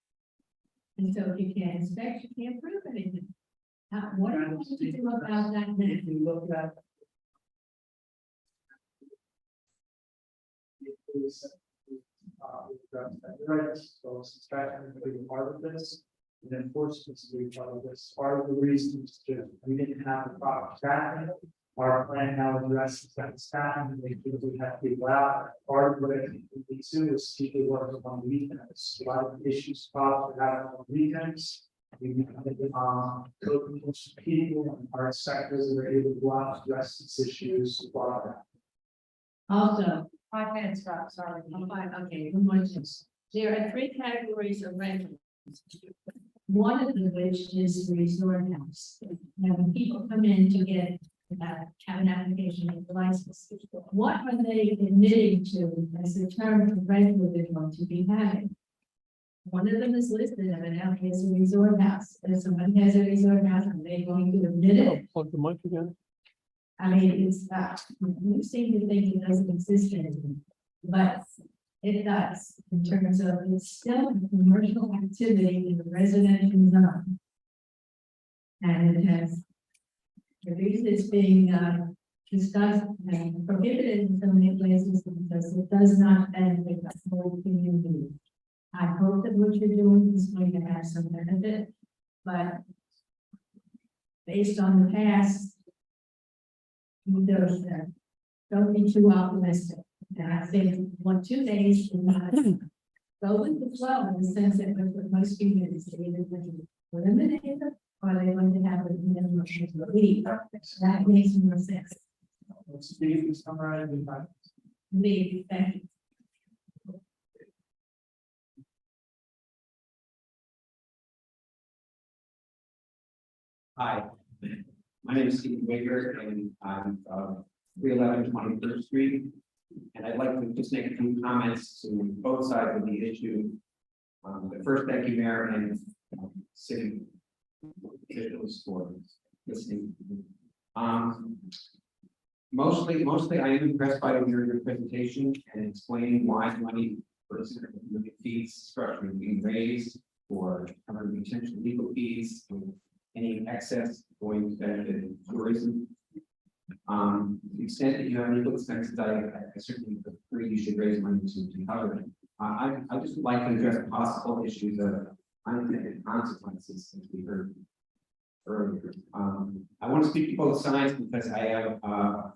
H: And so if you can't inspect, you can't prove anything. What are you going to do about that now?
A: If you look at. Right, so subtraction will be part of this, and enforcement will be part of this. Part of the reason is that we didn't have the proper staffing. Our plan now addresses that staffing, we have people out. Part of what we do is people working on weekends. A lot of issues popped out on weekends. We people and our sectors that are able to go out and address these issues.
H: Also, 5 minutes, Rob, sorry, I'm fine, okay, one more thing. There are 3 categories of rentals. One of which is the resort house. Now, when people come in to get, have an application of the license, what are they admitting to as the term of rental they're going to be having? One of them is listed, and now has a resort house. If somebody has a resort house, are they going to admit it?
A: Plug the mic again.
H: I mean, it's, you seem to think it doesn't exist anymore, but it does, in terms of it's still a commercial activity in the residential zone. And it has, the reason it's being, discussed and prohibited in so many places because it does not benefit the whole community. I hope that what you're doing is going to have some benefit, but based on the past, don't be too optimistic. And I think 1, 2 days in go with the flow in the sense that what most people is either going to eliminate it or they're going to have a minimum leave. That makes more sense.
A: Let's see if we summarize the time.
H: Leave, thank you.
Q: Hi, my name is Stephen Baker and I'm 311 21st Street. And I'd like to just make a few comments to both sides of the issue. But first, thank you, Mayor and city officials for listening. Mostly I am impressed by your presentation and explaining why money for fees structure is being raised for covering potential legal fees, and any excess going to benefit tourism. To the extent that you have legal expenses, I certainly agree you should raise money to cover it. I just would like to address possible issues of unintended consequences, as we heard earlier. I want to speak to both sides because I have, my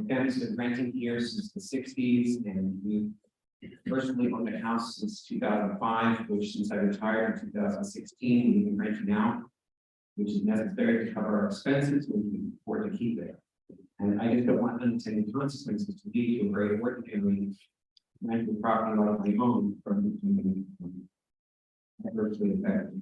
Q: family's been renting here since the sixties, and we personally owned a house since 2005, which since I retired in 2016, we've been renting out, which is necessary to cover our expenses, we can afford to keep it. And I just don't want unintended consequences to lead to a very ordinary rental property like my own from adversely affected.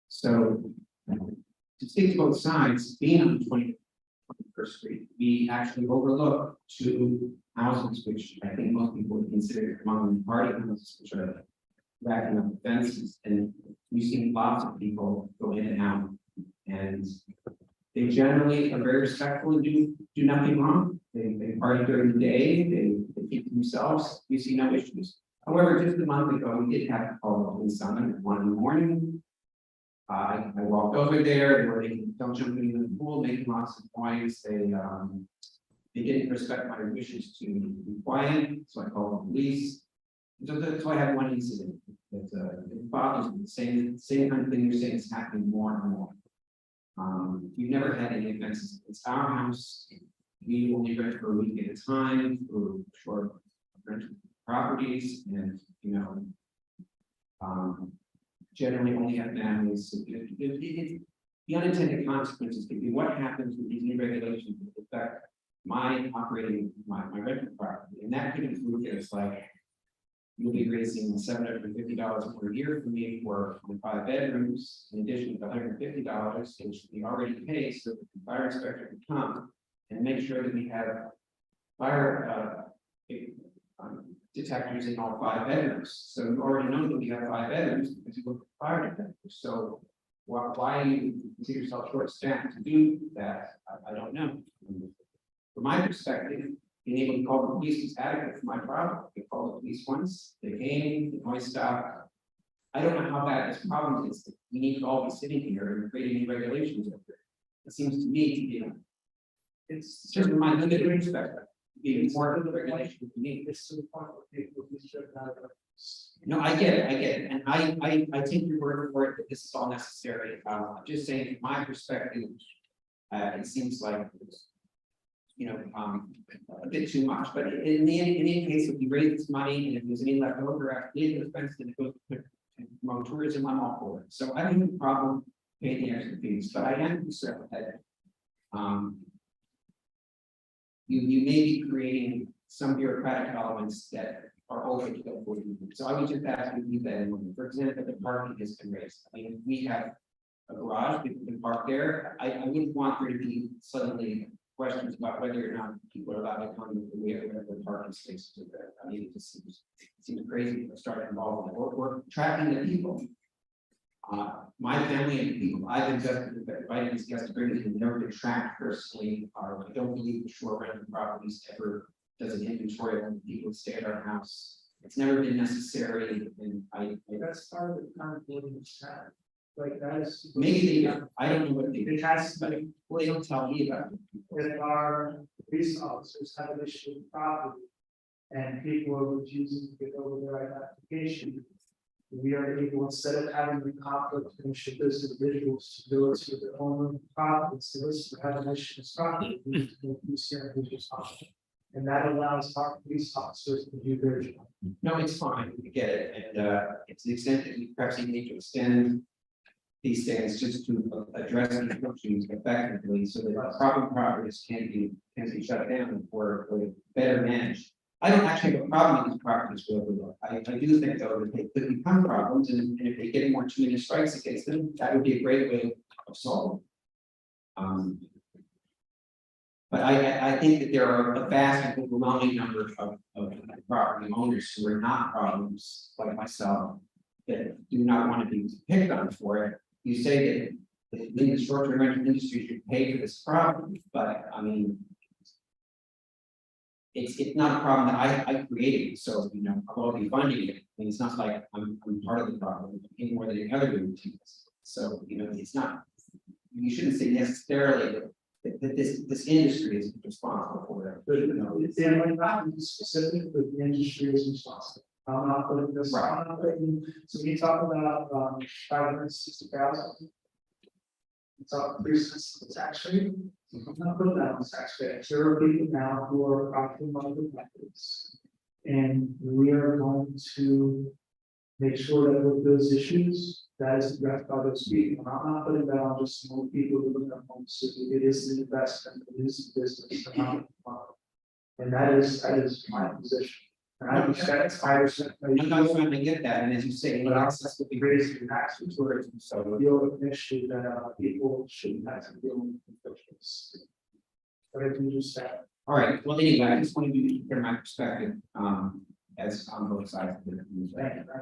Q: So to speak to both sides, being on 21st Street, we actually overlook two houses, which I think most people would consider among the party houses, which are racking up fences, and we've seen lots of people go in and out, and they generally are very respectful and do nothing wrong. They party during the day, they keep to themselves, we see no issues. However, just a month ago, we did have to call the police on them at 1 in the morning. I walked over there, they were making, don't jump in the pool, making lots of noise. They didn't respect my wishes to be quiet, so I called the police. So I had one incident that it bothers me. Same kind of thing you're saying is happening more and more. We've never had any offenses. It's our house. We only rent for a week at a time for short rental properties, and generally only have families. The unintended consequences could be what happens with these new regulations that affect my operating my rental property, and that could include things like you'll be raising $750 per year for me for 5 bedrooms, in addition to $150, which we already pay, so that the fire inspector can come and make sure that we have fire detectors in all 5 bedrooms. So you already know that we have 5 bedrooms because you look at fire detectors. So why you consider yourself short-staffed to do that? I don't know. From my perspective, being able to call the police was adequate for my problem. They called the police once, they came, the noise stopped. I don't know how bad this problem is. We need to all be sitting here and creating new regulations over it. It seems to me to be, it's just my limited perspective. Be more of the regulation we need. No, I get it, and I take your word for it that this is all necessary. I'm just saying, from my perspective, it seems like a bit too much. But in any case, if we raise this money and if there's any left over after the expense, then it goes to promote tourism, I'm all for it. So I don't have a problem paying the extra fees, but I am concerned that you may be creating some bureaucratic elements that are overkill for you. So I would just ask you to keep that in mind. For example, the parking has been raised. I mean, we have a garage, people can park there. I wouldn't want there to be suddenly questions about whether or not people are allowed to come to the parking spaces are there. I mean, it just seems crazy to start involving it. We're tracking the people. My family and people I've invited these guests to bring it, never been tracked personally. I don't believe the shore rental properties ever does an inventory of people stay at our house. It's never been necessary, and
A: That's part of the current building strategy. Like that is.
Q: maybe they do. I don't know what they do.
A: It has to be.
Q: Well, they don't tell me about it.
A: If our police officers have an issue with property and people are refusing to get over their application, we are able, instead of having the conflict and should those individuals to do it to their own properties, to listen to have an issue with property, we need to go through certain individuals. And that allows our police officers to do their job.
Q: No, it's fine. We get it, and it's the extent that we perhaps even need to extend these things just to address these issues effectively, so that problem properties can be shut down or better managed. I don't actually have a problem with these properties for overlook. I do think though that they could become problems, and if they get more too many strikes against them, that would be a great way of solving. But I think that there are a vast and overwhelming number of property owners who are not problems like myself that do not want to be picked on for it. You say that the short-term rental industry should pay for this problem, but I mean, it's not a problem that I created, so, you know, I'll be funding it, and it's not like I'm part of the problem, any more than any other routines. So, you know, it's not, you shouldn't say necessarily that this industry is responsible for it.
A: But, you know, it's not specific, but the industry is responsible. I'm not putting this, I'm not putting, so we talk about, 560,000. It's up 3 tax rate. I'm not putting that on tax rate. There are people now who are opting on the methods. And we are going to make sure that with those issues, that is addressed by those people. And I'm not putting that on just small people who live in homes. It is an investment, it is a business. And that is my position. And I respect it's 5%.
Q: I'm not trying to get that, and as you say,
A: But also that's what the raising taxes were, so deal with an issue that people shouldn't have to deal with. But I can just say.
Q: all right, well, anyway, I just wanted to hear my perspective, as on both sides of the.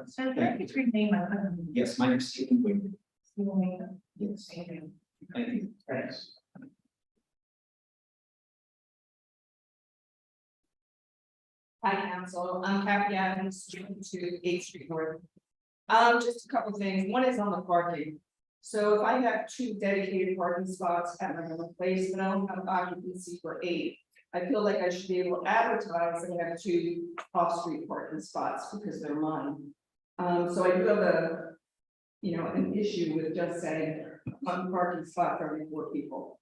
G: So thank you for your name.
Q: Yes, my name is Stephen Wigg.
G: Stephen.
Q: Yes.
G: Thank you.
Q: Thank you.
A: Thanks.
C: Hi, council. I'm Kathy Adams, student to 8th Street North. Just a couple things. One is on the parking. So if I have 2 dedicated parking spots at my own place, but I don't have occupancy for 8, I feel like I should be able to advertise and have 2 off-street parking spots because they're mine. So I do have an issue with just saying 1 parking spot for every 4 people.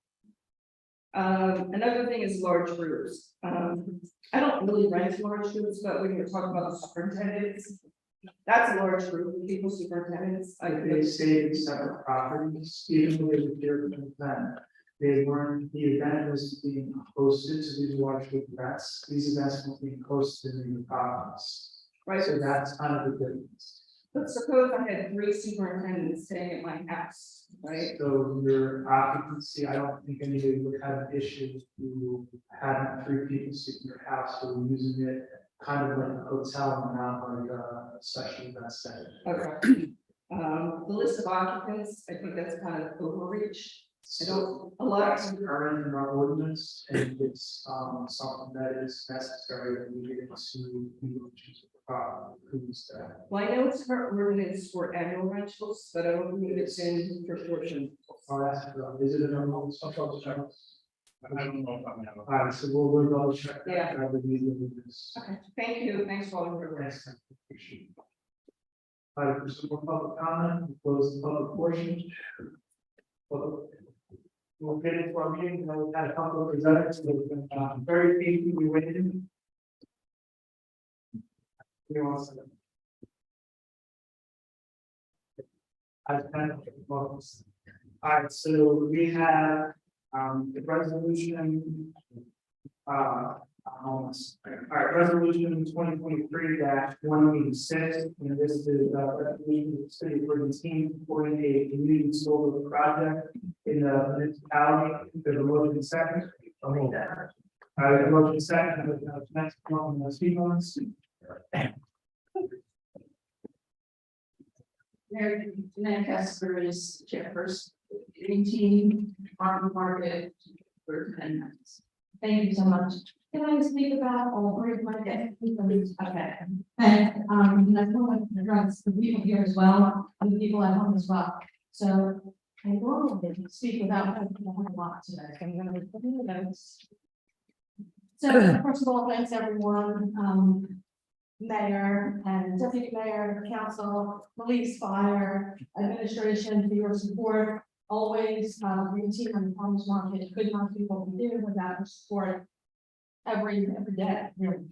C: Another thing is large groups. I don't really rent large groups, but when you're talking about the superintendents, that's a large group of people, superintendents.
A: They stayed in separate properties, even though they were here for the event. They weren't, the event was being hosted, so these large group events, these events were being hosted in the province.
C: Right.
A: So that's kind of the difference.
C: But suppose I had 3 superintendents staying at my house, right?
A: So your occupancy, I don't think anybody would have an issue to having 3 people sit in your house who are using it kind of like a hotel and not like a special event center.
C: Okay. The list of occupants, I think that's kind of overreach. I don't, a lot
A: That's
C: of.
A: current in our ordinance, and it's something that is necessary that we get into who's that.
C: Well, I know it's for ordinance for annual rentals, but I don't believe it's in proportion.
A: Oh, that's correct. Is it a normal?
F: I don't know if I'm now.
A: All right, so we'll double check. that.
C: Yeah.
A: I would need to do this.
C: Okay, thank you. Thanks for all your work.
A: Next time. Appreciate it. All right, for some more public comment, we'll close the public portion. We'll get into our meeting, you know, we've had a couple of presenters, they've been very patiently waiting. Give me 1 second. All right, so we have the resolution. All right, resolution 2023-186, and this is resolution of the city of Brigantine supporting a community solar project in the municipality. There's a motion second. All right, the motion second, next one, the speed ones.
C: Mayor, Jeanette Casper is chairperson, Brigantine Farm Market for 10 minutes.
G: Thank you so much. Can I speak about or is my desk? Okay. And that's one of the drugs, the people here as well, and the people at home as well. So I will speak without having a lot today. I'm going to put in the notes. So first of all, thanks everyone, mayor and deputy mayor, council, police, fire, administration for your support. Always, Brigantine and farmers market could not do what we do without your support every day. Really.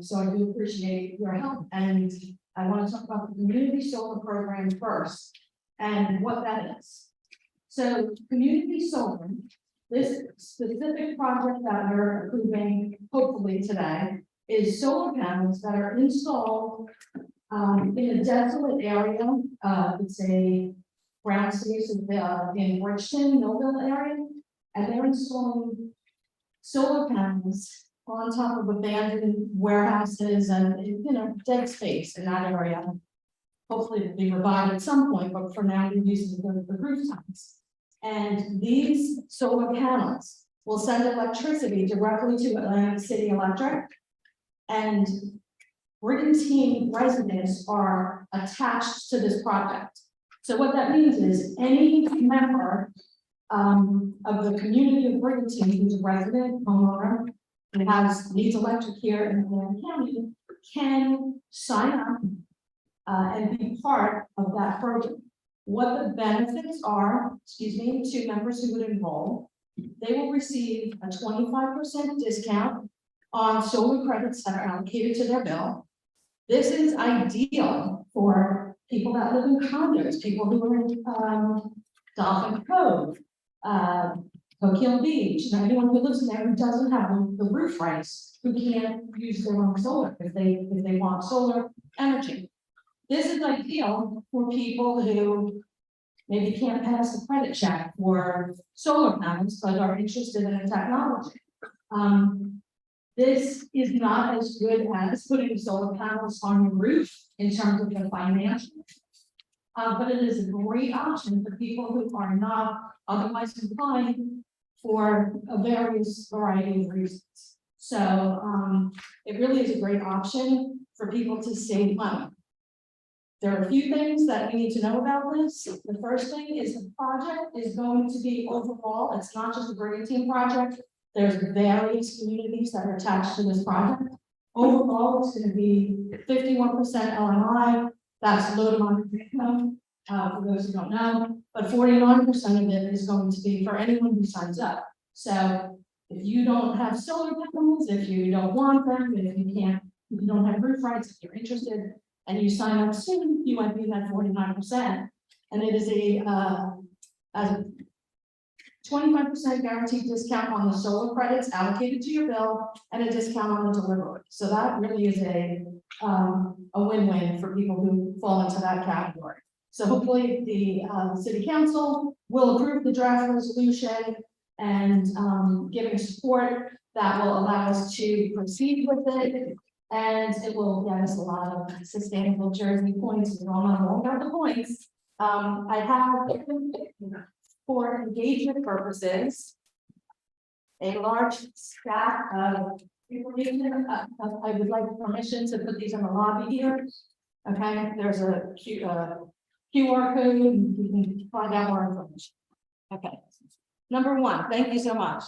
G: So I do appreciate your help, and I want to talk about the community solar program first and what that is. So community solar, this specific project that we're approving hopefully today is solar panels that are installed in a desolate area. It's a ground space in Bridgeton, Millville area, and they're installing solar panels on top of abandoned warehouses and, you know, dead space in that area. Hopefully it'll be revived at some point, but for now we're using the rooftops. And these solar panels
I: will send electricity directly to Atlantic City Electric. And Brigantine residents are attached to this project. So what that means is any member of the community of Brigantine who's a resident, homeowner, and needs electric here in Atlantic County can sign up and be part of that program. What the benefits are, to members who would enroll, they will receive a 25% discount on solar credits that are allocated to their bill. This is ideal for people that live in condos, people who are in Dolphin Cove, Coquille Beach, and anyone who lives in there who doesn't have the roof rights, who can't use their own solar if they want solar energy. This is ideal for people who maybe can't pass a credit check for solar panels, but are interested in the technology. This is not as good as putting solar panels on your roof in terms of the financial, but it is a great option for people who are not otherwise inclined for a various variety of reasons. So it really is a great option for people to save money. There are a few things that we need to know about this. The first thing is the project is going to be overall, it's not just a Brigantine project. There's various communities that are attached to this project. Overall, it's going to be 51% LMI, that's low to moderate income, for those who don't know, but 49% of it is going to be for anyone who signs up. So if you don't have solar panels, if you don't want them, if you don't have roof rights, if you're interested, and you sign up soon, you might be in that 49%. And it is a 25% guaranteed discount on the solar credits allocated to your bill and a discount on the delivery. So that really is a win-win for people who fall into that category. So hopefully the city council will approve the draft resolution and giving support that will allow us to proceed with it. And it will get us a lot of sustainable Jersey points. We all know about the points. I have, for engagement purposes, a large stack of information. I would like permission to put these in the lobby here. Okay, there's a QR code. You can find out more information. Okay. Number one, thank you so much.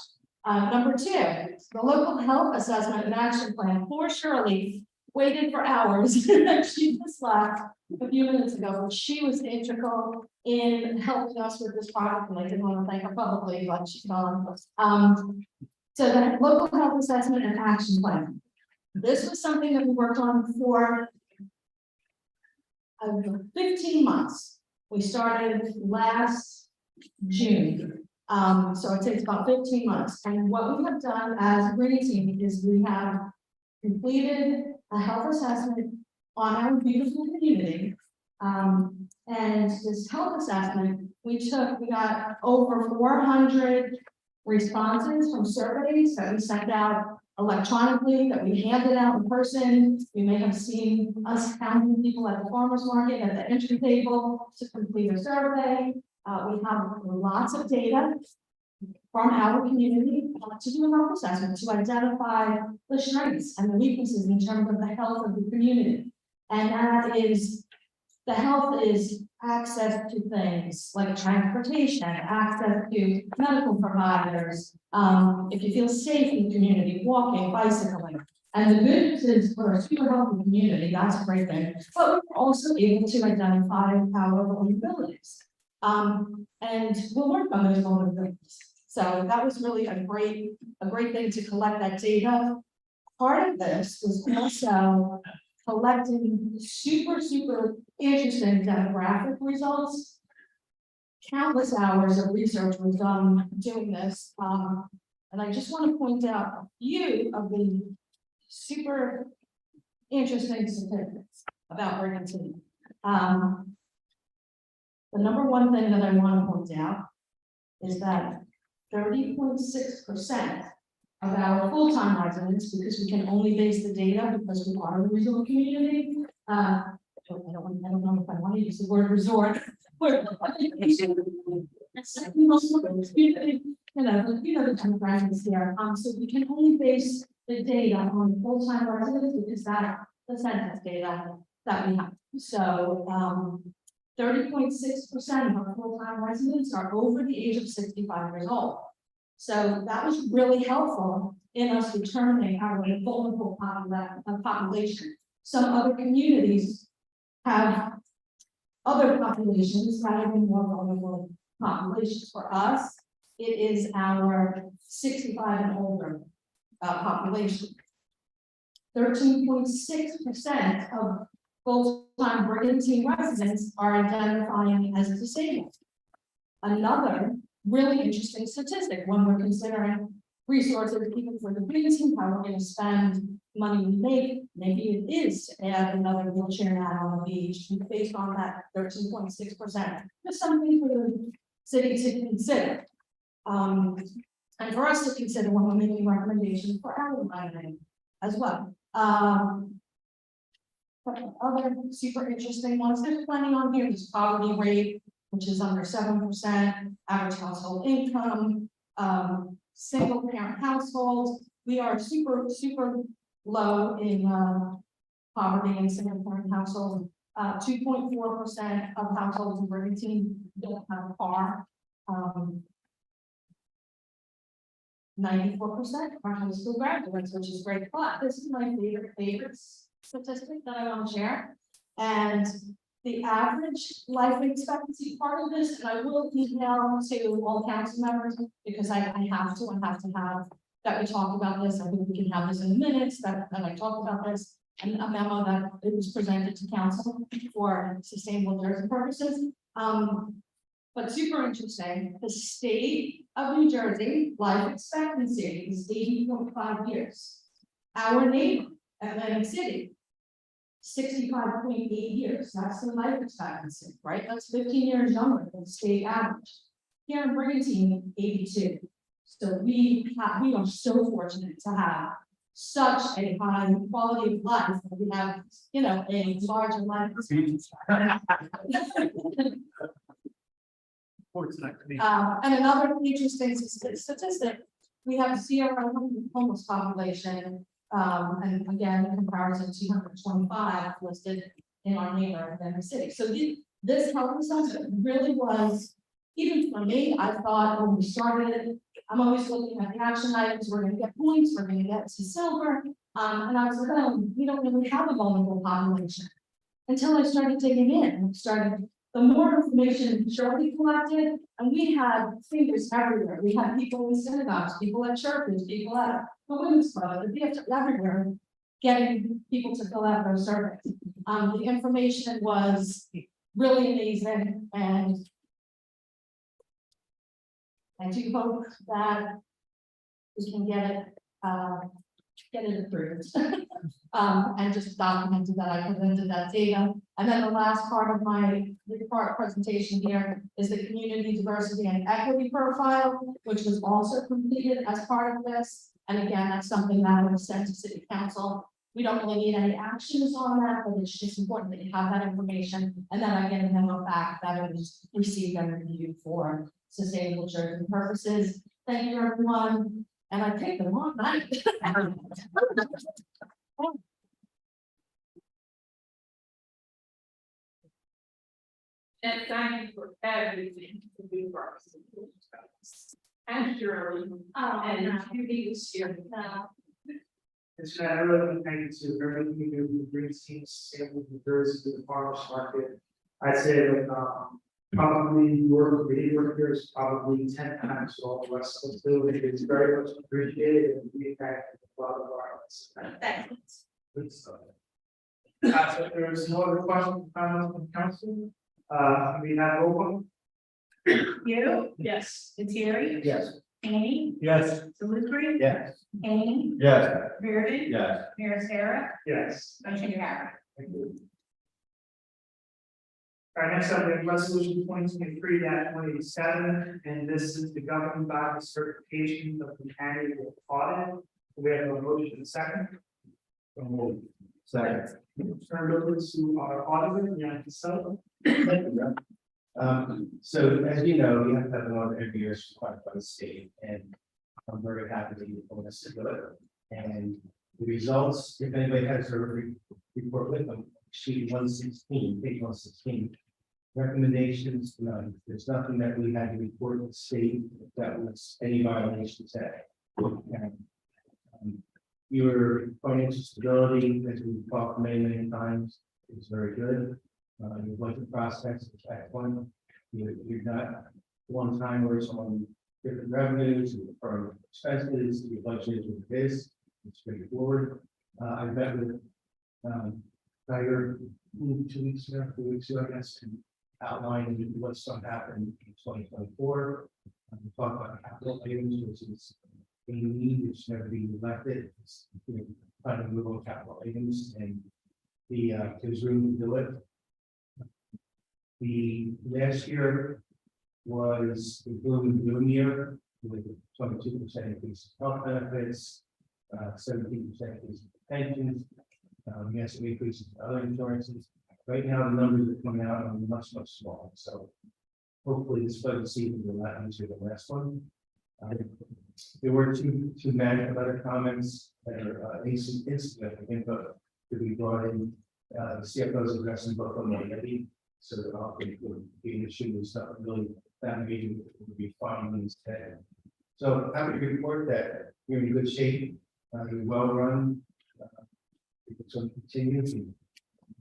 I: Number two, the local health assessment and action plan. Poor Shirley waited for hours. She just left a few minutes ago, but she was integral in helping us with this project, and I didn't want to thank her publicly, but she's gone. So the local health assessment and action plan. This was something that we worked on for 15 months. We started last June. So it takes about 15 months. And what we have done as a Brigantine is we have completed a health assessment on our beautiful community. And this health assessment, we got over 400 responses from surveys that we sent out electronically, that we handed out in person. You may have seen us counting people at the farmer's market at the entry table to complete a survey. We have lots of data from our community to do a health assessment to identify the strengths and the weaknesses in terms of the health of the community. And that is, the health is access to things like transportation, access to medical providers, if you feel safe in the community, walking, bicycling. And the good news is for a super healthy community, that's a great thing. But we're also able to identify our vulnerabilities. And we'll work on those vulnerabilities. So that was really a great thing to collect that data. Part of this was also collecting super interesting demographic results. Countless hours of research was done doing this. And I just want to point out a few of the super interesting statistics about Brigantine. The number one thing that I want to point out is that 30.6% of our full-time residents, because we can only base the data because we are a resort community. I don't know if I want to use the word resort. the demographics here, so we can only base the data on full-time residents because that's the census data that we have. So, 30.6% of our full-time residents are over the age of 65 years old. So that was really helpful in us determining our vulnerable population. Some other communities have other populations that have been more vulnerable populations. For us, it is our 65 and older population. 13.6% of full-time Brigantine residents are identifying as disabled. Another really interesting statistic when we're considering resources even for the Brigantine, how we're going to spend money we make, maybe it is to add another wheelchair mat on the beach based on that 13.6%. Just something for the city to consider. And for us to consider when we're making recommendations for our money as well. But other super interesting ones, there's plenty on here. There's poverty rate, which is under 7%, average household income, single parent households. We are super low in poverty in single parent households. 2.4% of households in Brigantine don't have a car. 94% are high school graduates, which is great. But this is my favorite statistic that I want to share. And the average life expectancy part of this, and I will email to all council members because I have to have that we talk about this. I think we can have this in the minutes that I talked about this and a memo that it was presented to council for sustainable tourism purposes. But super interesting, the state of New Jersey life expectancy is 80.5 years. Our neighbor, Atlantic City, 65.8 years. That's the life expectancy, right? That's 15 years younger than the state average. Here in Brigantine, 82. So we are so fortunate to have such a high quality of life. We have, a larger life expectancy. And another interesting statistic, we have CRO homeless population, and again, in comparison to 225 listed in our neighborhood in the city. So this health assessment really was, even for me, I thought when we started it, I'm always looking at the action items, we're gonna get points, we're gonna get to silver. And I was like, oh, we don't really have a vulnerable population. Until I started digging in, the more information Shirley collected, and we had fingers everywhere. We had people in synagogues, people at churches, people at the women's club, the BFW, everywhere, getting people to fill out those surveys. The information was really amazing, and I do hope that we can get it approved. And just documented that I presented that data. And then the last part of my presentation here is the community diversity and equity profile, which was also completed as part of this. And again, that's something that was sent to City Council. We don't really need any actions on that, but it's just important that you have that information. And then I get a memo back that it was received and reviewed for sustainable tourism purposes. Thank you, everyone. And I take them on night.
C: And thank you for everything to do for us. And Shirley, and Judy is here.
A: It's been a really thank you to everything you do with the green team, sustainable New Jersey, to the farmers market. I'd say that probably your creative work here is probably 10 times all the rest of the building. It's very much appreciated and we thank a lot of our
C: Thanks.
A: good stuff. So if there's no other questions from council, we have open.
C: You? Yes. Terry?
D: Yes.
C: Amy?
F: Yes.
C: Salutri?
D: Yes.
C: Amy?
D: Yes.
C: Reardon?
D: Yes.
C: Mayor Sarah?
A: Yes.
C: Motion carried.
A: Thank you. All right, next up, we have resolution 2023-187, and this is the governing body certification of the annual audit. We have a motion and second.
D: Second.
A: Turn it over to our auditor, Jan Casello.
D: Thank you, Brad.
R: So as you know, we have to have one every year is required by the state, and I'm very happy that you told us to do it. And the results, if anybody has a report with them, sheet 116, page 116. Recommendations, none. There's nothing that we had to report to the state that was any violations that. Your financial stability, as we've talked many times, is very good. Your budget prospects is excellent. You're not one timers on different revenues, or expenses, your budget is what it is, it's straightforward. I met with Tiger 2 weeks ago, 3 weeks ago, I guess, to outline what's going to happen in 2024. We talked about capital items, which is a need, it's never being elected. It's, trying to move on capital items, and there's room to do it. The last year was the boom year with 22% increase in health benefits, 17% increase in pensions. We had some increases in other insurances. Right now, the numbers are coming out are much smaller. So hopefully this budget season will not answer the last one. There were two management letter comments that are insignificant, but to be brought in. The CFO's addressing both of them already. So that often the issue is not really that major, would be fine instead. So happy to report that you're in good shape, you're well run. It's going to continue.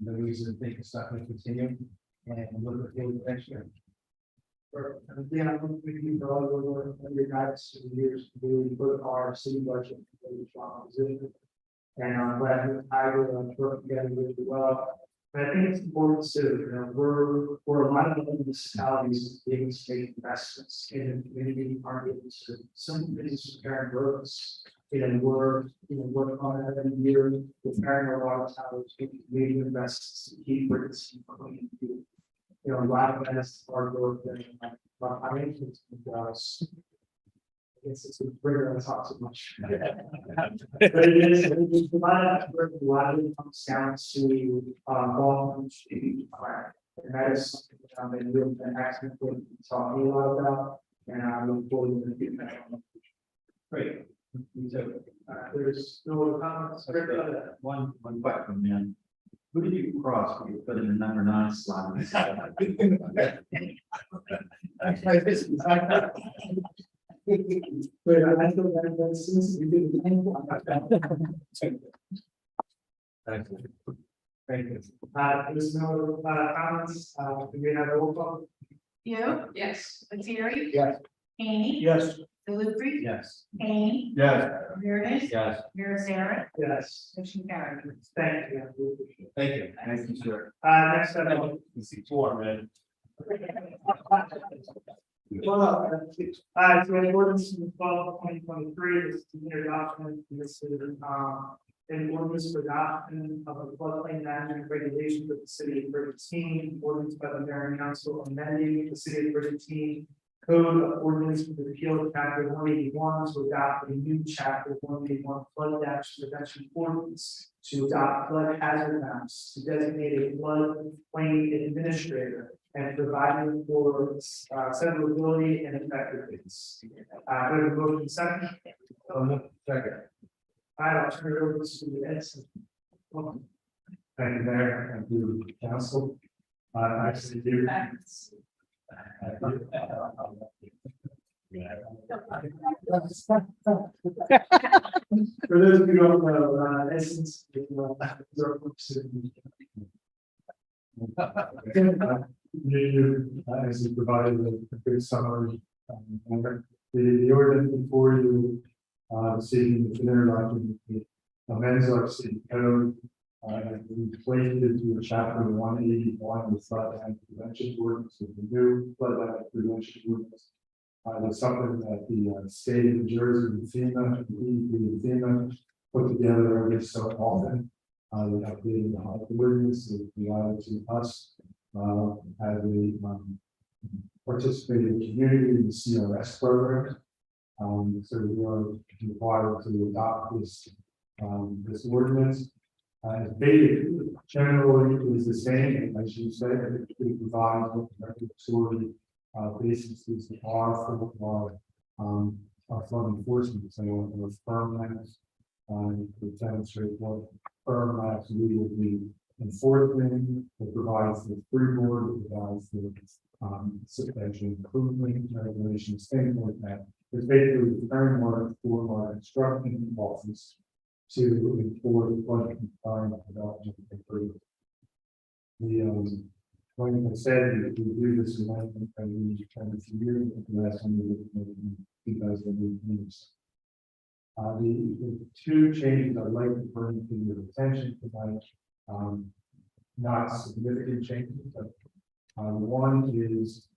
R: No reason to think it's not going to continue, and look forward to next year.
A: Again, I'm going to keep all over your guidance for the years to really put our city budget in a really strong position. And I'm glad that I will work together really well. But I think it's important to, we're a lot of the municipalities able to make investments in the community, are able to, some things repairing roads. We're working on that every year, repairing a lot of towers, making investments to keep Brigantine clean. A lot of that is hard work and I think it's it's a bigger than talk so much. But it is a lot of effort, a lot of it comes down to volume and that is something that we've been asking for talking a lot about, and I look forward to getting that.
R: Great. So,
A: there's no other comments.
D: One question, man. Who did you cross when you put in the number 9 slot?
A: But I feel that since we did
R: thank you.
A: there's no comments, we have a roll call.
C: You? Yes. Lettieri?
A: Yes.
C: Hany?
F: Yes.
C: Delivery?
R: Yes.
C: Hany?
F: Yes.
C: Meredith?
R: Yes.
C: Sarah?
A: Yes.
C: Motion carried.
A: Thank you.
R: Thank you. Thank you, sir.
A: Next up.
F: Four, man.
A: Well, so in ordinance from 2023, this is the adoption, this is, an ordinance for adoption of a floodplain management regulations of the city of Brigantine, ordinance by the mayor and council amending the city of Brigantine code of ordinance for the repeal of chapter 181 to adopt a new chapter 181 flood damage prevention ordinance, to adopt flood hazard maps, to designate a floodplain administrator, and providing for severability and effectiveness. We have a motion second.
R: Second.
A: All right, I'll turn it over to the Edson.
F: Thank you, Mayor, thank you, council. Actually, do.
A: For those who don't know, Essence is our
F: as you provided a good summary. The ordinance before you, seeking the introduction, amends our city code. We placed it to chapter 181, the flood damage prevention ordinance, with the new flood damage prevention ordinance. That's something that the state of New Jersey and FEMA put together every so often. We updated the ordinance, it provided to us as we participating community in the CRS program. So we are required to adopt this ordinance.
R: They generally is the same, as you said, it provides what the regulatory basis are for enforcement, so on firm lands. To demonstrate what firm lands we will be enforcing, it provides the freeboard, it provides the suspension improvement regulations, things like that. It's basically the framework for our instruction office to enforce what defined development improvement. The like I said, we do this amendment every year, the last time we did it in 2018. The two changes I'd like to bring to your attention tonight, not significant changes, but one is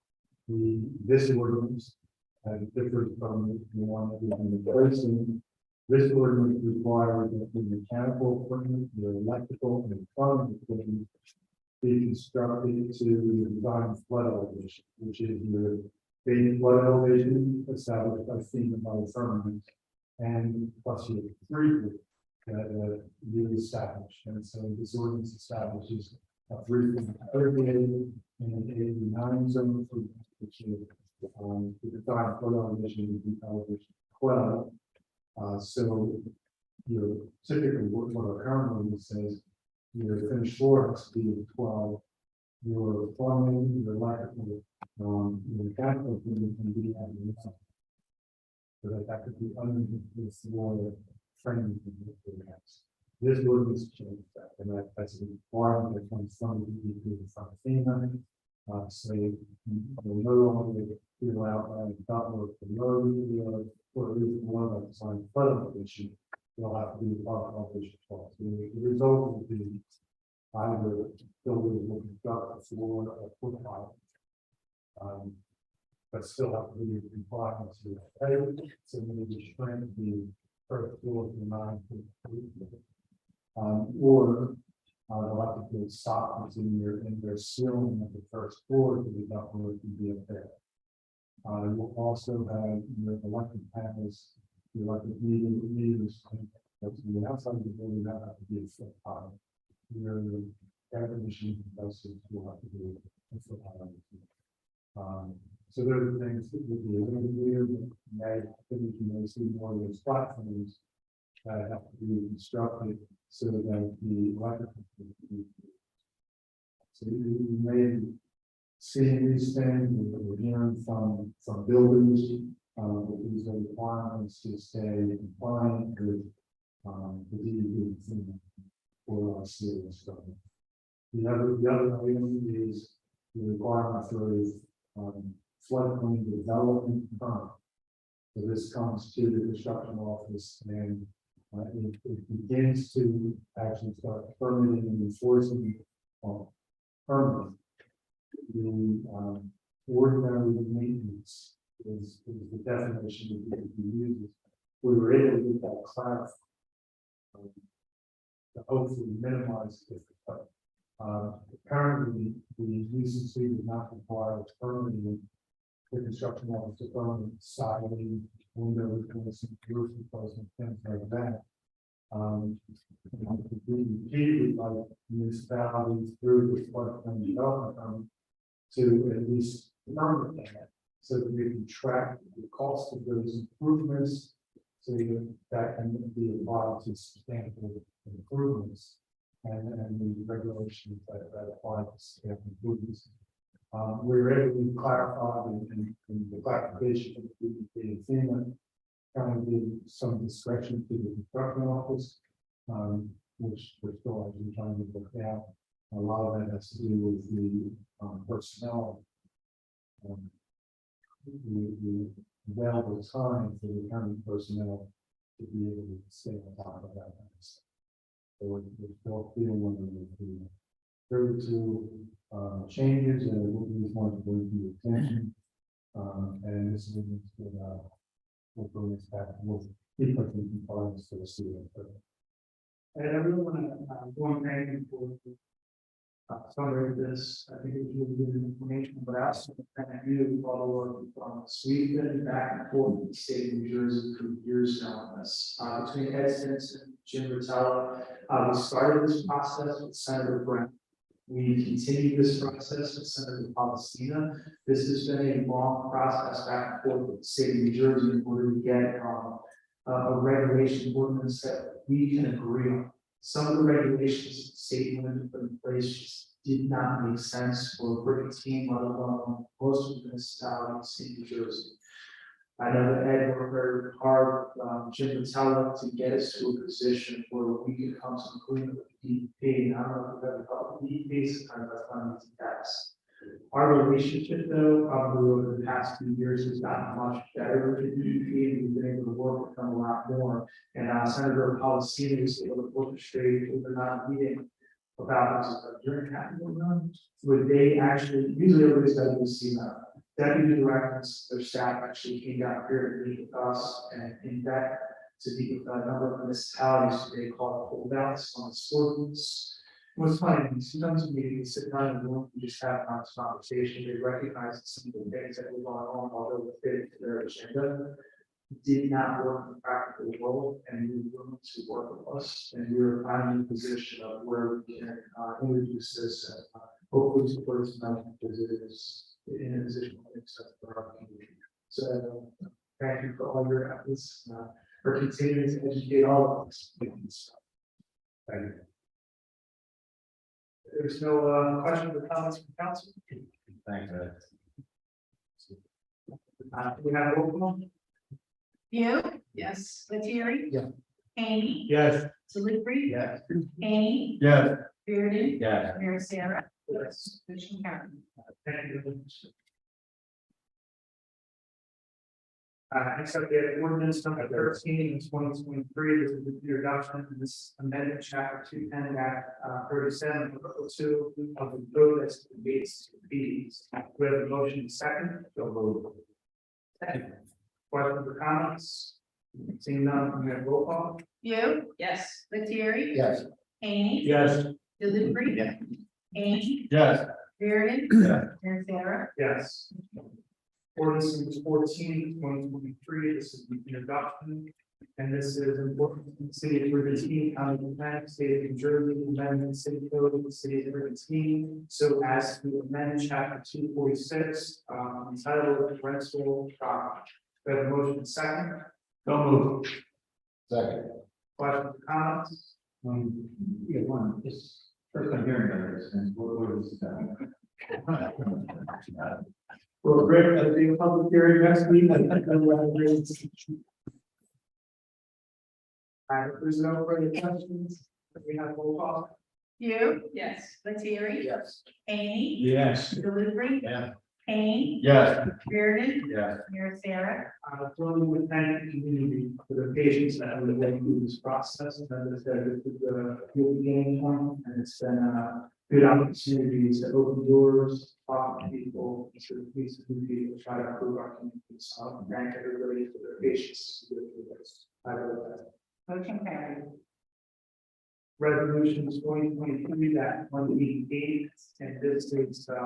R: this ordinance differs from the one that we've been replacing. This ordinance requires that the mechanical equipment, the electrical and plumbing equipment be constructed to the design flood elevation, which is your base flood elevation established by FEMA by the firmament, and plus your 3 foot that you establish. And so this ordinance establishes a 3 foot 38 and an 89 zone, which is the design flood elevation would be elevation 12. So your typically what our current ordinance says, your finished floor has to be 12. Your plumbing, your electrical, your mechanical equipment can be at the top. So that could be underneath the floor framing of the house. This ordinance changed that, and that's a requirement that comes from the DEP from FEMA. So you no longer be allowed to download the road, or at least one of the design flood elevation. You'll have to do the flood elevation twice. The result will be either buildings will construct a floor or foot high. But still have to be compliant to the height, so maybe shrink the first floor to 9 feet. Or they'll have to put sockets in their ceiling of the first floor to be upward to be up there. You'll also have your electric panels, your electric meters, that's the outside of the building that have to be a foot high. Your air conditioning compressors will have to be a foot high. So there are things that would be a little weird, I think you may see more of those platforms that have to be constructed so that the electrical. So you may see these things that we're hearing from builders, that these are requirements to stay compliant with the DEP for our serious stuff. The other item is the requirement for floodplain development permit. So this comes to the construction office, and it begins to actually start permitting and enforcing permit. The ordinary maintenance is the definition that we use. We were able to get that clarified to hopefully minimize this. Currently, the UCC does not require permitting the construction office to permit siding, window replacement, roof replacement, things like that. We like municipalities through this floodplain development to at least permit that, so that we can track the cost of those improvements, so that can be applied to substantial improvements and the regulations that apply to substantial improvements. We were able to clarify in the clarification of the FEMA, kind of give some discretion to the construction office, which we're still actually trying to look at. A lot of that has to do with the personnel, the available time for the county personnel to be able to stay on top of that. So we're still feeling one of the 32 changes, and we just want to bring to your attention. And this is we'll bring this back. We'll keep it in compliance for the student.
A: And I really want to go and thank you for summary of this. I think it was really good information, but I also thank you for all the work from Sweden back and forth with the state of New Jersey for years now on this. Between Ed Stinson, Jim Rotella. We started this process with Senator Brown. We continue this process with Senator Palestina. This has been a long process back and forth with the state of New Jersey in order to get a regulation ordinance that we can agree on. Some of the regulations the state wanted to put in place just did not make sense for Brigantine, let alone most of the municipalities in New Jersey. I know that Ed worked very hard, Jim Rotella, to get us to a position where we could come to an agreement with the DEP. And I don't know if we've ever thought the DEP, sometimes that's not easy task. Our relationship, though, probably over the past few years has gotten much better with the DEP, and we've been able to work with them a lot more. And Senator Palestina was able to orchestrate overnight meeting about this during capital run, where they actually, usually everybody's got to see that. Deputy directors, their staff actually came down here to meet with us and in that to meet with a number of municipalities they call holdouts on the sports. What's funny, sometimes we sit down and we just have a conversation, they recognize some of the things that were going on, although they fit into their agenda. Did not work in the practical world, and we were willing to work with us, and we were finally in a position of where we can introduce this and hopefully support this amendment because it is in a position to accept for our community. So thank you for all your efforts for continuing to educate all of us. Thank you. There's no questions or comments from council.
P: Thanks, Ed.
A: We have a roll call.
C: You? Yes. Lettieri?
D: Yeah.
C: Hany?
F: Yes.
C: Delivery?
D: Yes.
C: Hany?
F: Yes.
C: Bearden?
P: Yes.
C: Mayor Sarah?
A: Yes.
C: Motion carried.
A: Thank you. Next up, we have ordinance number 13 in 2023. This is the introduction to this amendment chapter 210 37 article 2 of the code as to the gates to fees. We have a motion second. Second. Questions or comments? Seeing none, we have roll call.
C: You? Yes. Lettieri?
D: Yes.
C: Hany?
F: Yes.
C: Delivery?
D: Yeah.
C: Hany?
F: Yes.
C: Bearden?
F: Yeah.
C: Mayor Sarah?
A: Yes. Ordinance number 14, 2023. This is the introduction. And this is important to the city of Brigantine, County of Kent, state of New Jersey, amending the city code of the city of Brigantine. So as to amend chapter 246, entitled rental property. We have a motion second.
F: Don't move.
D: Second.
A: Questions or comments?
D: Yeah, one, just first I'm hearing about this, and what is that?
A: Well, great, that'll be a public hearing next week. If there's no further questions, we have roll call.
C: You? Yes. Lettieri?
D: Yes.
C: Hany?
F: Yes.
C: Delivery?
D: Yeah.
C: Hany?
F: Yes.
C: Bearden?
P: Yes.
C: Mayor Sarah?
A: Throwing with thank the community for the patience that we're going through this process. And as I said, this is a good beginning point, and it's been a good opportunity to open doors, talk to people, to meet some people, try to improve our community. So thank everybody for their patience. I really like
C: Motion carried.
A: Resolutions 2023 that 188, and this is a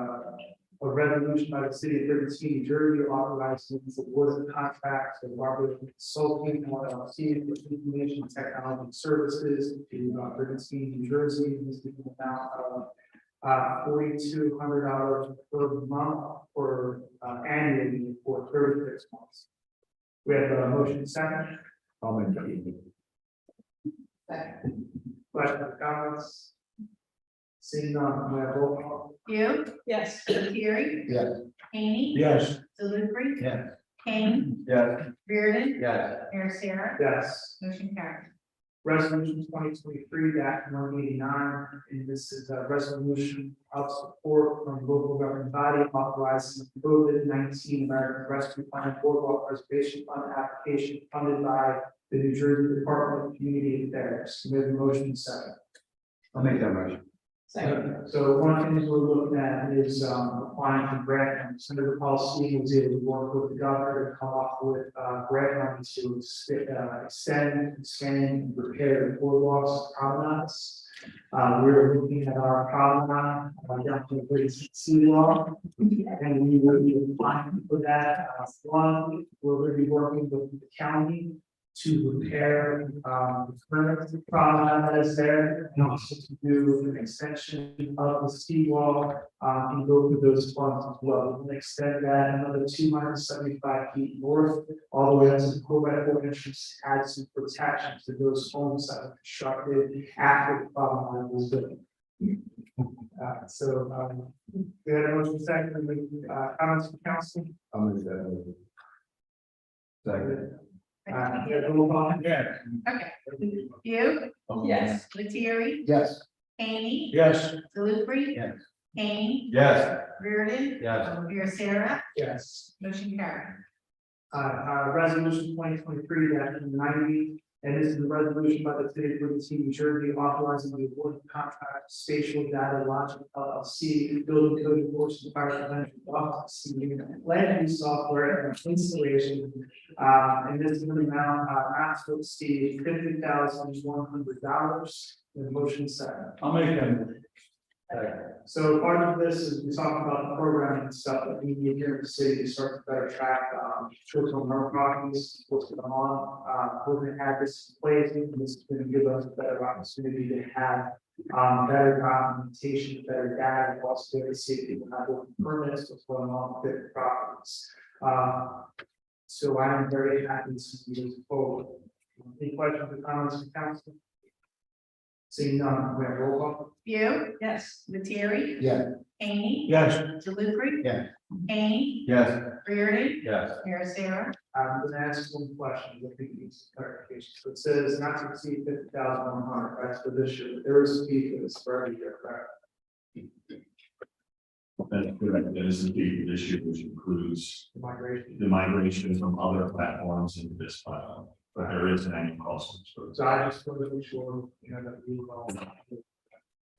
A: resolution by the city of Brigantine, New Jersey, authorizing the award of contracts with Barbara Consulting LLC for information technology services to Brigantine, New Jersey. This is the amount of $4,200 per month for annually for 36 months. We have a motion second.
D: I'll make that.
A: Questions or comments? Seeing none, we have roll call.
C: You? Yes. Lettieri?
D: Yes.
C: Hany?
F: Yes.
C: Delivery?
D: Yes.
C: Kane?
F: Yes.
C: Bearden?
D: Yes.
C: Mayor Sarah?
A: Yes.
C: Motion carried.
A: Resolution 2023 189, and this is a resolution of support from local government body authorizing the COVID-19 American Rescue Plan Boardwalk Preservation Fund application funded by the New Jersey Department of Community Affairs. We have a motion second.
D: I'll make that motion.
A: So one of the things we're looking at is applying for grant, and Senator Paul Stevens was able to work with the governor to come up with grant money to extend, expand, and repair the boardwalks, promenades. We're looking at our promenade down to the seawall, and we will be applying for that. One, we're going to be working with the county to repair, the current problem that is there, and also to do an extension of the seawall, and go through those funds as well. We'll extend that another 275 feet north, all the way up to the Corvette entrance, to add some protection to those homes that were constructed after the problem line was built. We had a motion second, comments from council?
D: I'll move that over. Second.
A: Roll call.
D: Yeah.
B: Okay. You? Yes. Lettieri?
D: Yes.
B: Haney?
D: Yes.
B: Delivery?
D: Yes.
B: Kane?
D: Yes.
B: Reardon?
D: Yes.
B: Sarah?
A: Yes.
B: Motion carried.
A: Resolution 2023-90, and this is a resolution by the city of Brigantine, New Jersey, authorizing the award of contract to Spatial Data Logic LLC, building code enforcement fire prevention office, land use software and installation. And this is an amount, not to exceed $50,100. The motion second.
D: I'll make them.
A: So part of this is we talk about the program and stuff that we need here in the city to start to better track short-term rental properties, what's going on. We're gonna have this in place, and this is gonna give us a better opportunity to have better documentation, better data, and also be able to see if people have open permits, what's going on with different properties. So I am very happy to move forward. Any questions or comments from council? Seeing none, we have roll call.
B: You? Yes. Lettieri?
D: Yeah.
B: Haney?
D: Yes.
B: Delivery?
D: Yeah.
B: Kane?
D: Yes.
B: Reardon?
D: Yes.
B: Sarah?
A: I'm gonna ask one question, I think it needs clarification. So it says not to exceed 50,100, that's for this year, but there is a fee for this for every year, correct?
P: That's correct. That is the fee for this year, which includes
A: The migration.
P: the migration from other platforms into this platform. But there is an annual cost.
A: So I just want to make sure, you know, that we all.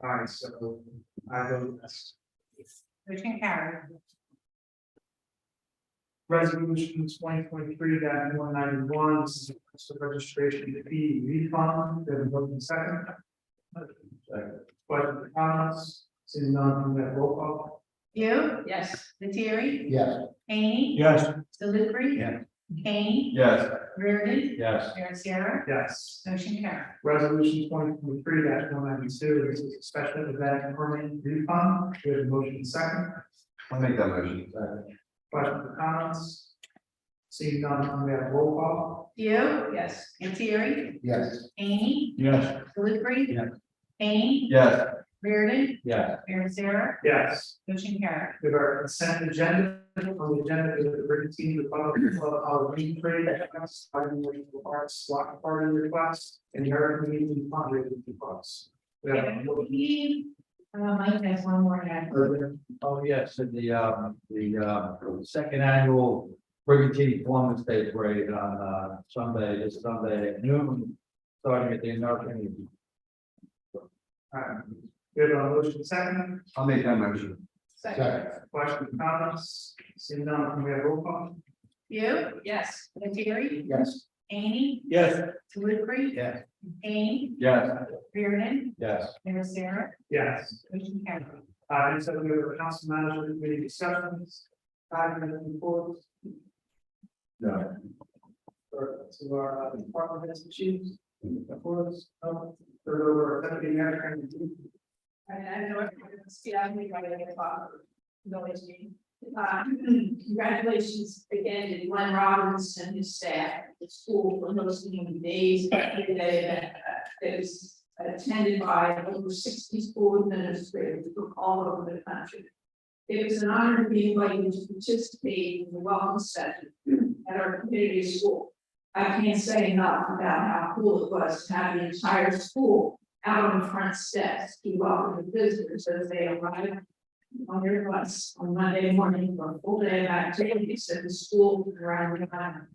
A: All right, so I vote yes.
B: Motion carried.
A: Resolution 2023-191, this is the registration fee refund, then voting second. Questions or comments? Seeing none, we have roll call.
B: You? Yes. Lettieri?
D: Yes.
B: Haney?
D: Yes.
B: Delivery?
D: Yeah.
B: Kane?
P: Yes.
B: Reardon?
D: Yes.
B: Sarah?
A: Yes.
B: Motion carried.
A: Resolution 2023-192, this is a special event permit refund, we have a motion second.
D: I'll make that motion.
A: Questions or comments? Seeing none, we have roll call.
B: You? Yes. Lettieri?
D: Yes.
B: Haney?
D: Yes.
B: Delivery?
D: Yeah.
B: Kane?
D: Yes.
B: Reardon?
D: Yes.
B: Sarah?
A: Yes.
B: Motion carried.
A: We have our consent agenda. On the agenda is the Brigantine Republic Club Halloween Parade, arts block party request, and the American Legion fundraising request. We have
H: Mike has one more add.
D: Oh, yes, and the second annual Brigantine Columbus Day Parade on this Sunday at noon, starting at the American Legion.
A: We have a motion second.
D: I'll make that motion.
B: Second.
A: Questions, comments? Seeing none, we have roll call.
B: You? Yes. Lettieri?
D: Yes.
B: Haney?
D: Yes.
B: Delivery?
D: Yes.
B: Kane?
D: Yes.
B: Reardon?
D: Yes.
B: Sarah?
A: Yes.
B: Motion carried.
A: And so we have a council manager committee discussions. 5 minutes reports.
D: No.
A: To our department heads and chiefs. Reports. Third over, deputy mayor.
C: I know everyone's me right at the top. No, it's me. Congratulations again to Glenn Robbins and his staff at the school for hosting the days that was attended by over 60 school administrators from all over the country. It was an honor to be invited to participate in the welcome session at our community school. I can't say enough about how cool it was to have the entire school out on the front steps to welcome the visitors as they arrived on their bus on Monday morning for a full day of activities at the school around the island.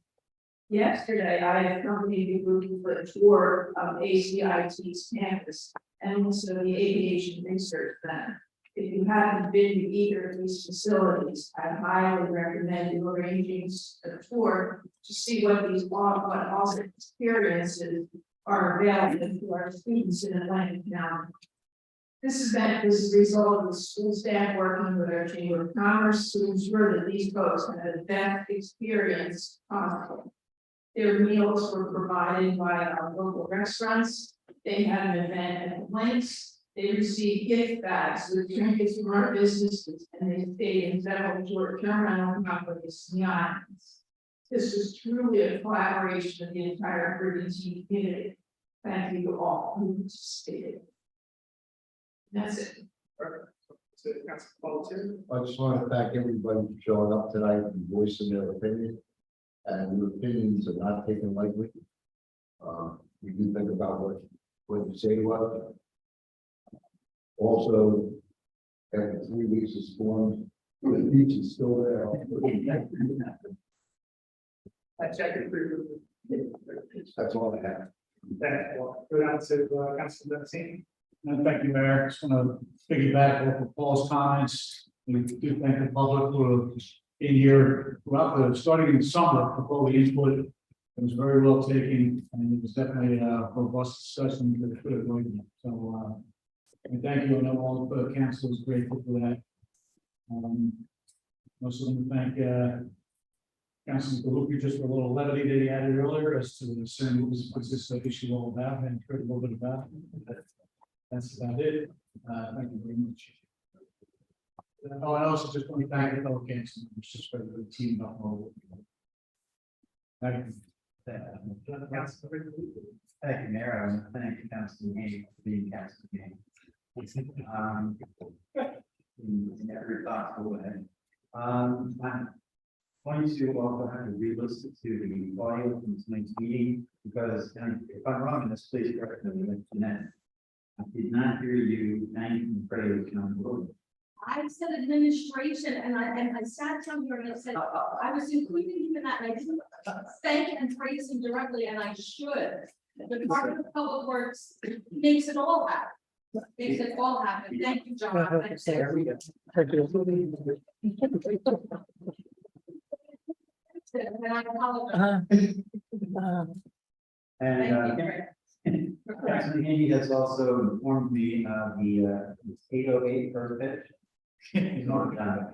C: Yesterday, I accompanied the group for a tour of ACIT's campus and also the Aviation Research Center. If you haven't been to either of these facilities, I highly recommend you arranging a tour to see what awesome experiences are available to our students in Atlantic County. This event is a result of the school staff working with our Chamber of Commerce to ensure that these folks have the best experience possible. Their meals were provided by our local restaurants. They had an event at the Links. They received gift bags with trinkets from our businesses, and they stayed in several short-term rental properties in the islands. This was truly a collaboration of the entire Brigantine community. Thank you to all who participated. That's it.
A: So, Council Paul,
O: I just want to thank everybody for showing up tonight and voicing their opinion. And your opinions are not taken lightly. We do think about what you say to us. Also, after 3 weeks of storms, the beach is still there.
A: I check it for you.
O: That's all I have.
A: Go down to Council Bernstein.
F: Thank you, Mayor. Just want to piggyback off of Paul's comments. We do thank the public for being here throughout starting in the summer before we input. It was very well taken, and it was definitely a robust discussion that we could have joined. So, and thank you. I know all the council is grateful for that. Also want to thank Councilman Galupi just for a little levity that he added earlier as to the certain what's this issue all about, and heard a little bit about it. That's about it. Thank you very much. Oh, I also just want to thank the fellow council members just for the team up. Thank you.
D: Thank you, Mayor. I want to thank you, Councilman Haney, for being Councilman Haney. In every possible way. I'm going to also have to re-listen to the audio from tonight's meeting, because if I'm wrong in this, please correct me. I did not hear you thank and praise Councilman.
I: I said administration, and I sat down here and I said, I was including him in that, and I didn't thank and praise him directly, and I should. The Department of Public Works makes it all happen. Makes it all happen. Thank you, John.
F: There we go.
I: And I apologize.
D: And Councilman Haney has also informed me of the 808 first pitch. He's on time.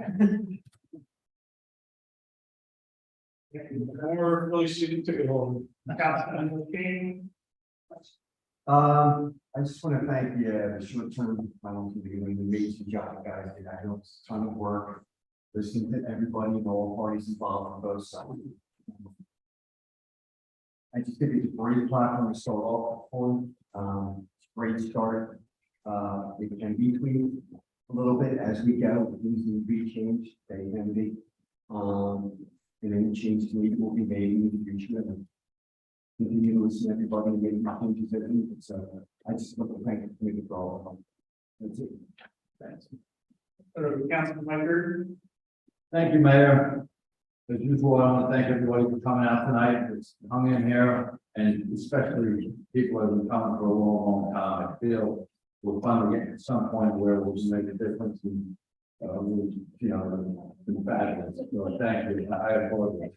F: We're really shooting to go home. Councilman King.
D: I just want to thank the short-term finance committee, the amazing job guys did. I know it's a ton of work. Listening to everybody and all parties involved on both sides. I just think it's a great platform to start off on. Great start. We can be tweaked a little bit as we go. Things need to be changed. They can be. And any changes will be made in the future. And continue to listen to everybody and make changes that need. So I just want to thank the committee for all of them. That's it. Thanks.
A: Councilman Mike.
D: Thank you, Mayor. As usual, I want to thank everybody for coming out tonight. It's hung in here, and especially people who have been coming for a long, long time. I feel we'll finally get to some point where we'll just make a difference and we'll, been fabulous. So thank you. I apologize.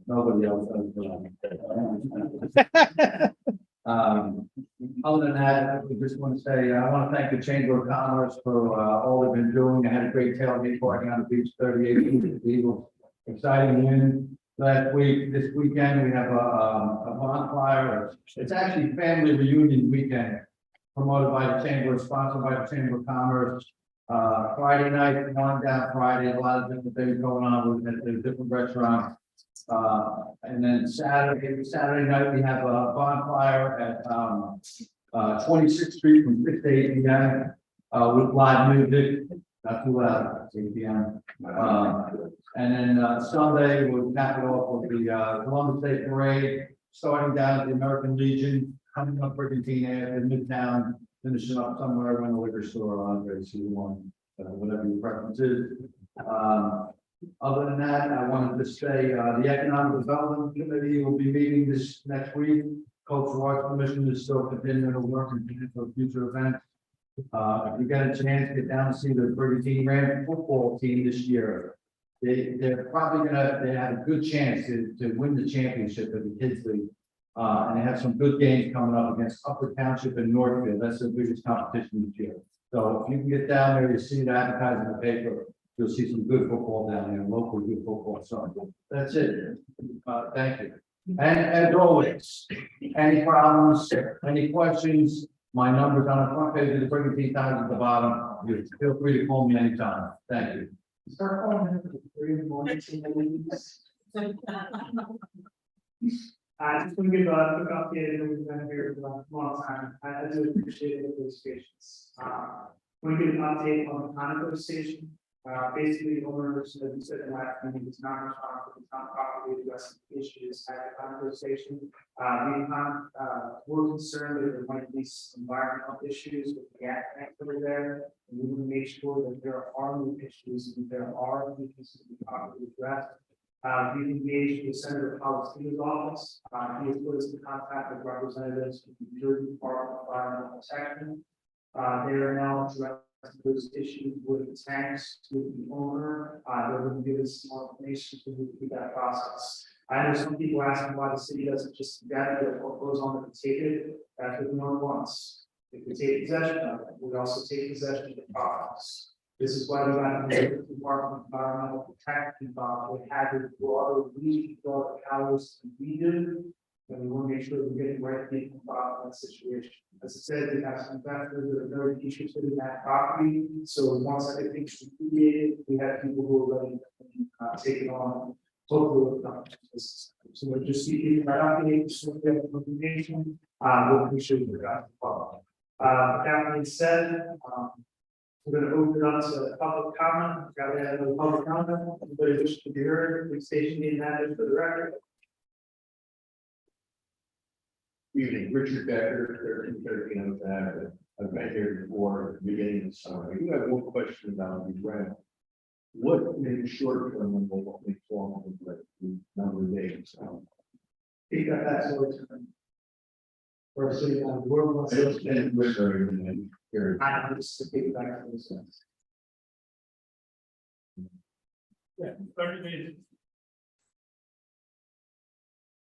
D: Nobody else. Other than that, I just want to say, I want to thank the Chamber of Commerce for all they've been doing. They had a great tailgate party on the beach, 38 Eagles. Exciting win last week. This weekend, we have a bonfire. It's actually family reunion weekend, promoted by the Chamber, sponsored by the Chamber of Commerce. Friday night, one down Friday, a lot of different things going on at the different restaurants. And then Saturday night, we have a bonfire at 26th Street from 6 to 8 p.m. With live music, not too loud, 8 p.m. And then Sunday, we'll cap it off with the Columbus Day Parade, starting down at the American Legion, coming up Brigantine in Midtown, finishing up somewhere around the liquor store on Gracie one, whatever your preference is. Other than that, I wanted to say the Economic Development Committee will be meeting this next week. Cultural Arts Commission is still continuing to work and plan for future events. If you get a chance, get down to see the Brigantine Ram football team this year. They're probably they have a good chance to win the championship of the Kids League. And they have some good games coming up against Upper Township and Northfield. That's the biggest competition this year. So if you can get down there, you see the advertising in the paper. you'll see some good football down there, local good football, so that's it. Thank you. And as always, any problems, any questions, my number's on the front page of the Brigantine Times at the bottom. You feel free to call me anytime. Thank you.
A: Start calling in for 3 in the morning. I just want to give a quick update, and we've been here for a long time. I do appreciate it, those patients. Want to give an update on the Conoco station. Basically, the owners, as we said in the last meeting, is not responsible, it's not properly addressing issues at the Conoco station. We're concerned that there might be some environmental issues with the gas tank over there. And we want to make sure that there are no issues, and there are issues to be properly addressed. We've engaged with Senator Palestino's office. He has put us in contact with representatives from the New Jersey Department of Environmental Protection. They are now addressing those issues with the tanks, with the owner. They're going to give us some more information to move through that process. I know some people asking why the city doesn't just get it or goes on to take it. That's what the owner wants. If we take possession of it, we also take possession of the properties. This is why we got the Department of Environmental Protection involved. We had the broader powers than we do. And we want to make sure we're getting the right people involved in that situation. As I said, we have some investors that are very interested in that property. So once everything's remediated, we have people who are ready to take it on. Hopefully, so we're just seeking that update, so we have information. We'll be sure we got the follow. That being said, we're going to open it up to public comment. We've got to have a public comment. Anybody wish to be heard, please station the name for the record.
P: Evening, Richard Becker, 1313 Avenue. I've been here before, at the beginning of the summer. I do have one question about the rent. What makes short term and what makes long term, the number of days?
A: Take that sort of time. Or so you have work.
P: I don't stand with her in here.
A: I just to take back to this.
F: Yeah, 30 days.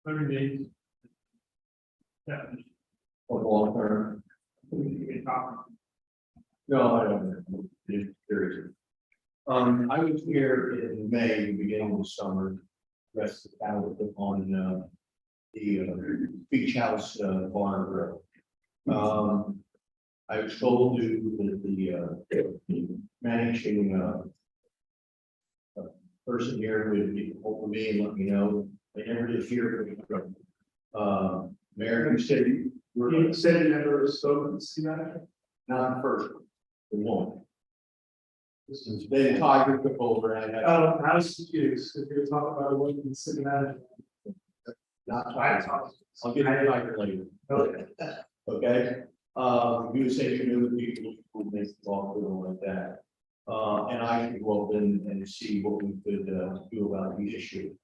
F: 30 days. Yeah.
P: Or long term? No, I don't know. Just curious. I was here in May, the beginning of the summer, rest of the town on the beach house barn grill. I was told that the managing person here would be hold me and let me know. They never did hear from Mayor, you said
A: You said you never spoken to see that?
P: not the first one, the one. Then Tiger took over and I had.
A: Oh, I was confused, if you're talking about what you city manager.
P: Not Tiger. I'll get to Tiger later.
A: Okay.
P: Okay, you say you knew the people who make the law like that. And I could go up and see what we could do about the issue.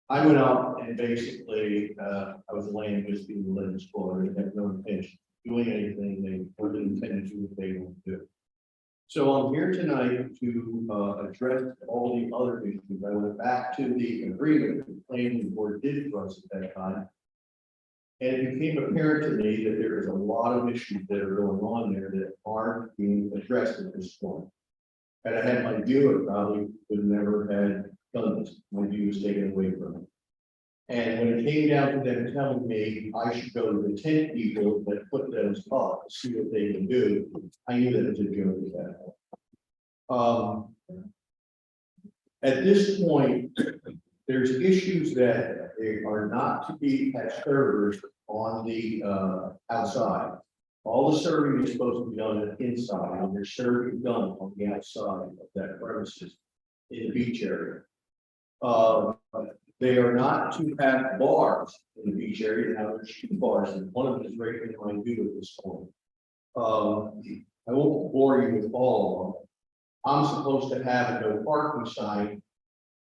P: I went out and basically, I was laying with the religious scholar and had no intention of doing anything they weren't intended to do what they want to do. So I'm here tonight to address all the other issues. I went back to the agreement the planning board did for us at that time. And it became apparent to me that there is a lot of issues that are going on there that aren't being addressed at this point. Had I had my view, I probably would never have done this. My view was taken away from me. And when it came down to them telling me I should go to the 10 people that put those up to see what they can do, I knew that it was a joke at that. At this point, there's issues that are not to be at servers on the outside. All the serving is supposed to be done inside, and there's serving done on the outside of that premises in the beach area. They are not to have bars in the beach area. Now there's 2 bars, and one of them is right in my view at this point. I won't bore you with all of them. I'm supposed to have a no parking sign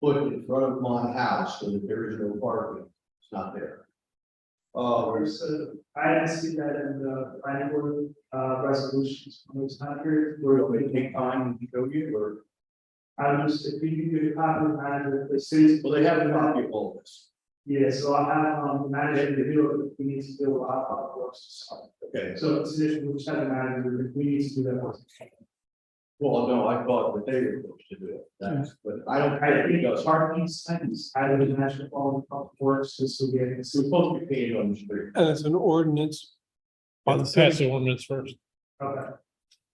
P: put in front of my house so that there is no parking. It's not there.
A: So I didn't see that in the planning board resolutions from this time period.
P: Where they take time to go get, or
A: I was, if you could get a copy of the manager, the city.
P: well, they have a copy of all this.
A: Yeah, so I have the manager to do it, we need to do a lot of work.
P: Okay.
A: So it's an issue, we just have the manager, we need to do that work.
R: Well, no, I thought that they were supposed to do it, that's, but I don't.
A: I think parking signs, I would imagine all the public works, just so we have.
R: It's supposed to be painted on the street.
F: As an ordinance. Pass the ordinance first.
A: Okay.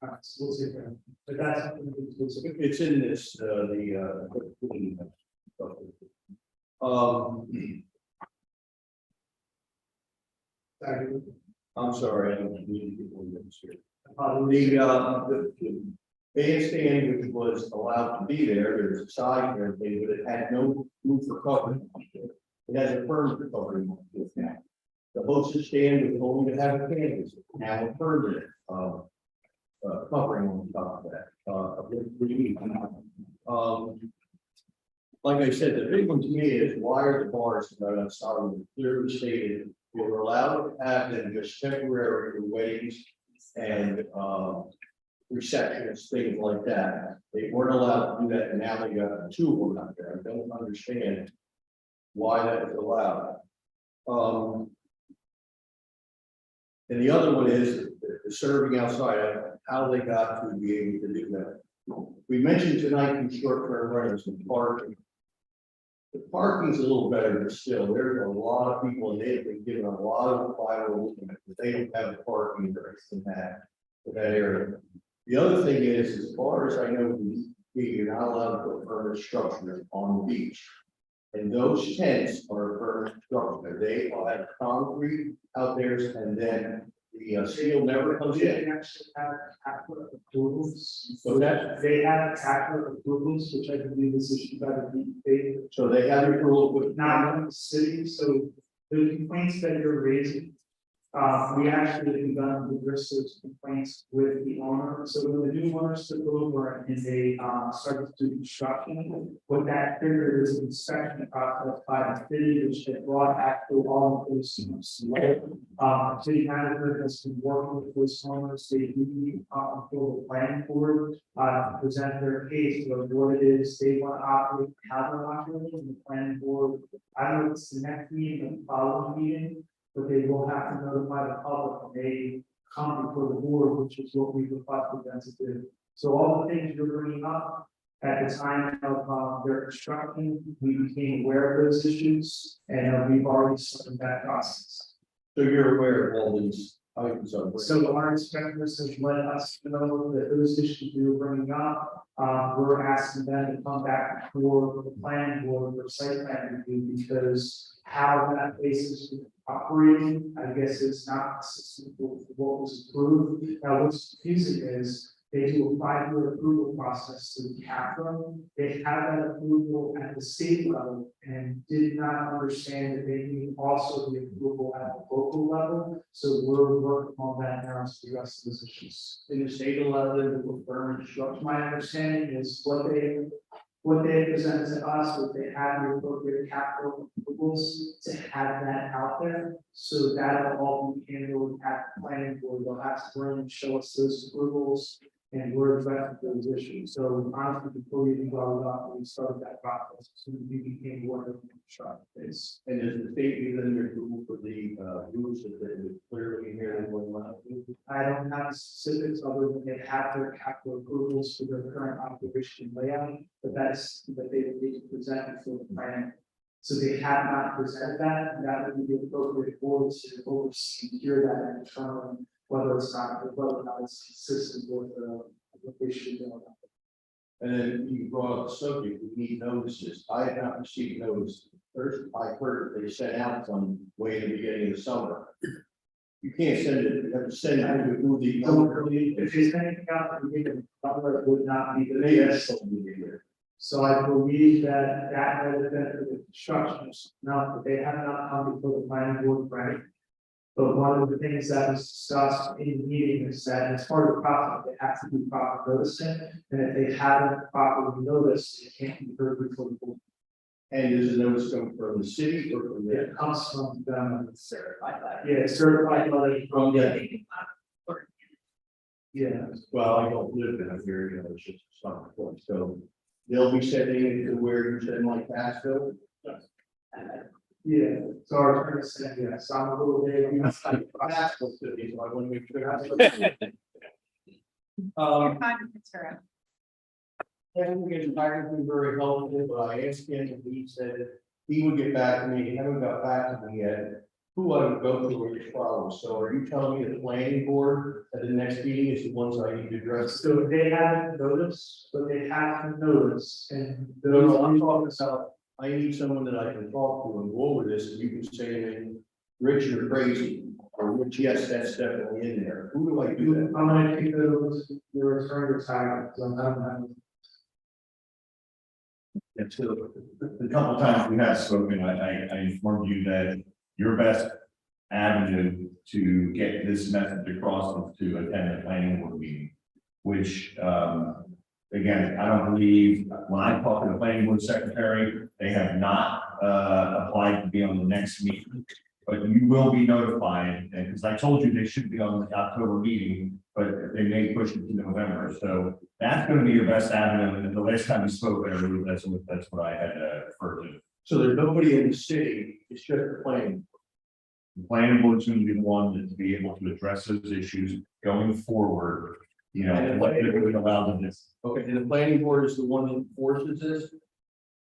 A: All right, so we'll see that, but that's something we'll see.
R: It's in this, I'm sorry, I don't need to get one of those here. The bandstand, which was allowed to be there, there's a sign there, but it had no roof for covering. It has a permanent covering on it now. The hostess stand was only to have a canvas, now a permanent, covering on top of that. Like I said, the big one to me is why are the bars that are outside clearly stated we were allowed to have them just temporary for weddings and receptions, things like that. They weren't allowed to do that, and now they got two of them out there. I don't understand why that was allowed. And the other one is the serving outside, how they got to be able to do that. We mentioned tonight in short-term rentals and parking. The parking's a little better, but still, there's a lot of people, and they've been given a lot of collateral, but they don't have the parking in that area. The other thing is, as far as I know, you're not allowed to put permanent structure on the beach. And those tents are a permanent structure. They will have concrete out there, and then the steel never comes
A: They
R: in.
A: actually have ACWA approvals.
R: So that,
A: They have ACWA approvals, which I believe is issued by the DEP.
R: so they have the rule with
A: Not in the city, so the complaints that you're raising. We actually have done the research complaints with the owner, so when the new owners took over and they started to do construction. What that triggered is an inspection process by the city, which had brought back to all of those. City manager has been working with those owners, they do for the planning board, present their case of what it is they want to operate, how they're operating, and the planning board. I don't know if it's the next meeting or the following meeting. But they will have to notify the public when they come before the board, which is what we requested them to do. So all the things you're bringing up at the time of their construction, we became aware of those issues, and we've already started that process.
R: So you're aware of all these items on.
A: So our inspectors have let us know that those issues we were bringing up, we're asking them to come back for the planning board for site plan review, because how that basis is operating, I guess is not consistent with what was approved. Now, what's confusing is they do a 5-year approval process to the capital. They have that approval at the state level and did not understand that they need also the approval at the local level. So we're working on that now to address those issues. In the state level, the firm instructs, my understanding is what they presented to us, was they have the appropriate capital approvals to have that out there. So that'll all be handled at the planning board. They'll have to bring and show us those approvals. And we're addressing those issues. So honestly, before we even brought it up, we started that process. So we became aware of the construction phase.
R: And is the state given their approval for the rules that they would clearly hear and what not?
A: I don't have specifics other than they have their capital approvals for their current operation layout, but that's that they would need to present for the plan. So they have not presented that, and that would be the appropriate board to oversee and hear that and determine whether it's not, whether or not it's consistent with what they should do.
R: And then you brought up the subject, we need notices. I have not received notice. First, I heard they sent out some way in the beginning of the summer. You can't send it, you have to send it to move the.
A: If there's anything out, we can, it would not be the best. So I believe that that might have been for the construction, now, but they have not come before the planning board, right? But one of the things that was discussed in the meeting is that as part of the process, they have to be proper noticing, and if they haven't properly noticed, it can't be heard before the board.
R: And is the notice coming from the city or from
A: It
R: the?
A: comes from them. Certified. Yeah, certified by from the. Yeah.
R: Well, I don't live in a very, it's just some point, so they'll be sending it to where you said like Passville.
A: Yeah, so our attorney said, yes, I'm a little bit.
R: Passville city, so I want to make sure. think it's not gonna be very helpful, but I asked him, and he said he would get back to me, he haven't got back to me yet. Who I would go through which follows, so are you telling me the planning board at the next meeting is the ones I need to address?
A: So they haven't noticed, but they have to notice, and
R: No,
A: those.
R: no, I'm talking about, I need someone that I can talk to and go over this, and you can say to me, Rich, you're crazy, or Rich, yes, that's definitely in there. Who do I do that?
A: I'm gonna take those, your attorney retired, so I don't have.
P: And so, the couple times we have spoken, I informed you that your best avenue to get this message across is to attend the planning board meeting, which, again, I don't believe, when I talked to the planning board secretary, they have not, applied to be on the next meeting. But you will be notified, and because I told you they should be on the October meeting, but they may push it to November, so that's going to be your best avenue. And the last time we spoke, I believe that's what I had referred to.
R: So there's nobody in the city, it's just the planning.
P: The planning board's going to be the one to be able to address those issues going forward. You know,
R: And
P: what they're going to allow them to.
R: Okay, and the planning board is the one that enforces this?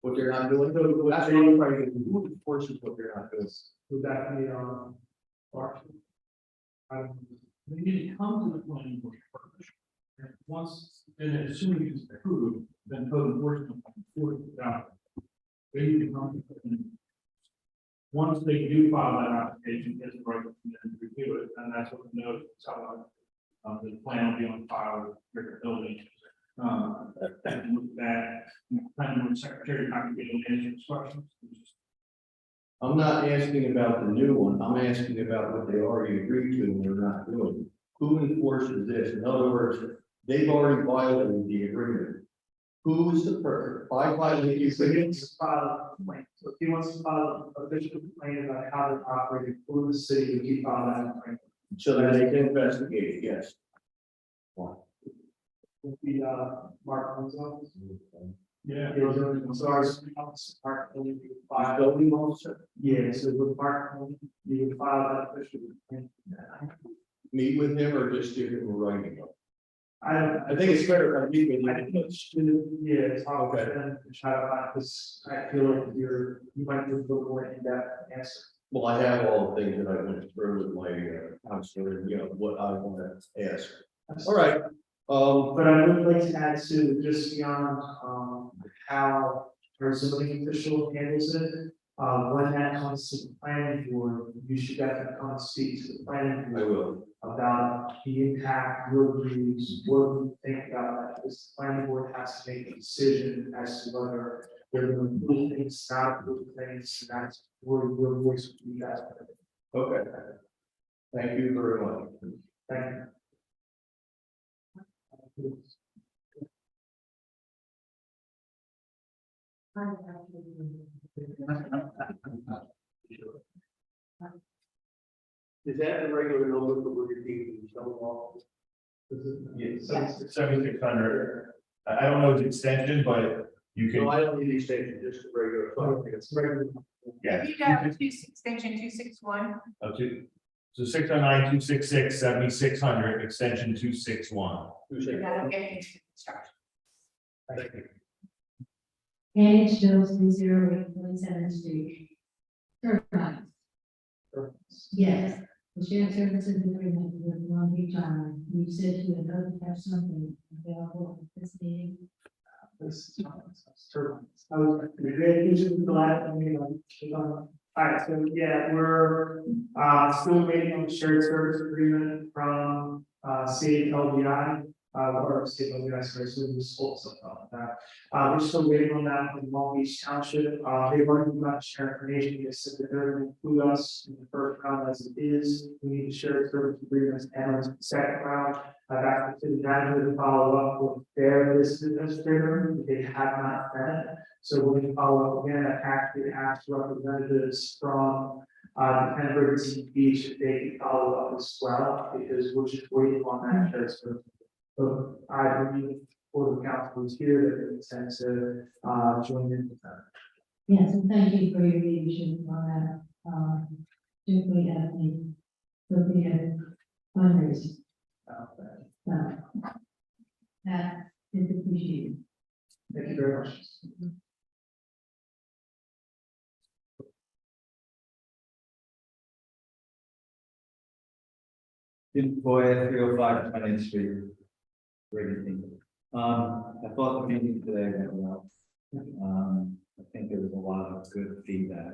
R: What they're not doing? That's what I'm trying to get, who enforces what they're not doing?
A: Would that be, Mark?
F: They need to come to the planning board first. And once, and assuming it's approved, then code enforcement will enforce it out. They need to come to the planning board. Once they do file that application, it's right to review it, and that's what the note is about. The plan will be on file with your building. And with that, planning board secretary not gonna be able to answer these questions.
R: I'm not asking about the new one, I'm asking about what they already agreed to and they're not doing. Who enforces this? In other words, they've already violated the agreement. Who is the person? I violated the
A: So he
R: agreement.
A: wants to file a complaint, so if he wants to file an official complaint about how they're operating for the city, he file that complaint.
R: So that they can investigate, yes.
A: With the, Mark Gonzalez.
F: Yeah.
A: So our Mark, you would file.
R: Building officer,
A: Yeah, so with Mark, you would file that official complaint.
R: meet with him or just give him a writing?
A: I
R: think it's better if I meet with
A: I think it's, yeah, talk
R: Okay.
A: to them, and try to find, because I feel like you might do a little more in-depth answer.
R: Well, I have all the things that I went through with my counselor, and, you know, what I want to ask. All right,
A: But I would like to add to, just beyond, how our zoning official handles it. When that comes to the planning board, you should definitely come speak to the planning
R: I
A: board
R: will.
A: about the impact, your views, what you think about that. This planning board has to make a decision as to whether they're going to move things, not move things, and that's where your voice would be that.
R: Okay. Thank you very much.
A: Thank you.
R: Is that the regular number for Brigantine and Stone Wall?
P: Yes, 7,600. I don't know his extension, but you
R: No,
P: can,
R: I don't need the extension, just the regular.
A: It's regular.
P: yeah.
C: You got extension 261.
P: Up to, so 609, 266, 7,600, extension 261.
C: That'll get into construction.
R: Thank you.
H: Manage Hills 308 Street. Turbines. Yes, the shared services agreement with Long Beach Island, you said you would love to have something available at this meeting.
A: This turbines. I was the last one, all right, so yeah, we're still waiting on the shared service agreement from state LBI. Or state LBI, sorry, so we spoke something about that. We're still waiting on that from Long Beach Township. They've already got to share information. They said that they're going to include us in the first round as it is. We need to share service agreements and the second round. I've asked the city manager to follow up with their business administrator. They have not done it. So we're going to follow up again. I actually asked representatives from the Brigantine Beach if they can follow up as well, because we're just waiting on that shared service. So I believe for the council is here that they intend to join in with that.
H: Yes, and thank you for your leadership on that, particularly at the fundraising. That is appreciated.
A: very much.
D: In Boyd, 305 20th Street. Brigantine. I thought the meeting today went well. I think there was a lot of good feedback.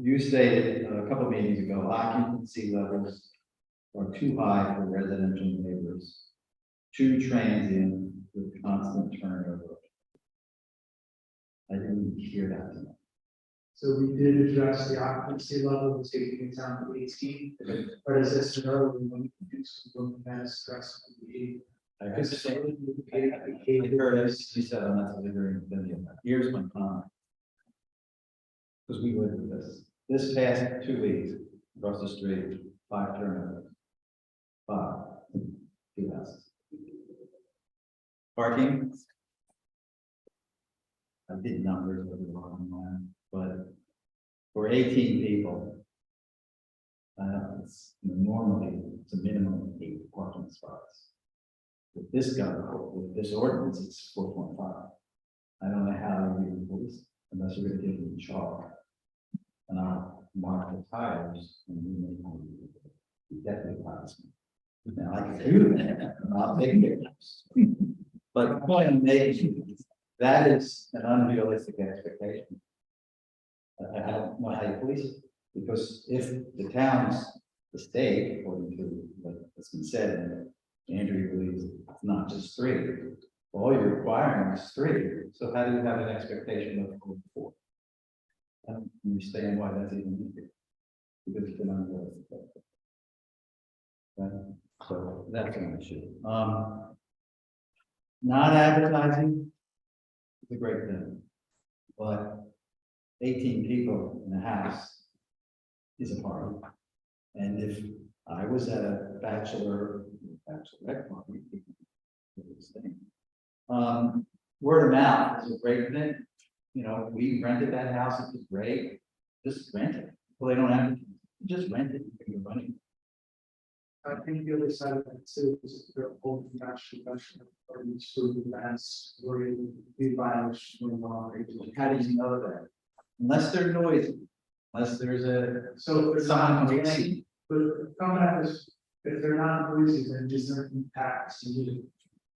D: You stated a couple of meetings ago, occupancy levels are too high for residential neighbors, too transient with constant turnover. I didn't hear that tonight.
A: So we did address the occupancy level, taking it down to 18, but as I said earlier, when we do something that's stress.
D: I heard as you said, I'm not delivering an opinion. Here's my comment. Because we lived with this. This past 2 weeks, across the street, 5 turnovers. 5. 2 houses. Parking. I did numbers over the bottom line, but for 18 people, it's normally it's a minimum of 8 parking spots. With this with this ordinance, it's 4.5. I don't know how you police unless you're going to give them chalk. And I'll mark the tires and we definitely pass me. Now I can do that, and I'll take it. But the point I'm making is that is an unrealistic expectation. I don't know how you police it, because if the town's the state, according to what's been said, and Andrew believes it's not just 3. All you're requiring is 3. So how do you have an expectation of 4? I don't understand why that's even needed. Because it's an unrealistic. Right? So that's an issue. Not advertising is a great thing, but 18 people in a house is a party. And if I was at a bachelorette party, word of mouth is a great thing. You know, we rented that house, it was great. Just rent it. Well, they don't have to just rent it. You can run it.
A: I think the other side of that too is their old national question or these food events where you do violence going on.
D: How do you know that? Unless they're noisy, unless there's a
A: So if
D: someone
A: they're not
D: noisy.
A: noisy, but coming at this, if they're not noisy, then just their impacts to you.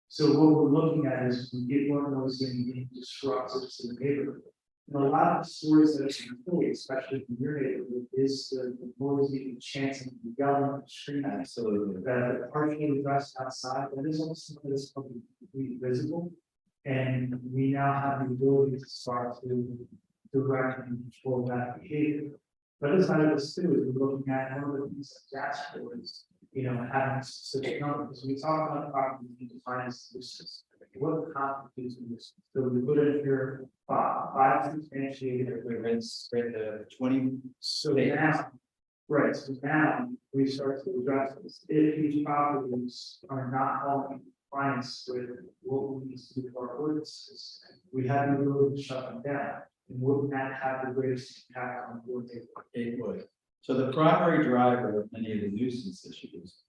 A: So what we're looking at is we get more noisy and being disruptive to the neighborhood. And a lot of the stories that are told, especially in your neighborhood, is the noisy and chanting and yelling on the street.
D: Absolutely.
A: That the parking addressed outside, that is also something that's probably visible. And we now have the ability to start to direct and control that behavior. But as I was too, is we're looking at one of the things that that's for is, you know, having specific numbers. We talk about property being defined as nuisance. What constitutes a nuisance? So we put it here, 5 substantiated.
D: We read the 20.
A: So now, right, so now we start to address this. If these properties are not all in compliance with what we need to do for our ordinances, we have the ability to shut them down. And wouldn't that have the greatest impact on the board?
D: It would. So the primary driver of many of the nuisance issues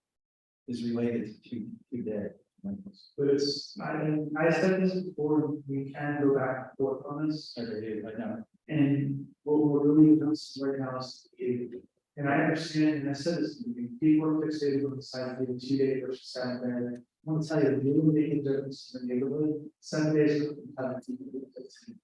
D: is related to two day rentals.
A: But it's, I said this before, we can go back and forth on this.
D: I do, I know.
A: And what we're really doing right now is, and I understand, and I said this, people are fixated on the side of the 2 day versus 7 day. I want to tell you, you really make a difference in the neighborhood. 7 days.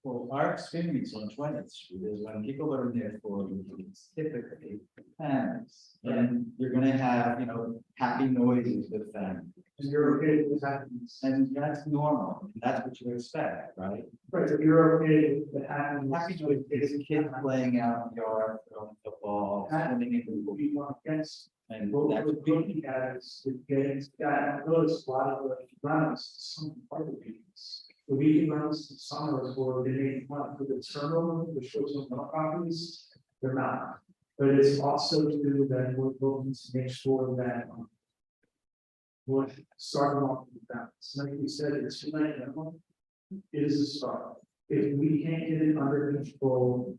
D: Well, our experience on 20th Street is when people are in there for weekends, typically families, and you're gonna have, you know, happy noises with families.
A: And you're okay with that.
D: And that's normal, that's what you expect, right?
A: Right, if you're okay with the happening.
D: Happy noises, kids playing out in the yard, throwing football, swimming in the pool.
A: We want against.
D: And
A: What
D: that's
A: we're looking at is getting, I noticed a lot of the runs, some part of these. The weekend runs, summers where they make fun for the turnover, the shows on the properties, they're not. But it's also true that we're looking to make sure that we're starting off with that. So like we said, it's tonight, it is a start. If we can't get it under control,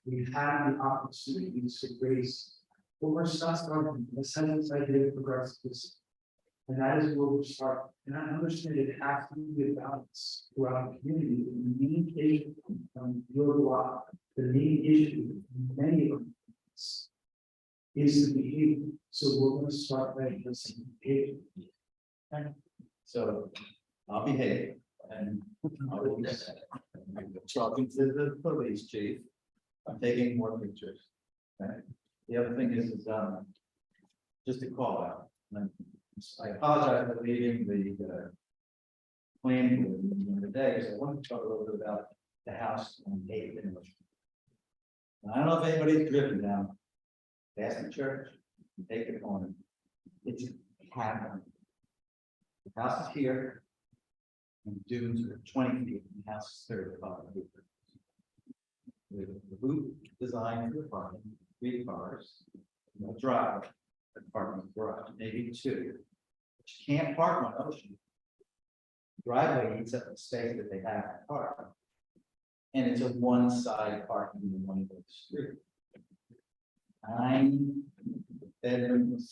A: we have the opportunity to raise. Well, we're not starting, let's have this idea of progressive. And that is where we start, and I understand it has to be a balance throughout the community, the main issue from your block, the main issue, in many of them. Is the behavior, so we're gonna start by addressing behavior.
K: So I'll behave and I'll be talking to the police chief. I'm taking more pictures. Okay. The other thing is just a call out. And I apologize for leaving the planning board the day, because I wanted to talk a little bit about the house on Dave. I don't know if anybody's driven down Basket Church, take it on. It's a cabin. The house is here. And the dunes are 20 feet, and the house is 35 feet. With the boot designed for the parking, 3 cars, no drive, a parking garage, maybe 2. But you can't park on Ocean. Driveway eats up the space that they have to park. And it's a one-side parking in one way street. 9 bedrooms,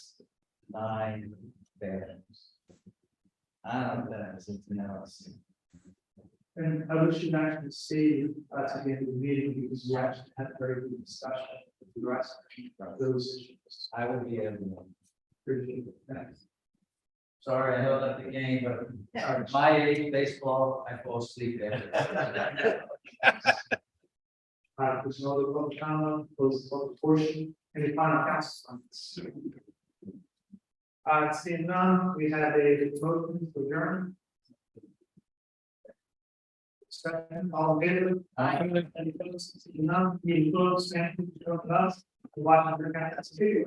K: 9 bedrooms. I don't know if that is anything else.
A: And I wish you actually stay to the end of the meeting, because we actually had a very good discussion with the rest of those issues.
K: I will be able to.
A: Appreciate it. Thanks.
D: Sorry, I know that the game, but my age, baseball, I fall asleep after.
A: There's no other public comment, close the public portion, any final council comments? Seeing none, we have a motion to adjourn. Second, all in favor? Any opposed? Seeing none, meeting closed, thank you for joining us. Watching the video.